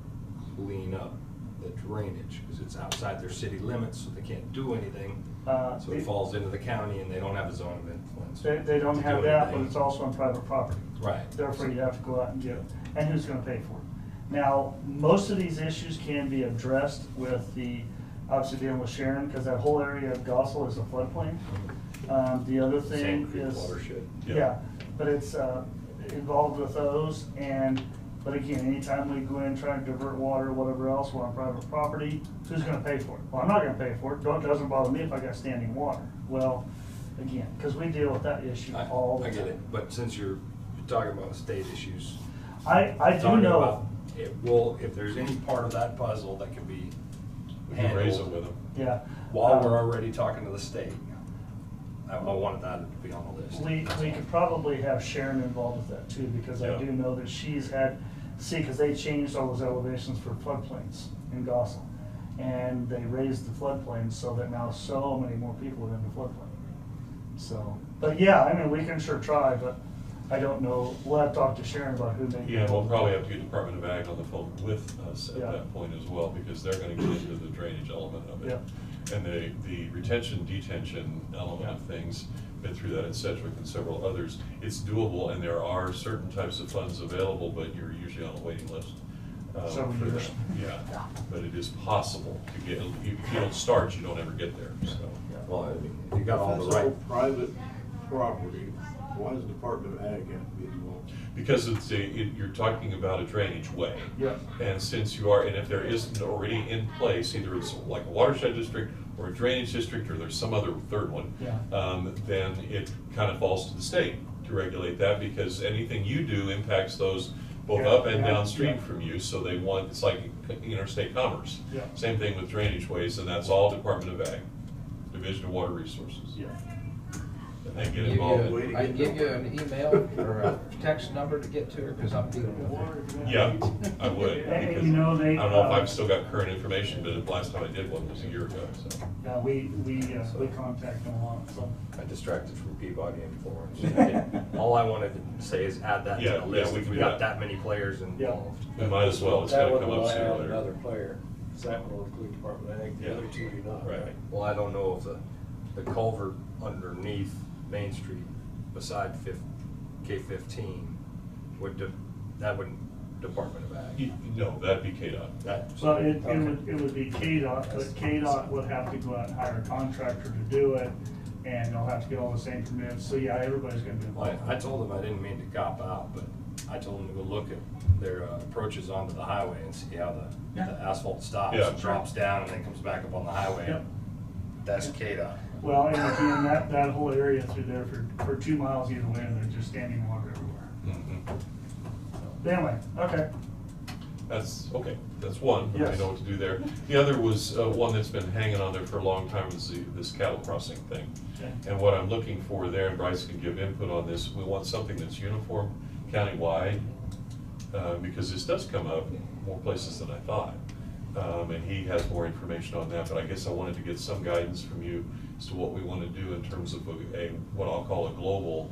clean up the drainage? Because it's outside their city limits, so they can't do anything. So it falls into the county and they don't have a zone of influence. They don't to have do that, but anything. it's also on private property. Right. Therefore, you have to go out and get it. And who's gonna pay for it? Now, most of these issues can be addressed with the, obviously dealing with Sharon, because that whole area of Gossel is a floodplain. The other thing Sand Creek is. watershed. Yeah, but it's, involved with those, but again, anytime we go in and try to divert water, whatever else, we're on private property, who's gonna pay for it? Well, I'm not gonna pay for it, it doesn't bother me if I got standing water. Well, again, because we deal with that issue all the I time. get it, but since you're talking about state issues. I do talking know. about it will, if there's any part of that puzzle that can be We can raise it handled with them. Yeah. while we're already talking to the state, I wanted that to be on the list. We could probably have Sharon involved with that too, because I Yeah. do know that she's had, because they changed all those elevations for floodplains in Gossel. And they raised the floodplains so that now so many more people are in the floodplain. So, but yeah, I mean, we can sure try, but I don't know, we'll have to talk to Sharon about who may. Yeah, we'll probably have to get Department of Ag on the phone with us at Yeah. that point as well, because they're gonna get into the drainage element of it. And the retention, detention element of things, been through that in Sedgwick and several others. It's doable, and there are certain types of funds available, but you're usually on a waiting list. Several for years. that. Yeah, but it is possible to get, if you don't start, you don't ever get there, so. Well, I mean, if you got all the If that's all right, private property, why does the Department of Ag have to be involved? Because you're talking about a drainage way. Yeah. And since you are, and if there isn't already in place, either it's like a watershed district or a drainage district, or there's some other third one, Yeah. then it kind of falls to the state to regulate that, because anything you do impacts those both Yeah, up and yeah, downstream yeah. from you, so they want, it's like interstate commerce. Yeah. Same thing with drainage ways, and that's all Department of Ag, Division of Water Resources. Yeah. And they get involved. I can give you an email or a text number to get to her, because I'm dealing with her. Yeah, I would, And because you know, I they, don't know if I've still got current information, but the last time I did one was a year ago, so. Yeah, we contact them a lot, so. I distracted from Peabody and Florence. All I wanted to say is add that to Yeah, the list. yeah, we If can we do got that. that many players involved. We might as well, it's That gotta one come will up sooner or add later. another player, 'cause that will include Department of Ag, the Yeah. other two do not. Right. Well, I don't know if the culvert underneath Main Street beside K-15 that would Department of Ag. No, that'd be KDOT. So it would be KDOT, but KDOT would have to go out and hire a contractor to do it, and they'll have to get all the same permits, so yeah, everybody's gonna be involved. I told them I didn't mean to cop out, but I told them to go look at their approaches onto the highway and see how the asphalt stops Yeah. and drops down and then comes back up on the highway. Yep. That's KDOT. Well, and again, that whole area through there for 2 miles either way, there's just standing water everywhere. Mhm. But anyway, okay. That's, okay, that's one, I Yes. know what to do there. The other was, one that's been hanging on there for a long time, is this cattle crossing thing. Okay. And what I'm looking for there, and Bryce can give input on this, we want something that's uniform countywide, because this does come up more places than I thought. And he has more information on that, but I guess I wanted to get some guidance from you as to what we want to do in terms of what I'll call a global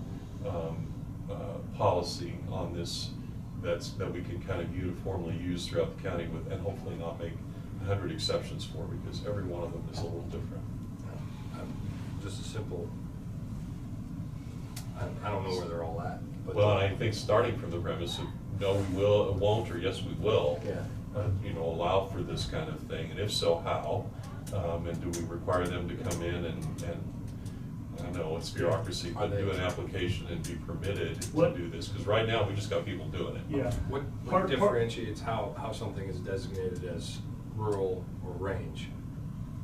policy on this, that we can kind of uniformly use throughout the county with, and hopefully not make 100 exceptions for, because every one of them is a little different. Just a simple, I don't know where they're all at. But Well, and I think starting from the premise of, no, we will, won't, or yes, we will. Yeah. Allow for this kind of thing, and if so, how? And do we require them to come in and I know it's bureaucracy, but do an application and be permitted to What- do this, because right now, we just got people doing it. Yeah. What Part- differentiates how something is designated as rural or range?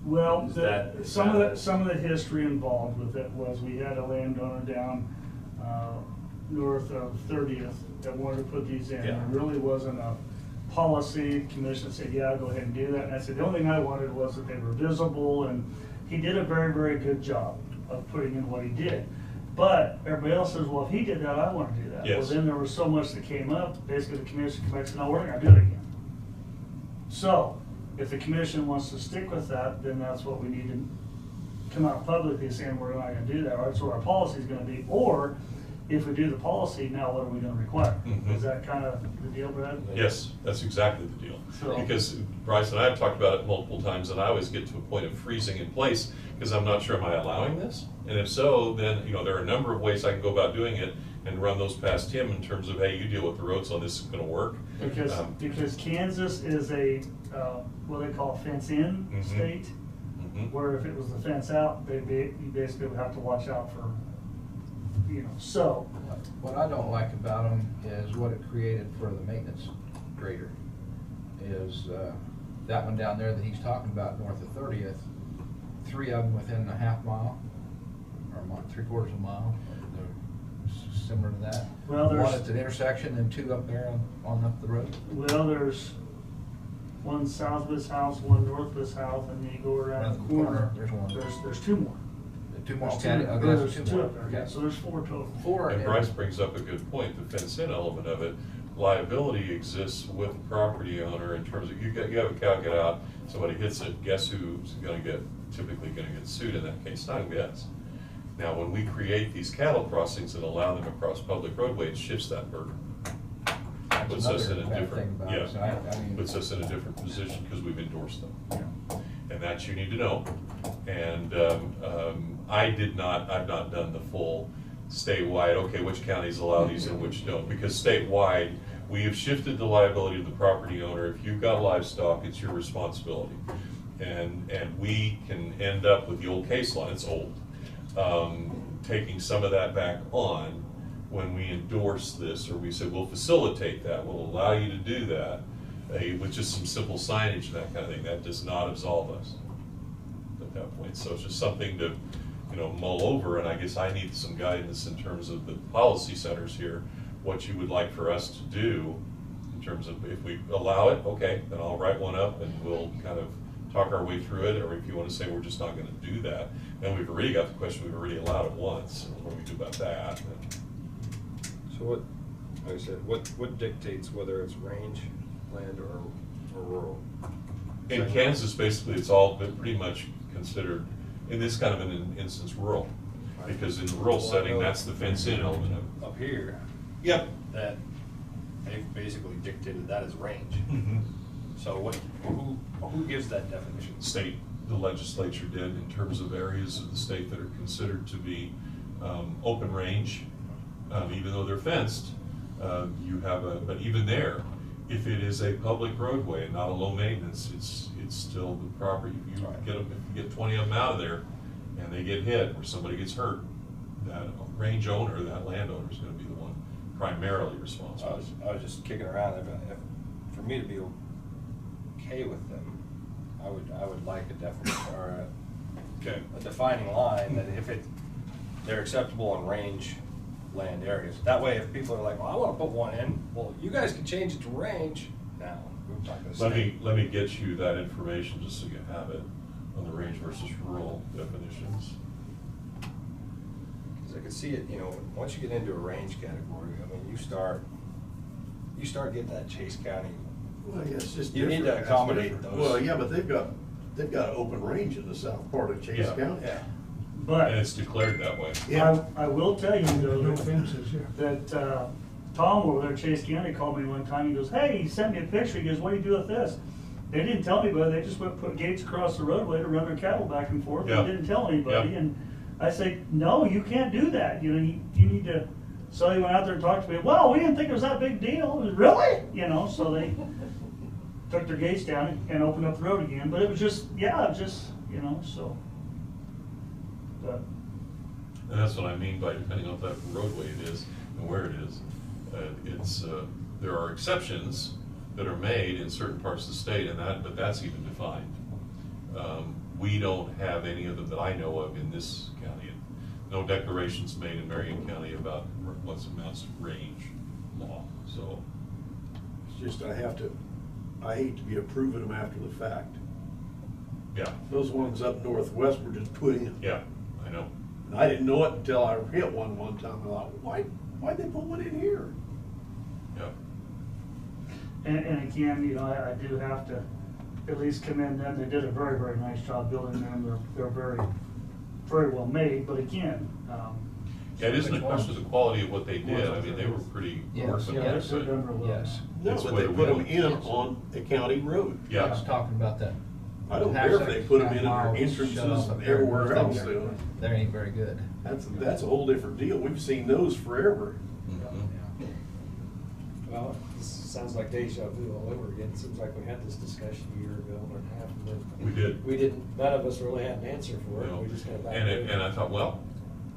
Well, Is that- some of the history involved with it was we had a landowner down north of 30th that wanted to put these in. Yeah. There really wasn't a policy. Commission said, yeah, go ahead and do that. And I said, the only thing I wanted was that they were visible, and he did a very, very good job of putting in what he did. But everybody else says, well, if he did that, I want to do that. Yes. Well, then there was so much that came up, basically the commission came back and said, no, we're not gonna do it again. So, if the commission wants to stick with that, then that's what we need to come out publicly saying we're not gonna do that, or that's what our policy is gonna be. Or, if we do the policy, now what are we gonna require? Mhm. Is that kind of the deal, Brad? Yes, that's exactly the deal. So- Because Bryce and I have talked about it multiple times, and I always get to a point of freezing in place, because I'm not sure, am I allowing this? And if so, then, there are a number of ways I can go about doing it and run those past him in terms of, hey, you deal with the roads on this, is gonna work. Because Kansas is a, what they call fence-in Mhm. state, Mhm. where if it was the fence out, you basically would have to watch out for, so. What I don't like about them is what it created for the maintenance grader. Is that one down there that he's talking about north of 30th, 3 of them within a half mile, or 3/4 of a mile, they're similar to that. Well, One there's- at the intersection and 2 up there on up the road. Well, there's one south of his house, one north of his house, and then you go around the corner. There's one. There's 2 more. The 2 more. There's Okay, 2 okay, there's there's 2 more. up there, yeah, so there's 4 total. 4. And Bryce brings up a good point, the fenced-in element of it. Liability exists with the property owner in terms of, you have a cow get out, somebody hits it, guess who's typically gonna get sued in that case? Not us. Now, when we create these cattle crossings and allow them across public roadway, it shifts that burden. Puts us in a another bad different, thing about it. So I mean- puts us in a different position because we've endorsed them. And that you need to know. And I've not done the full statewide, okay, which counties allow these and which don't, because statewide, we have shifted the liability to the property owner. If you've got livestock, it's your responsibility. And we can end up with the old case law, it's old, taking some of that back on when we endorse this, or we say, we'll facilitate that, we'll allow you to do that, with just some simple signage and that kind of thing. That does not absolve us at that point. So it's just something to, mull over, and I guess I need some guidance in terms of the policy centers here, what you would like for us to do in terms of, if we allow it, okay, then I'll write one up and we'll kind of talk our way through it, or if you want to say we're just not going to do that, then we've already got the question, we've already allowed it once, and what do we do about that? So what, like I said, what dictates whether it's range land or rural? In Kansas, basically, it's all been pretty much considered, in this kind of an instance, rural. Because in the rural setting, that's the fence-in element of it. Up here. Yep. That they've basically dictated that as range. Mhm. So who gives that definition? State, the legislature did, in terms of areas of the state that are considered to be open range, even though they're fenced, but even there, if it is a public roadway and not a low maintenance, it's still the property. If you get 20 of them out of there and they get hit or somebody gets hurt, that range owner, that landowner is gonna be the one primarily responsible. I was just kicking around. If for me to be okay with them, I would like a definition or a defining line that if they're acceptable in range land areas. That way, if people are like, well, I want to put one in, well, you guys can change it to range. Now, we're talking to Let me get you that information just so you have it on the range versus rural definitions. Because I could see it, once you get into a range category, I mean, you start getting that Chase County. Well, yeah, it's just You need different. to accommodate those. Well, yeah, but they've got open range in the south part of Chase Yeah. County. Yeah. But And it's declared that way. Yeah. I will tell you though, No fences, yeah. that Tom over there at Chase County called me one time, he goes, hey, he sent me a picture, he goes, what do you do with this? They didn't tell anybody, they just went put gates across the roadway to run their cattle back and forth, Yeah. they didn't tell anybody, Yeah. and I say, no, you can't do that, you need to, so he went out there and talked to me, well, we didn't think it was that big deal, really? So they took their gates down and opened up the road again, but it was just, so. But And that's what I mean by depending on what type of roadway it is and where it is. There are exceptions that are made in certain parts of the state, but that's even defined. We don't have any of them that I know of in this county. No declarations made in Marion County about what's amounts to range law, so. It's just, I hate to be approving them after the fact. Yeah. Those ones up northwest were just putting in. Yeah, I know. And I didn't know it until I hit one time. I thought, why'd they put one in here? Yeah. And again, you know, I do have to at least commend them. They did a very, very nice job building them. They're very, very well made, but again, Yeah, it isn't a question of the quality of what they did. I mean, they were pretty Yes. workmanlike, yeah, they're but done real well. Yes. No, That's but what they it put them really in is. on a county road. I yeah. was talking about that. I don't Half care if they second, put them half in at mile their shut entrances off up and there. everywhere else. They ain't very good. That's a whole different deal. We've seen those forever. Mhm. Well, this sounds like deja vu all over again. It seems like we had this discussion a year ago or a half, and then. We did. We didn't, none of us really had an answer for it. No. We just kind of back. And I thought, well,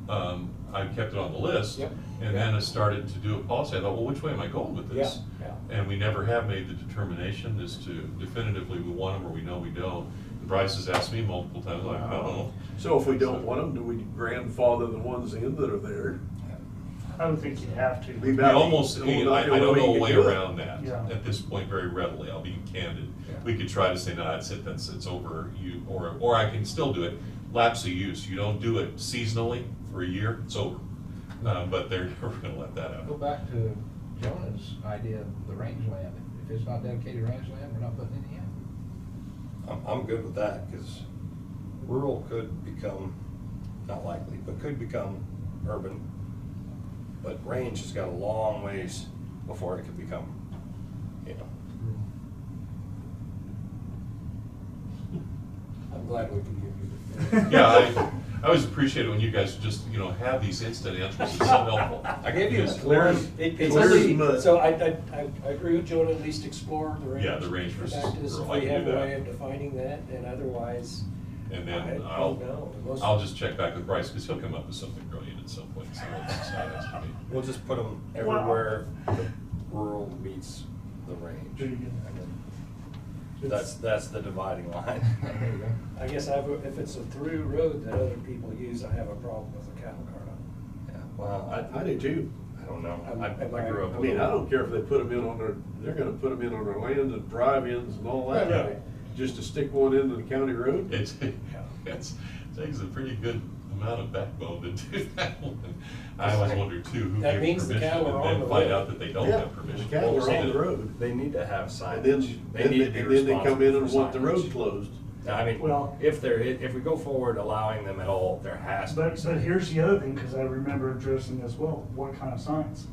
I kept it on the list. Yep. And then I started to do a policy. I thought, well, which way am I going with this? Yeah, And we never have made the determination as to definitively we want them or we know we don't. And Bryce has asked me multiple times, like, I don't know. So if we don't want them, do we grandfather the ones in that are there? I would think you'd have to. Leave We out almost, the- I the don't only know way a you way can do it. around that Yeah. at this point very readily, I'll be candid. Yeah. We could try to say, no, that's it, it's over, or I can still do it, lapse of use, you don't do it seasonally for a year, it's over. But they're never gonna let that Go out. back to Jonah's idea of the rangeland. If it's not dedicated rangeland, we're not putting any in. I'm good with that, because rural could become, not likely, but could become urban. But range has got a long ways before it could become, you know. I'm glad we can give you the. Yeah, I always appreciate it when you guys just, have these instant answers, it's so helpful. I gave you a Because- clear, Clear it's as only, mud. so I agree with Joe to at least explore the range. Yeah, the range versus Practice, if rural, I we can have do a that. way of defining that, and otherwise. And I then don't know. Most- I'll just check back with Bryce, because he'll come up with something brilliant at some point, so let's just how that's gonna be. We'll just put them everywhere the rural meets the range. There you go. And then That's the dividing line. There you go. I guess if it's a through road that other people use, I have a problem with a cattle cart on Yeah, well, I do too. I don't know. I'm- I grew up I with. mean, I don't care if they put them in on they're gonna put them in on their lands and drive-ins and all that. Right, right. Just to stick one into the county road? It takes a pretty good amount of backbone to do that one. I always wonder too, who That gives means the permission cattle are and on then the find road. out that they don't Yeah, have permission. the cattle Well, are on see, the road. They need to have And signage. then, They need to be and then they come in and responsible want the for road signage. closed. I mean, Well- if we go forward allowing them at all, there has to be. But here's the other thing, because I remember addressing this well, what kind of signs?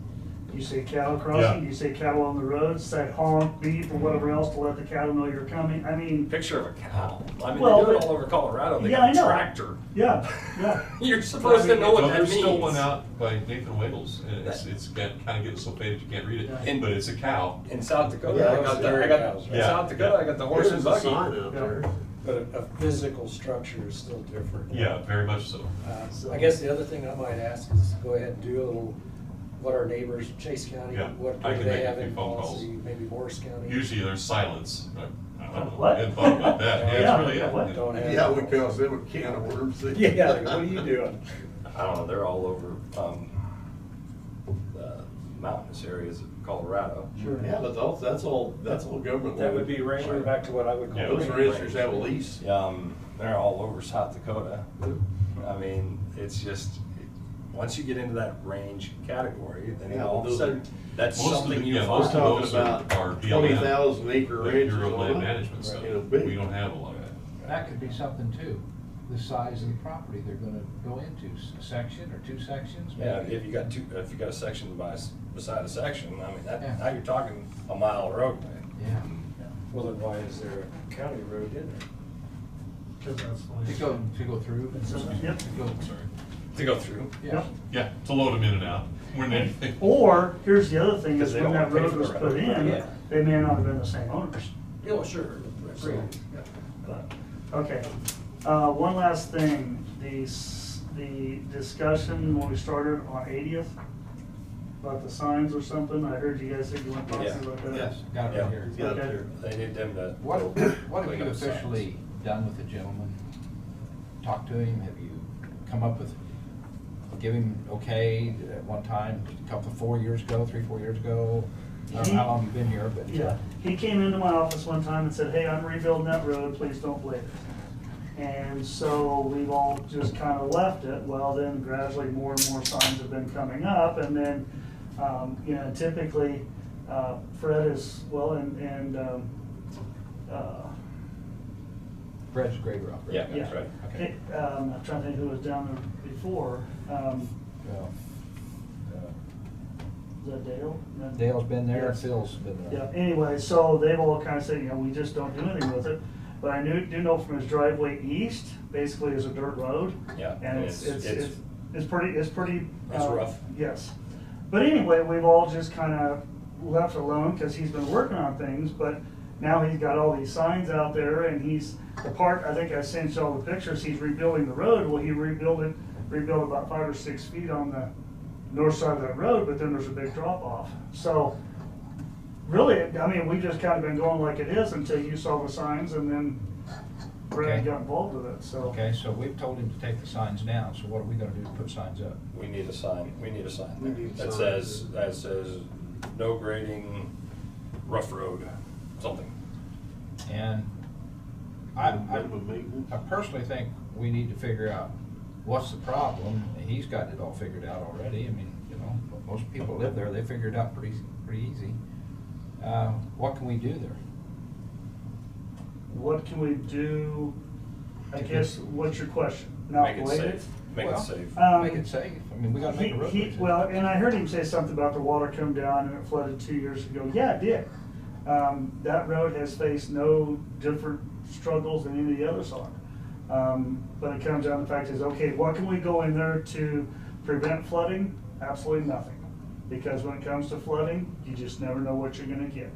You say cattle crossing, Yeah. you say cattle on the road, say honk, beep, or whatever else to let the cattle know you're coming, I mean, Picture of a cow. I mean, Well, they do it but- all over Colorado. They Yeah, got I a know. tractor. yeah, yeah. You're supposed to know what Well, that there's means. still one out by Nathan Wiggles, and it's kind of getting so faded you can't read Yeah. it, but it's a cow. In South Dakota, Yeah, I got the, in Yeah. South Dakota, I got the horse and There's a buggy. sign out there. But a physical structure is still different. Yeah, very much so. I guess the other thing I might ask is go ahead and do a little, what our neighbors, Chase County, Yeah, what I do can they make a have few in phone calls. policy, maybe Morris County. Usually there's silence. I don't know. What? I hadn't thought about that. Yeah, Yeah, it's really what? it. Don't have. Yeah, we cause them a can of worms. Yeah, like, what are you doing? I don't know, they're all over, the mountainous areas of Colorado. Sure. Yeah, but that's all government. That would be ranger back to what I would call. Yeah, Those ranger. ranchers have a lease. They're all over South Dakota. I mean, it's just, once you get into that range category, then Yeah, all of a those sudden, are- that's Most of something the- you yeah, find. most of Talking those about are BLM, 20,000 acre the ranches. Bureau of and Land all that. Management stuff. You know, big. We don't have a lot of that. That could be something too, the size of the property they're gonna go into, a section or two sections, maybe. Yeah, if you got a section beside a section, I mean, Yeah. now you're talking a mile roadway. Yeah, Well, then why is there a county road in there? Cause that's fine. to go through. Yep. To go, Sorry. To go through. yeah. Yeah, to load them in and out, more than anything. Or, here's the other thing, is Because they when don't that pay road for was the put road. in, Yeah. they may not have been the same owners. Yeah, sure. So, but, okay, one last thing, the discussion when we started on 80th about the signs or something? I heard you guys said you went talking Yeah. about that. Yes, got it Yeah. right here. Yeah, Okay. there. They need them to. What go have clean you up signs. officially done with the gentleman? Talked to him? Have you come up with, give him okay at one time, a couple, 4 years ago, 3-4 years ago? I don't know how long you've been here, but. Yeah, he came into my office one time and said, hey, I'm rebuilding that road, please don't blade it. And so we've all just kind of left it. Well, then gradually more and more signs have been coming up, and then, you know, typically, Fred is, well, and Fred's grade rock, right? Yeah, yeah. that's right. Okay. I'm trying to think who was down there before. Well, Was that Dale? No. Dale's been there, Yes. Phil's been Yeah, there. anyway, so they've all kind of said, you know, we just don't do anything with it. But I do know from his driveway east, basically is a dirt road. Yeah, And it's pretty, It's rough. Yes. But anyway, we've all just kind of left alone because he's been working on things, but now he's got all these signs out there, and he's, the part, I think I sent you all the pictures, he's rebuilding the road. Well, he rebuilt about 5 or 6 feet on the north side of that road, but then there's a big drop off. So really, I mean, we just kind of been going like it is until you saw the signs, and then Brad Okay. got involved with it, so. Okay, so we've told him to take the signs down, so what are we gonna do to put signs up? We need a sign We there need that signs. says, no grading, rough road, something. And I Minimum maintenance. personally think we need to figure out what's the problem. He's got it all figured out already. I mean, you know, most people live there, they figure it out pretty easy. What can we do there? What can we do? I If guess, what's your question? Not Make it blade safe. Make it Well, safe. Make it safe. I mean, we gotta make a road. safe. Well, and I heard him say something about the water come down and it flooded 2 years ago. Yeah, it did. That road has faced no different struggles than any of the others are. But it comes down to the fact is, okay, what can we go in there to prevent flooding? Absolutely nothing. Because when it comes to flooding, you just never know what you're gonna get.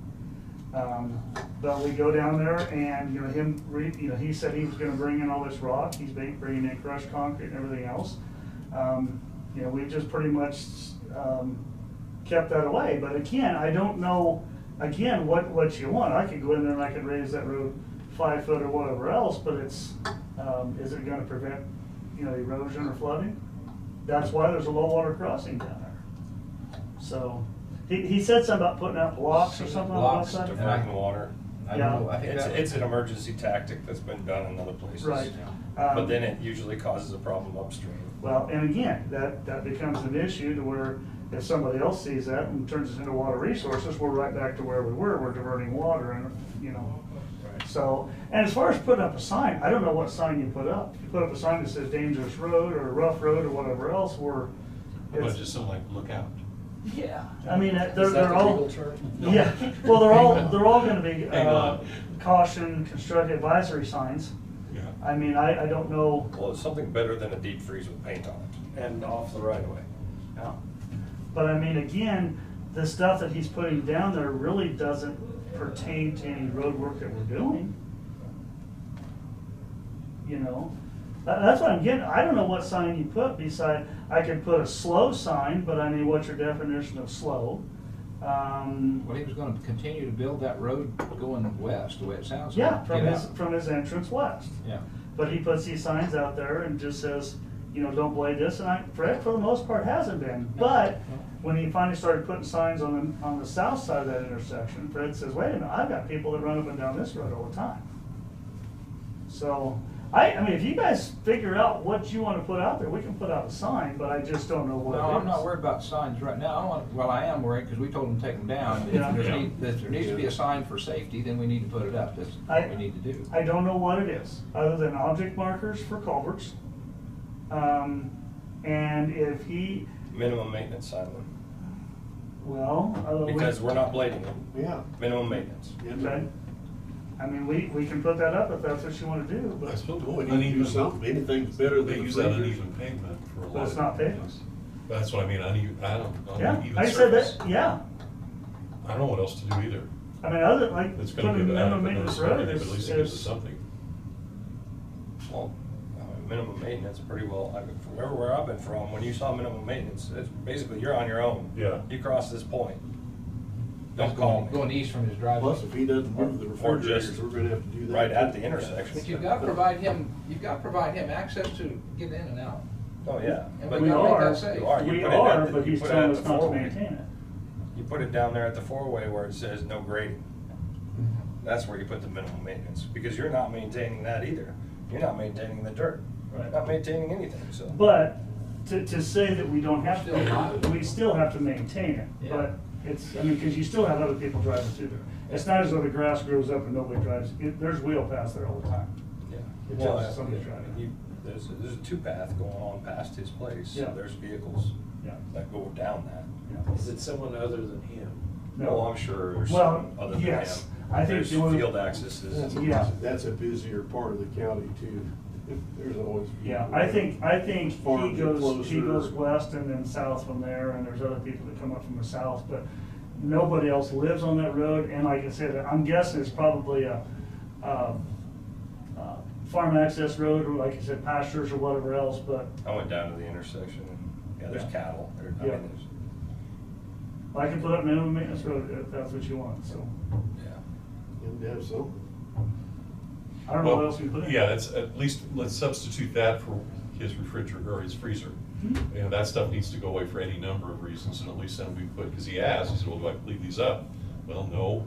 But we go down there and, you know, he said he was gonna bring in all this rock, he's bringing in crushed concrete and everything else. You know, we've just pretty much, kept that away, but again, I don't know, again, what you want. I could go in there and I could raise that road 5 foot or whatever else, but it's, is it gonna prevent, you know, erosion or flooding? That's why there's a low water crossing down there. So, he said something about putting out blocks or something on the Blocks website. Diverting water. I don't know, I think It's, that. it's an emergency tactic that's been done in other places. Right. But then it usually causes a problem upstream. Well, and again, that becomes an issue to where if somebody else sees that and turns it into water resources, we're right back to where we were, we're diverting water and, you know. So, and as far as putting up a sign, I don't know what sign you put up. If you put up a sign that says dangerous road or rough road or whatever else, How about just something like look out? yeah, I mean, Is that they're the all, legal term? yeah, well, they're all gonna be, Hang on. caution, constructive advisory signs. Yeah. I mean, I don't know. Well, it's something better than a deep freeze with paint on it and off the right of way. Yeah. But I mean, again, the stuff that he's putting down there really doesn't pertain to any road work that we're doing. You know, that's what I'm getting. I don't know what sign you put beside, I could put a slow sign, but I mean, what's your definition of slow? Well, he was gonna continue to build that road going west, the way it sounds. Yeah, like. from Get his, out. from his entrance west. Yeah. But he puts these signs out there and just says, you know, don't blade this, and Fred, for the most part, hasn't been. But when he finally started putting signs on the south side of that intersection, Fred says, wait a minute, I've got people that run up and down this road all the time. So, I mean, if you guys figure out what you want to put out there, we can put out a sign, but I just don't know what it is. No, I'm not worried about signs right now. I don't want, well, I am worried because we told them to take them down. Yeah. If there needs to be a sign for safety, then we need to put it up. That's what we need to do. I don't know what it is, other than object markers for culverts. And if he, Minimum maintenance sign then. well. Because we're not blading it. Yeah. Minimum maintenance. Okay. I mean, we can put that up if that's what you want to do, I but suppose Oh, we need to do something, anything's better They than use a that freezer. uneven pavement for a lot But of it's not paved. things. That's what I mean, uneven, yeah, uneven I said surface. that, yeah. I don't know what else to do either. I mean, other, like, It's putting gonna a give minimum adequate maintenance notice, road but at least it gives us is, something. Well, minimum maintenance pretty well. I mean, from where I've been from, when you saw minimum maintenance, it's basically you're on your own. Yeah. You cross this point. That's Don't call me. Going east from his driveway. Plus, if he doesn't move the Or refrigerators, just we're gonna have to do that. right at too. the intersection. But you've got to provide him access to get in and out. Oh, yeah. And But we you are, that safe. You are. You we put it are, at the- but you he's put it telling at us the not to four-way. maintain it. You put it down there at the four-way where it says no grading. That's where you put the minimum maintenance, because you're not maintaining that either. You're not maintaining the dirt. Right. Not maintaining anything, so. But to say that we don't have Still not. to, we still have to maintain it. Yeah. But it's, I mean, because you still have other people driving through there. It's not as though the grass grows up and nobody drives. There's wheel paths there all the time. Yeah. It Well, tells somebody's driving. There's a two-path going on past his place. Yeah. There's vehicles Yeah. that go down that. Yeah. Is it someone other than him? No, I'm sure there's Well, some other than him. yes. I think There's the only- field accesses. Yeah. That's a busier part of the county too. There's always. Yeah, I think Farms he are goes closer. west and then south from there, and there's other people that come up from the south, but nobody else lives on that road, and like I said, I'm guessing it's probably a farm access road, or like you said, pastures or whatever else, but I went down to the intersection and, yeah, there's Yeah. cattle. I Yeah. mean, there's, I can put up minimum maintenance road if that's what you want, so. yeah. And have some. I don't know what Well, else we put in. yeah, that's, at least, let's substitute that for his refrigerator, or his freezer. Mhm. You know, that stuff needs to go away for any number of reasons, and at least then we put, because he asked, he said, well, do I leave these up? Well, no,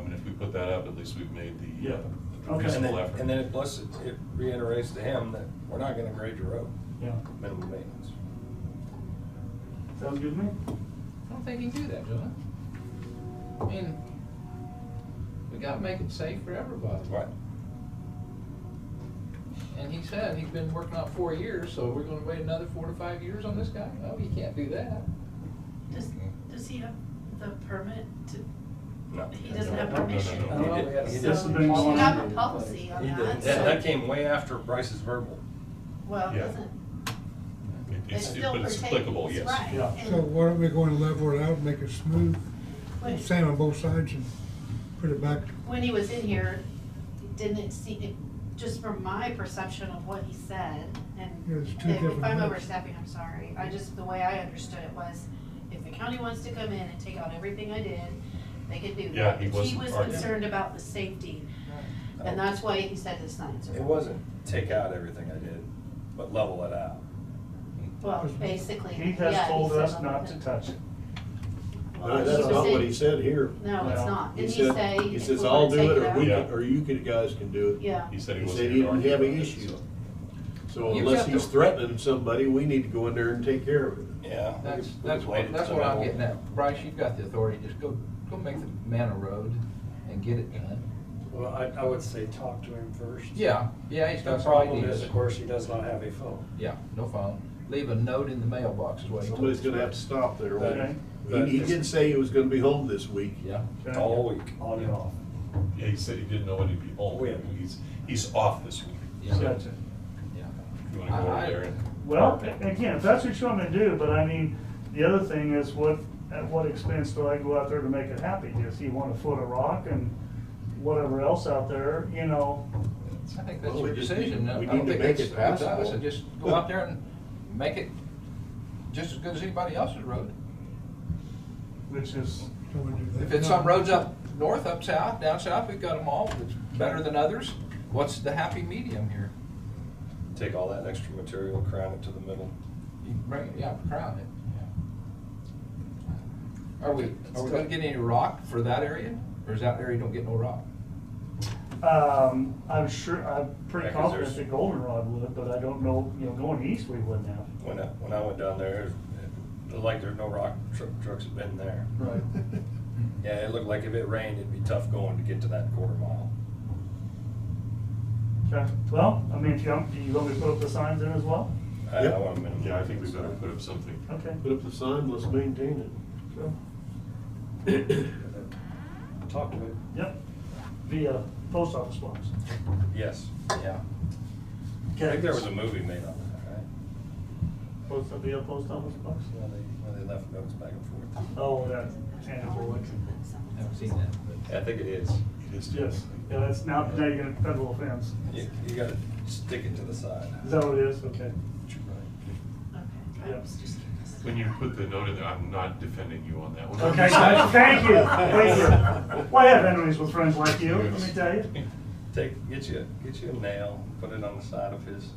and if we put that up, at least we've made the Yeah. the Okay. reasonable effort. And then plus it reiterates to him that we're not gonna grade your road, Yeah, minimum maintenance. sounds good to me. I don't think he can do that, John. I mean, we gotta make it safe for everybody. Right. And he said he's been working on it 4 years, so we're gonna wait another 4 to 5 years on this guy? No, you can't do that. Does he have the permit to, No. he doesn't have No, no, no, permission? no, no. He did- he This did. has So been you going have on. a policy on He that, did. That so, came way after Bryce's verbal. well, it Yeah. doesn't, it It's, still but it's pertains, applicable, yes. right? Yeah. And So why don't we go and level it out, make it smooth, when- sand on both sides and put it back? When he was in here, didn't it see, just from my perception of what he said, and Yeah, there's two if different I'm ways. overstepping, I'm sorry, the way I understood it was, if the county wants to come in and take out everything I did, they could do that. Yeah, he But wasn't was arguing. concerned about the safety, and that's why he said his signs It are. wasn't take out everything I did, but level it out. Well, basically, He yeah, has told said us all not that. to touch it. Well, That's was not what saying- he said here. No, it's Well, not. He Didn't he said, say? he if says, we I'll wanna do take it, or we Yeah. can, or you guys can do it. Yeah. He said he He wasn't. said he gonna didn't have argue an about it, issue. so. So You've unless got he's the- threatening somebody, we need to go in there and take care of it. Yeah. That's what I'm getting at. Bryce, you've got the authority, just go make the man a road and get it done. Well, I would say talk to him first. Yeah, he's The got some problem is, ideas. of course, he does not have a phone. Yeah, no phone. Leave a note in the mailbox is what he told Somebody's us. gonna have to stop there. Okay. He did say he was gonna be home this week. Yeah. Okay. All week. On and off. Yeah, he said he didn't know when he'd be home. Oh, yeah. He's off this week. Yeah. So, Gotcha. Yeah. if you wanna go over there and. Well, again, if that's what you want me to do, but I mean, the other thing is at what expense do I go out there to make it happy? Does he want a foot of rock and whatever else out there, you know? I think that's Well, we your just decision. need- I we don't need to think make it's it up to us. passable. And just go out there and make it just as good as anybody else's road. Which is, So we do that. If it's some roads up north, up south, down south, we've got them all. It's better than others. What's the happy medium here? Take all that extra material, crown it to the middle. You can bring it, yeah, crown it. Are we gonna get any rock for that area? Or is that area don't get no rock? I'm pretty Yeah, 'cause confident there's- that Goldenrod would, but I don't know, going east, we wouldn't have. When I went down there, it looked like there's no rock trucks had been there. Right. Yeah, it looked like if it rained, it'd be tough going to get to that quarter mile. Okay, well, I mean, do you want me to put up the signs in as well? I Yep. want a minimum. Yeah, I think we better put up something. Okay. Put up the sign, let's maintain it. Sure. Talk to him. Yep, via post office box. Yes. Yeah. I think there was a movie made on that, right? Via post office box? Where they left notes back and forth. Oh, that tangible, Haven't seen that, but. Yeah, I think it is. It is. yes, yeah, that's now you're gonna federal offense. You gotta Stick it to the side. Is that what it is? Okay. Okay, I Yep. was just curious. When you put the note in there, I'm not defending you on that one. Okay, thank you, thank you. Well, I have enemies with friends like you, let me tell you. Get you a nail, put it on the side of his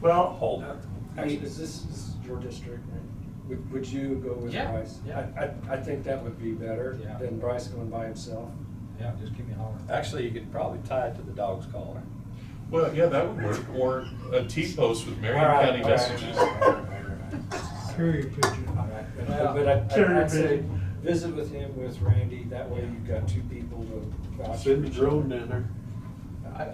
Well, holder. Actually, this is your district, right? Would you go with Yeah, Bryce? yeah. I think that would be better Yeah. than Bryce going by himself. Yeah, just give me a holler. Actually, you could probably tie it to the dog's collar. Well, yeah, that would work, or a T-post with Marion All right, County all right, messages. all right. Carrier pigeon. All right, Well, but I'd say Carry visit with him, with Randy, that way you've got two people to vouch. Send the drone down there.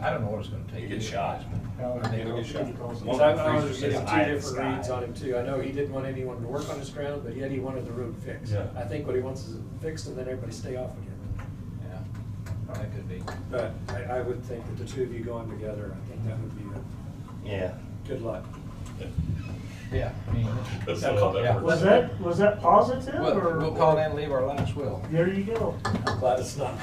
I don't know what it's gonna take. You get shot. I think it'll get shot. Because One I of the was freezers getting says two eye in the different sky. reads on him too. I know he didn't want anyone to work on his ground, but yet he wanted the road fixed. Yeah. I think what he wants is it fixed and then everybody stay off again. Yeah, that could be. But I would think that the two of you going together, I think that would be Yeah. good luck. Yeah, I mean, That's not how Yeah. that works. was that positive or? we'll call in and leave our last will. There you go. I'm glad it's not.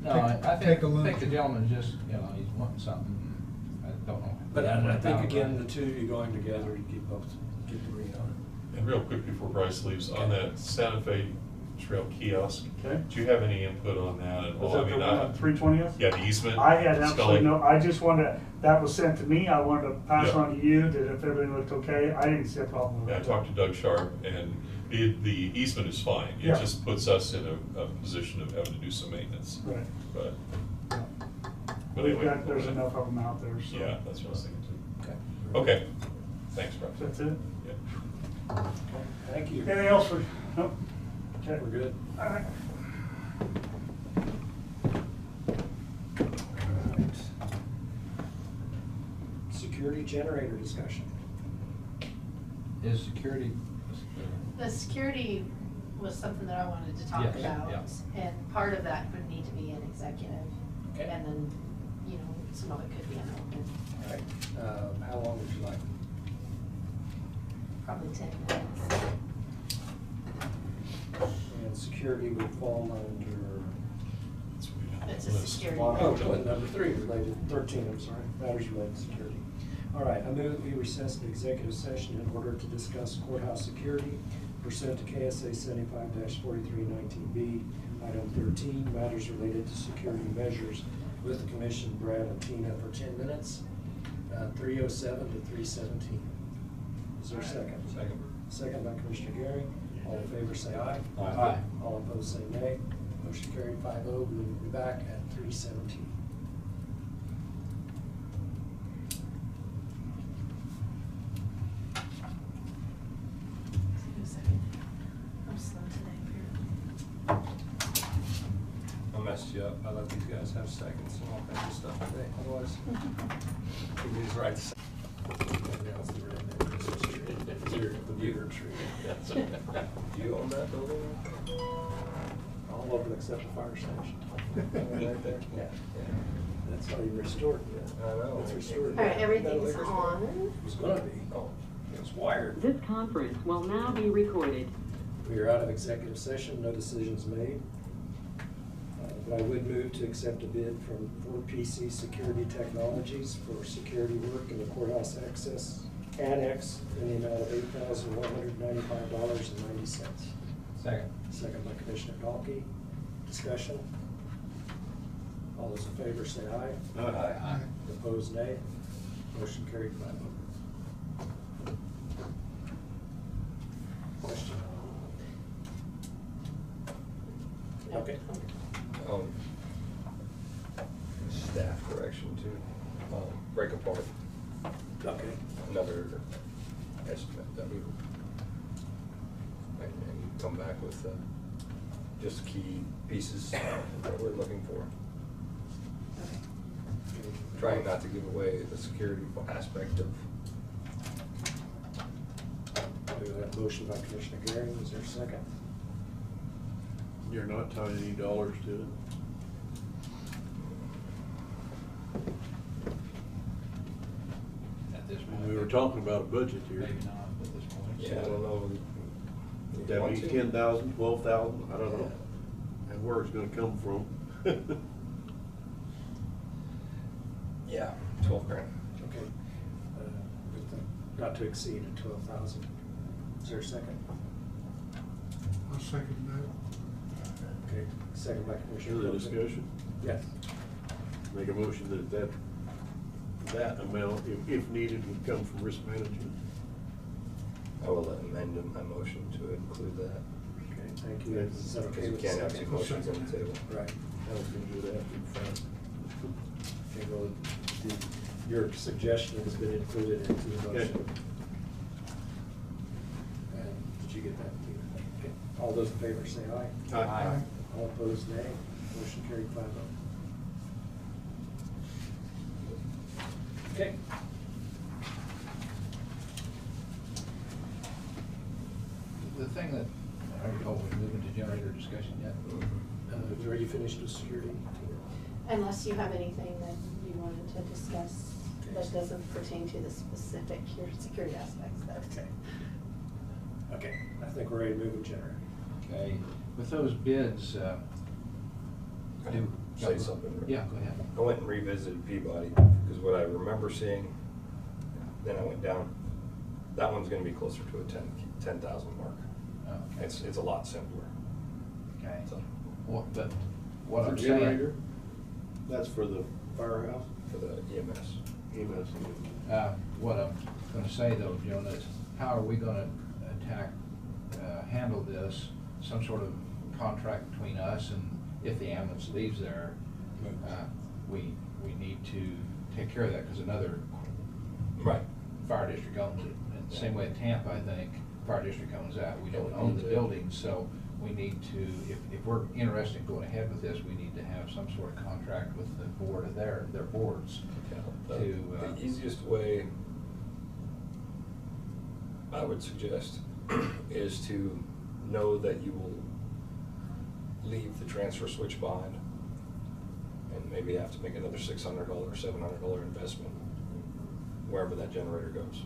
No, I Take a think look. the gentleman just, he's wanting something, I don't know. But I think again, the two of you going together, you get the read on it. And real quick before Bryce leaves, on that Santa Fe Trail kiosk, Okay. do you have any input on that at Was all? that the one on 320th? Yeah, the easement. I had Scully. absolutely no, I just wanted, that was sent to me, I wanted to pass Yeah. on to you, that if everything looked okay, I didn't see a problem with Yeah, I it. talked to Doug Sharp, and the easement is fine. It Yeah. just puts us in a position of having to do some maintenance. Right. But We've anyway. got, there's enough of them out there, so. Yeah, that's what I was thinking too. Okay. Okay, thanks, Bryce. That's it? Yeah. Okay, thank you. Anything else for, nope? Okay. We're good. All right. Alright. Security generator discussion. Is security, The security was something that I wanted to talk Yes, about, yeah. and part of that would need to be an executive. Okay. And then, some of it could be an open, Alright, how long would you like? probably 10 minutes. And security would fall under. That's what we got on It's the a list. security. Oh, go ahead, number 3, related, 13, I'm sorry, matters related to security. All right, I move we recess the executive session in order to discuss courthouse security pursuant to KSA 75-4319B. Item 13, matters related to security measures with the commission, Brad and Tina for 10 minutes, 3:07 to 3:17. Is there a second? Second. Second by Commissioner Gary. All in favor say aye. Aye. All opposed say nay. Motion carried 5-0. We will be back at 3:17. Give me a second. I'm slow today, apparently. I messed you up. I let these guys have seconds and all kinds of stuff today. Otherwise, we just write the The beaver tree. You own that building? All of it except the fire station. Right there? Yeah. That's how you restored it. I know. It's restored. All right, everything's on. It was gonna be. Oh. It was wired. This conference will now be recorded. We are out of executive session, no decisions made. But I would move to accept a bid from 4PC Security Technologies for security work in the courthouse access annex in the amount of $8,195.90. second. Second by Commissioner Galkey. Discussion. All those in favor say aye. Aye. Opposed, nay. Motion carried 5-0. Question? Okay. Staff direction to break apart Okay. another estimate that we, and come back with just key pieces that we're looking for. Trying not to give away the security aspect of. We have a motion by Commissioner Gary. Is there a second? You're not tying any dollars to it. At this point. We were talking about a budget here. Maybe not at this point. Yeah, I don't know. That means 10,000, 12,000, I don't know. And where it's gonna come from. Yeah, 12 grand. not to exceed at 12,000. Is there a second? I'll second that. Okay, second by Commissioner. Further Wilson. discussion? Yes. Make a motion that amount, if needed, would come from risk management. I will amend my motion to include that. Okay, thank you. Is that okay Because we with the can't have second? two motions on the table. Right. I was gonna do that in front. Okay, well, your suggestion has been included into the motion. And did you get that, Tina? Okay. All those in favor say aye. Aye. All opposed, nay. Motion carried 5-0. Okay. The thing that, are we moving to generator discussion yet? Are you finished with security? Unless you have anything that you wanted to discuss that doesn't pertain to the specific security aspects of it. Okay. Okay, I think we're ready to move with generator. Okay, with those bids, Say something. Yeah, go ahead. I went and revisited Peabody, because what I remember seeing, then I went down, that one's gonna be closer to a 10,000 mark. Okay. It's a lot simpler. Okay. So, But what For I'm saying. generator, that's for the firehouse, for the EMS. EMS. What I'm gonna say though, Jonah, is how are we gonna handle this? Some sort of contract between us, and if the ambulance leaves there, we need to take care of that, because another Right. fire district owns it. And same way at Tampa, I think, fire district owns that. We don't own the building, so we need to, if we're interested in going ahead with this, we need to have some sort of contract with the board of their boards. The easiest way I would suggest is to know that you will leave the transfer switch behind and maybe have to make another $600 or $700 investment wherever that generator goes.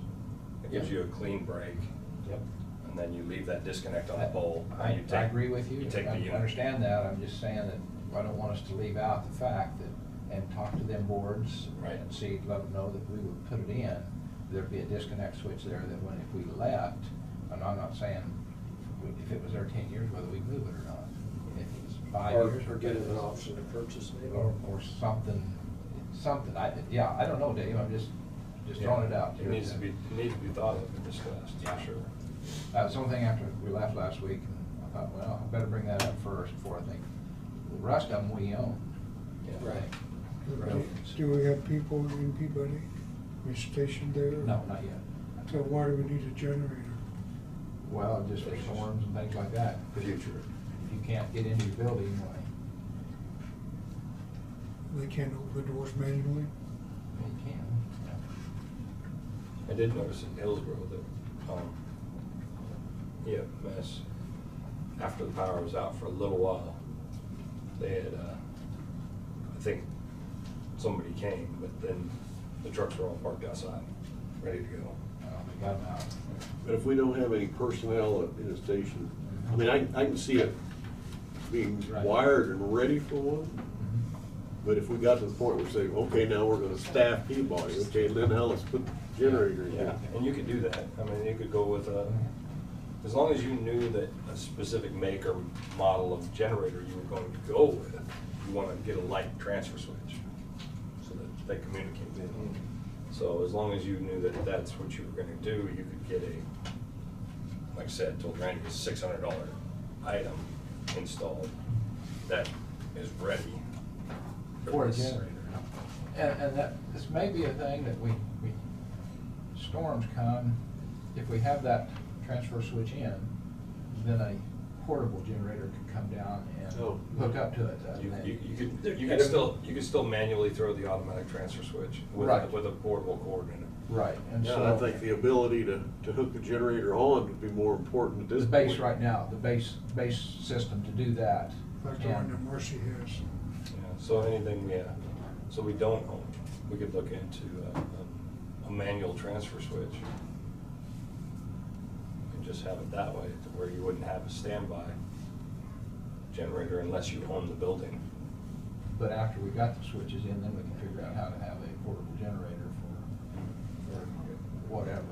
It gives you a clean break. Yep. And then you leave that disconnect on the pole. I agree with you. You take the I unit. understand that. I'm just saying that I don't want us to leave out the fact that, and talk to them boards. Right. And see, let them know that we would put it in. There'd be a disconnect switch there that when, if we left, and I'm not saying if it was there 10 years, whether we move it or not. If it's 5 years. Or get an option to purchase maybe. Or something, I don't know, Dave, I'm just throwing it out. It needs to be thought of and discussed, Yeah. for sure. That's the only thing after we left last week, and I thought, well, I better bring that up first before I think, the rest of them we own. Yeah. Right. Do we have people in Peabody? We stationed there? No, not yet. So why do we need a generator? Well, just for storms and things like that. Future. If you can't get into your building, why? They can't open the doors manually? You can. I did notice in Hillsborough that, EMS, after the power was out for a little while, they had, I think somebody came, but then the trucks were all parked outside, ready to go. They got them out. But if we don't have any personnel in a station, I mean, I can see it being Right. wired and ready for one. Mhm. But if we got to the point where we say, okay, now we're gonna staff Peabody, okay, then now let's put the generator in. Yeah, and you could do that. I mean, you could go with as long as you knew that a specific make or model of generator you were going to go with, you want to get a light transfer switch so that they communicate. So as long as you knew that that's what you were going to do, you could get a, like I said, told Randy, a $600 item installed that is ready For a this. generator. And that, this may be a thing that we, storms come, if we have that transfer switch in, then a portable generator could come down and hook up to it. You could still manually throw the automatic transfer switch with Right. with a portable cord in it. Right, and Yeah, so. I think the ability to hook the generator on would be more important at this The point. base right now, the base system to do that. Like the one that Marcy has. Yeah, so anything, so we don't own, we could look into a manual transfer switch. And just have it that way, to where you wouldn't have a standby generator unless you own the building. But after we got the switches in, then we can figure out how to have a portable generator for whatever.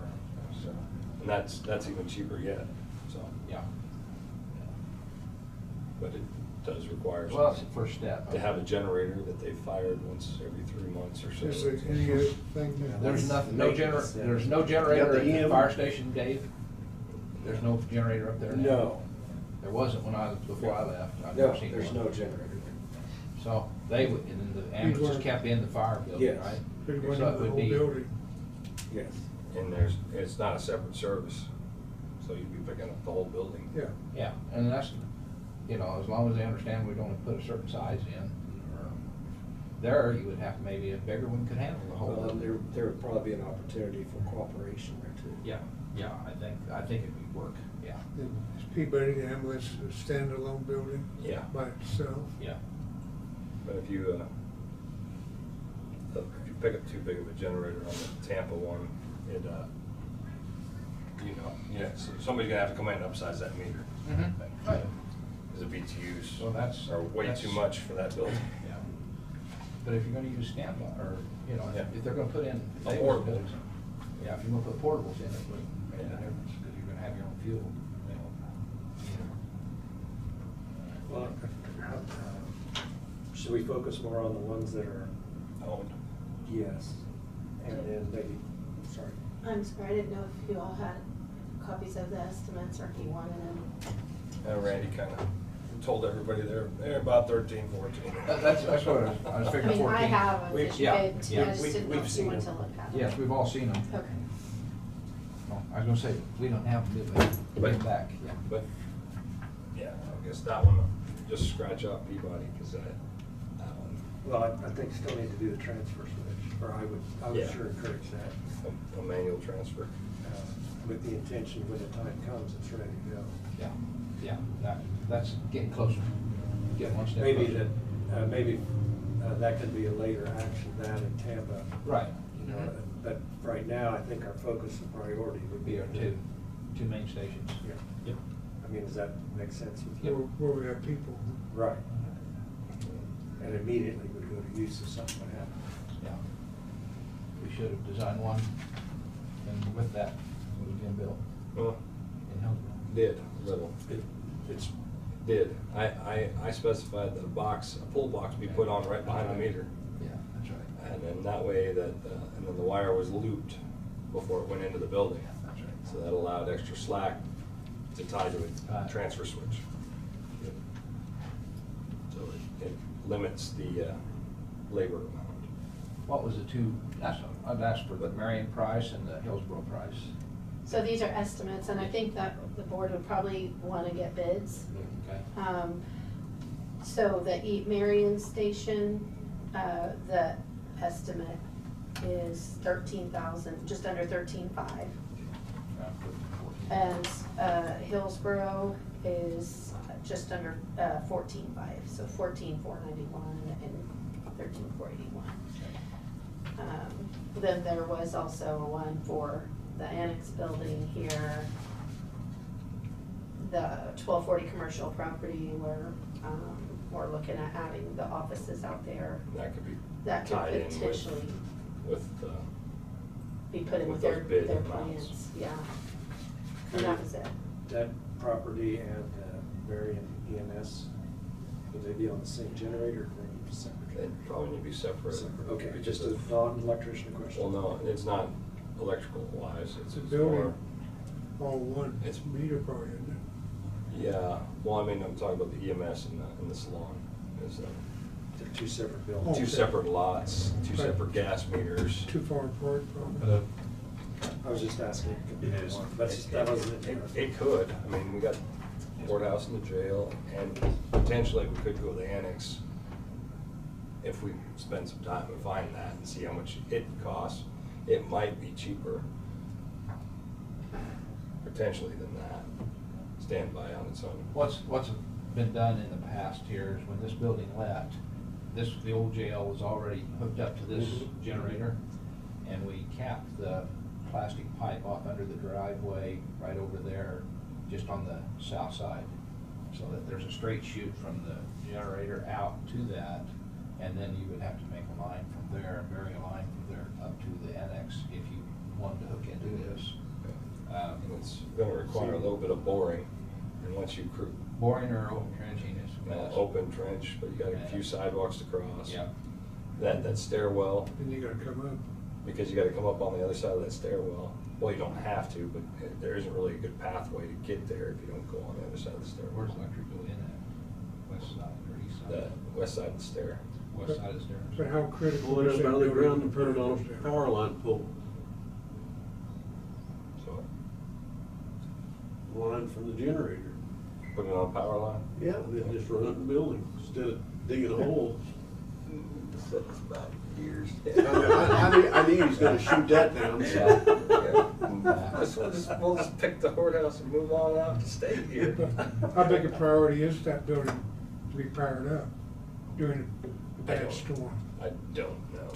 So, and that's even cheaper yet, so. Yeah. But it does require. Well, it's the first step. To have a generator that they fired once every 3 months or so. Is there any other thing that? There's nothing, no there's no You generator got at the the EM? fire station, Dave? There's no generator up there now? No, There wasn't before I left. I've no, never seen there's one. no generator there. So they would, and then the ambulance just kept in the fire building, Yes. right? Pretty So much it the would whole be- building. Yes. And it's not a separate service, so you'd be picking up the whole building. Yeah. Yeah, and that's, as long as they understand we'd only put a certain size in, or there, you would have maybe a bigger one could handle the whole building. There would probably be an opportunity for cooperation there too. Yeah, I think it would work, yeah, Is Peabody ambulance a standalone building? Yeah. By itself? yeah. But if you pick up too big of a generator on the Tampa one, it, so somebody's gonna have to come in and upsize that meter. Right. Because the BTUs Well, that's- are way that's- too much for that building. Yeah. But if you're gonna use standby, or, Yeah. if they're gonna put in. A portable. Yeah, if you're gonna put portables in, it would make a difference, because you're gonna have your own fuel. Well, should we focus more on the ones that are Owned. yes? And then maybe, sorry. I'm sorry, I didn't know if you all had copies of the estimates or if you wanted them. Randy kind of told everybody they're about 13, 14. That's what I was I figuring mean, 14. I have them, We've- but you yeah, did, yeah. I just didn't know We've if you seen wanted to them. look at them. Yes, we've all seen them. Okay. Well, I was gonna say, we don't have them, do we? Bring them back, yeah. But, yeah, I guess that one, just scratch out Peabody, because Well, I think still need to do the transfer switch, or I would Yeah. sure encourage that, a manual transfer. with the intention when the time comes, it's ready to go. Yeah, that's getting closer. Get one step Maybe closer. that could be a later action, that in Tampa. Right. You know, but right now, I think our focus and priority would Be be our two main stations. Yeah. Yep. I mean, does that make sense with Where, you? where we have people. Right. And immediately would go to use if something would happen. Yeah. We should have designed one, and with that, it was being built Well, in Hillsborough. did, little. It's, Did. I specified that a pull box be put on right behind the meter. Yeah, that's right. And then that way and then the wire was looped before it went into the building. That's right. So that allowed extra slack to tie to a Right. transfer switch. So it limits the labor amount. What was the two, I'd asked for the Marion price and the Hillsborough price. So these are estimates, and I think that the board would probably want to get bids. Okay. So the Marion station, the estimate is 13,000, just under 13,500. And Hillsborough is just under 14,500, so 14,491 and 13,481. Then there was also one for the annex building here, the 1240 commercial property where we're looking at adding the offices out there. That could be That tied in could potentially with be put in with those their bid their amounts. plans, yeah. And that was it. that property and Marion EMS, would they be on the same generator, or do they need to be separate? They probably need to be separate. Separate, okay, Because just a non-electrician question. Well, no, it's not electrical wise, It's a more. building, all one It's- meter part, isn't it? Yeah, well, I mean, I'm talking about the EMS in the salon. Is They're two separate Oh, buildings. two okay. separate lots, two Right. separate gas meters. Too far apart, probably. I was just asking. It could be It is. one. That wasn't it. It could, I mean, we got courthouse and the jail, and potentially we could go to the annex if we spend some time and find that and see how much it costs. It might be cheaper, potentially, than that, standby on its own. What's been done in the past here is when this building left, the old jail was already hooked up to this generator, and we capped the plastic pipe off under the driveway right over there, just on the south side, so that there's a straight chute from the generator out to that, and then you would have to make a line from there, bury a line from there up to the annex if you wanted to hook into this. And it's gonna require a little bit of boring, and once you Boring or open trenching is best. open trench, but you got a few sidewalks to cross. Yeah. That stairwell, Then you gotta come up. because you gotta come up on the other side of that stairwell. Well, you don't have to, but there isn't really a good pathway to get there if you don't go on the other side of the stairwell. Where's electric go in at? West side or east side? The west side of the stair. West side of the stairs. But how critical Pull it is up that out of the building ground and put it on compared to a power line pole. So Line from the generator. put it on a power line. Yeah, and then just run up the building instead of digging a hole. That's about years. I knew he was gonna shoot that down, so. We'll just pick the courthouse and move on out to state here. How big a priority is that building to be powered up during a I bad don't- storm? I don't know.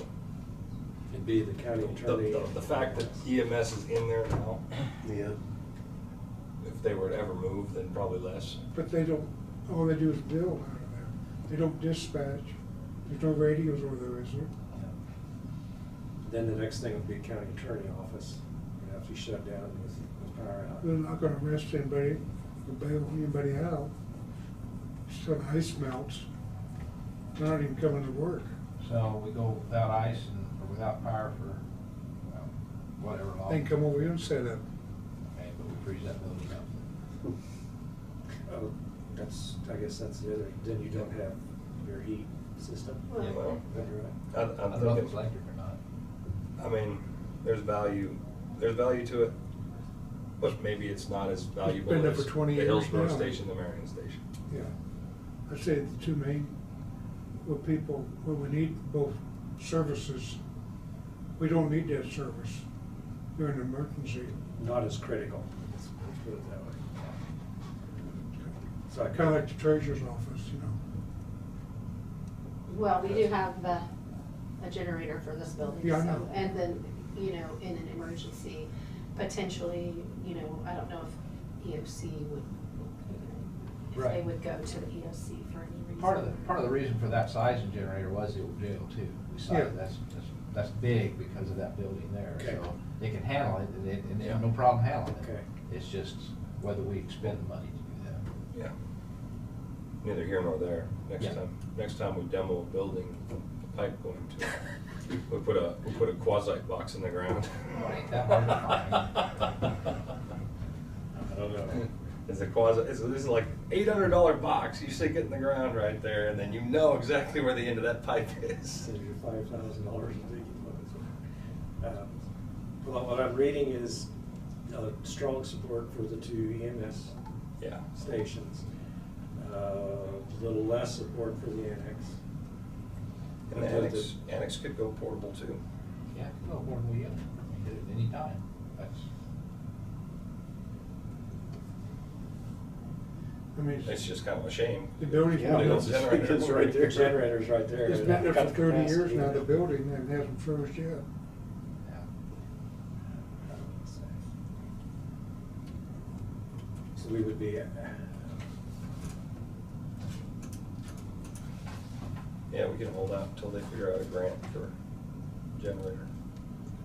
It'd be the county attorney. The fact that EMS is in there now, Yeah. if they were to ever move, then probably less. But they don't, all they do is build out of there. They don't dispatch. There's no radios over there, is there? Then the next thing would be county attorney office. You'd have to be shut down with power out. They're not gonna arrest anybody or bail anybody out. So the ice melts. They're not even coming to work. So we go without ice or without power for, well, whatever long. They can come over here and set up. Okay, but we freeze that building up. Oh, I guess that's the other, then you don't have your heat system. Well- You know, Is that right? I'm I don't know if it's thinking, electric or not. I mean, there's value to it, but maybe it's not as valuable been there as for 20 the years Hillsborough now. station, the Marion station. Yeah. I'd say the two main, where we need both services, we don't need that service during an emergency. Not as critical, let's put it that way. So I Kinda like the treasurer's office, you know. Well, we do have a generator for this building, Yeah, I so, know. and then, in an emergency, potentially, I don't know if EOC would, if they Right. would go to the EOC for any reason. Part of the reason for that size of generator was the old jail too. We saw Yeah. that's big because of that building there, Okay. so they can handle it and they have Yeah. no problem handling it. Okay. It's just whether we expend the money to do that. Yeah. Neither here nor there. Yeah. Next time we demo a building, the pipe going to it, we put a quasi box in the ground. Oh, ain't that hard to find. I don't know. It's this is like $800 box, you stick it in the ground right there, and then you know exactly where the end of that pipe is. Save you $5,000 in digging loads. Well, what I'm reading is strong support for the two EMS Yeah. stations. A little less support for the annex. And the annex could go portable too. Yeah, it can go more than we get. We can hit it any time. That's, I mean, It's just kind of a shame. the building's Yeah, been Little up, it's generator. right there. Generator's right there. it's been there Got for the 30 years capacity. now, the building, and it hasn't froze yet. yeah. So we would be, Yeah, we can hold out until they figure out a grant for generator.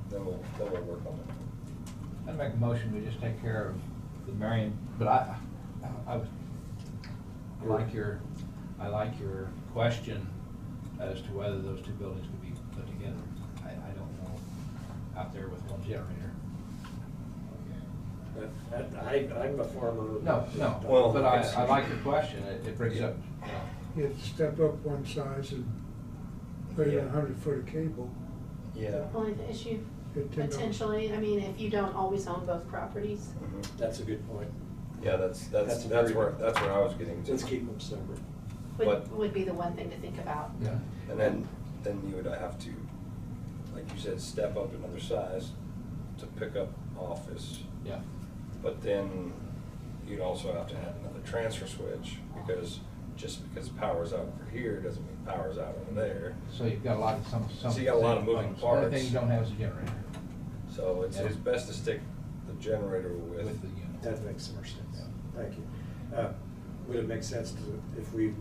Then we'll work on it. I'd make a motion, we just take care of the Marion, but I like your question as to whether those two buildings could be put together. I don't know, out there with one generator. I'm a farmer. No, Well, but I like your question, it brings up, You have to step up one size and put in Yeah. 100 foot of cable. Yeah. Only the issue, At $10. potentially, if you don't always own both properties. Mhm. That's a good point. Yeah, that's That's a very where good- I was getting to. Let's keep them separate. But- Would be the one thing to think about. yeah. And then you would have to, like you said, step up another size to pick up office. Yeah. But then you'd also have to add another transfer switch, because just because power's out over here doesn't mean power's out over there. So you've got a lot of some. So you got a lot of moving The only parts. thing you don't have is a generator So it's Yeah. best to stick the generator with the unit. That makes more sense. Thank you. Would it make sense to, if we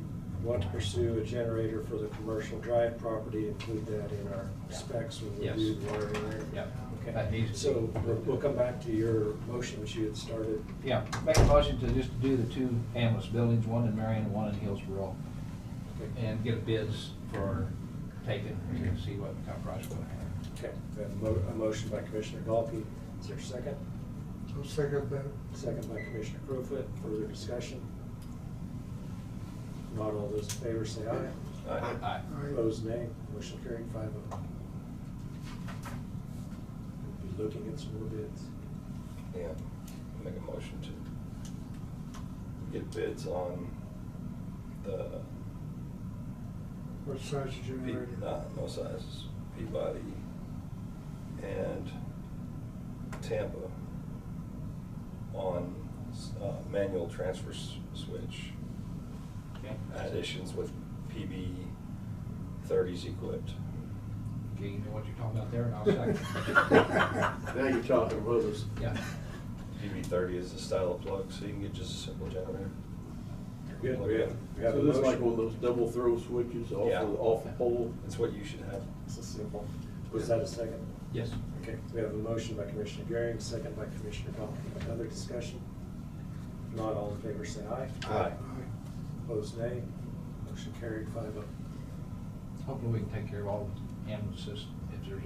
want to pursue a generator for the commercial drive property, include that in our specs when we Yes. do the wiring there? Yeah. That needs to So be- we'll come back to your motion which you had started. Yeah, make a motion to just do the two ambulance buildings, one in Marion and one in Hillsborough, and get bids for taking, and see what kind of price we're gonna have. Okay, we have a motion by Commissioner Galkey. Is there a second? I'll second that. Second by Commissioner Crowfoot. Further discussion? Not all those in favor say aye. Aye. Opposed, nay. Motion carried 5-0. We'll be looking at some more bids. Yeah, make a motion to get bids on the, What size generator? no sizes, Peabody and Tampa on manual transfer switch. Okay. Additions with PB 30s equipped. Okay, you know what you're talking about there, and I'll second. Now you're talking with us. Yeah. PB 30 is the style of plug, so you can get just a simple generator. Good, we have So a this is like motion. one of those double throw switches Yeah. off the pole. It's what you should have. This is simple. Was that a second? Yes. Okay, we have a motion by Commissioner Garing, second by Commissioner Galkey. Other discussion? Not all in favor say aye. Aye. Opposed, nay. Motion carried 5-0. Hopefully we can take care of all the ambulances if there's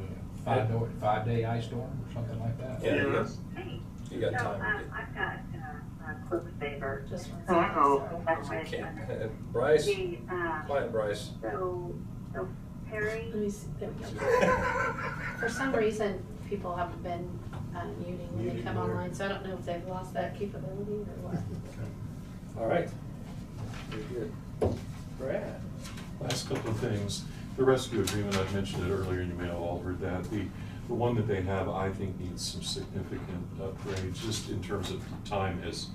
a 5-day ice storm or something like that. Yeah. Hey, You got so, time to get. I've got a quick favor. Just one So, second. Can't. Bryce, The, quiet Bryce. So Perry, Let me see, there we go. For some reason, people haven't been muting when they Muting come there. online, so I don't know if they've lost that capability or what. All right. Very good. Brad? Last couple of things. The rescue agreement, I've mentioned it earlier, and you may have all heard that. The one that they have, I think, needs some significant upgrades, just in terms of time has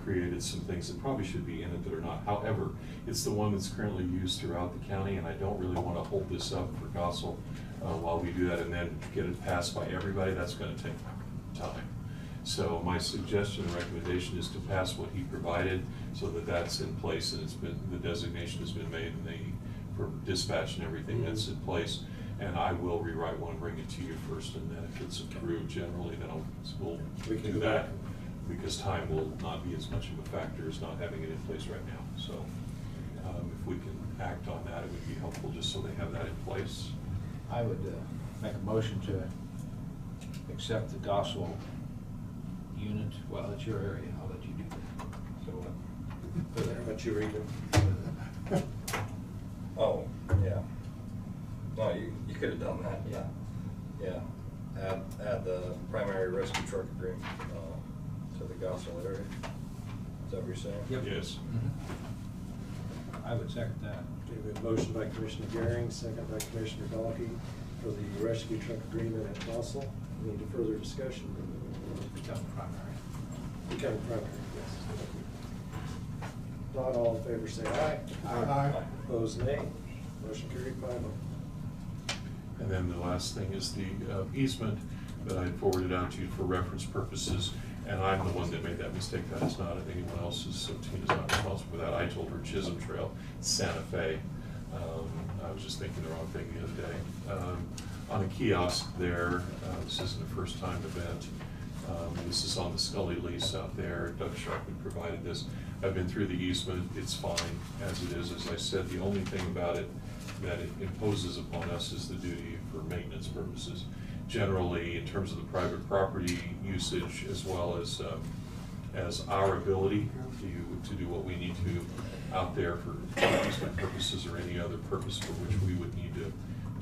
created some things that probably should be in it that are not. However, it's the one that's currently used throughout the county, and I don't really want to hold this up for Gossel while we do that and then get it passed by everybody. That's going to take time. So my suggestion and recommendation is to pass what he provided so that that's in place and it's been, the designation has been made and for dispatch and everything that's in place. And I will rewrite one, bring it to you first, and then if it's approved generally, then we'll We can do go that. back. Because time will not be as much of a factor as not having it in place right now. So if we can act on that, it would be helpful just so they have that in place. I would make a motion to accept the Gospel unit. Well, it's your area, I'll let you do that. So, Very much you read them. Oh, yeah. No, you could have done that, yeah. Yeah, add the primary rescue truck agreement to the Gossel area. Is that what you're saying? Yep. Yes. I would second that. Okay, we have a motion by Commissioner Garing, second by Commissioner Galkey for the rescue truck agreement at Gossel. Any further discussion? Become primary. Become primary, yes. Not all in favor say aye. Aye. Opposed, nay. Motion carried 5-0. And then the last thing is the easement that I forwarded out to you for reference purposes. And I'm the one that made that mistake. That is not anyone else's, so Tina's not responsible for that. I told her Chisholm Trail, Santa Fe. I was just thinking the wrong thing the other day. On a kiosk there, this isn't a first time event. This is on the Scully lease out there. Doug Sharpman provided this. I've been through the easement. It's fine as it is. As I said, the only thing about it that it imposes upon us is the duty for maintenance purposes. Generally, in terms of the private property usage, as well as our ability to do what we need to out there for easement purposes or any other purpose for which we would need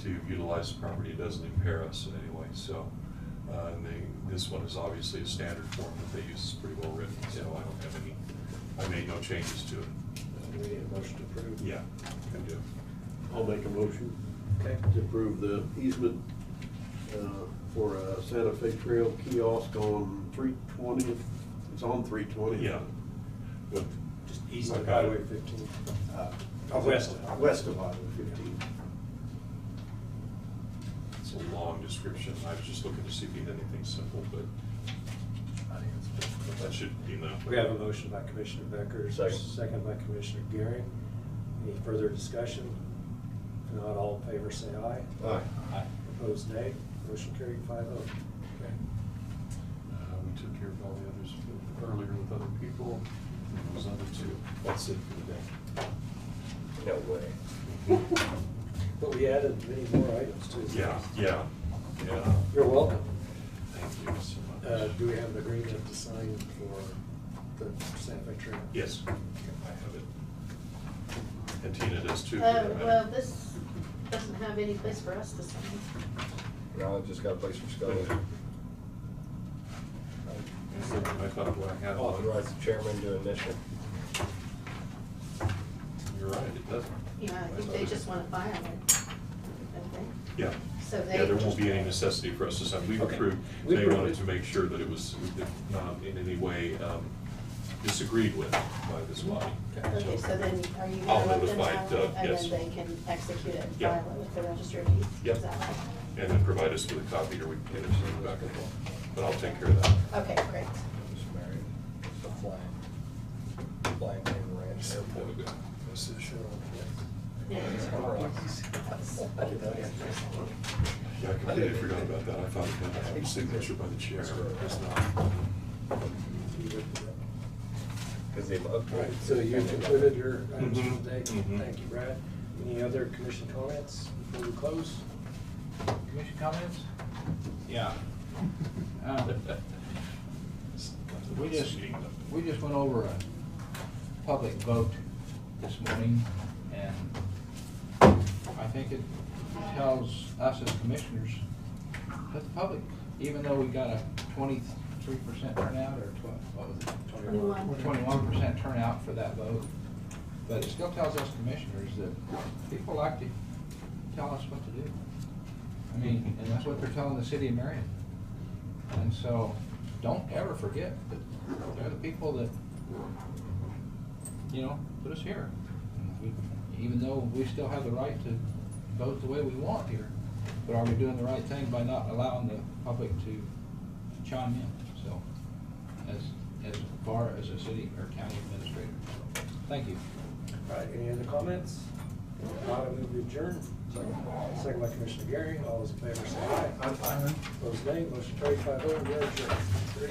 to utilize the property, it doesn't impair us in any way. So, this one is obviously a standard form that they use, is pretty well written, so I don't have any, I made no changes to it. Do we need a motion to approve? Yeah, can do. I'll make a motion. Okay. To approve the easement for a Santa Fe Trail kiosk on 320th. It's on 320th. Yeah. But Just east I of got it. Highway 15. West of Highway 15. it's a long description. I was just looking to see if he had anything simple, but I think that should be enough. We have a motion by Commissioner Becker, second by Commissioner Garing. Any further discussion? If not, all in favor say aye. Aye. Aye. Opposed, nay. Motion carried 5-0. Okay. We took care of all the others earlier with other people. Those other two. That's it for the day. No way. But we added many more items too. Yeah. You're welcome. Thank you so much. Do we have an agreement to sign for the Santa Fe Trail? Yes, I have it. And Tina does too. for that matter. Well, this doesn't have any place for us to sign. No, I just got a place for Scully. I thought I had one. Authorize the chairman to initial. You're right, it doesn't. Yeah, I think they just want to file it. Okay. Yeah. So they. Yeah, there won't be any necessity for us to sign. We've Okay. approved, We they approved wanted it. to make sure that it was not in any way disagreed with by this body. Okay, so then are you I'll gonna let them notify file Doug, it, and yes. then they can execute it and Yeah. file it with the register of deeds? Yep. Is that right? And then provide us with a copy, or we can get it to you back. But I'll take care of that. Okay, great. Just married. It's a flying in ranch airport. This is Cheryl. Yeah. Yeah, I completely forgot about that. I thought it had to have a signature by the chair. It's not. Because they've All right, upgraded. so you concluded your items for Mhm. the day. Mhm. Thank you, Brad. Any other commission comments before we close? Commission comments? Yeah. We just went over a public vote this morning, and I think it tells us as commissioners that the public, even though we got a 23% turnout, or what was it? 21% turnout for that vote, but it still tells us commissioners that people like to tell us what to do. I mean, and that's what they're telling the city of Marion. And so, don't ever forget that they're the people that, you know, put us here. Even though we still have the right to vote the way we want here, but are we doing the right thing by not allowing the public to chime in? So, as far as a city or county administrator. So, thank you. All right, any other comments? If not, I move to adjourn. Second by Commissioner Gary. All those in favor say aye. I'm fine. Opposed, nay. Motion carried 5-0. We are adjourned.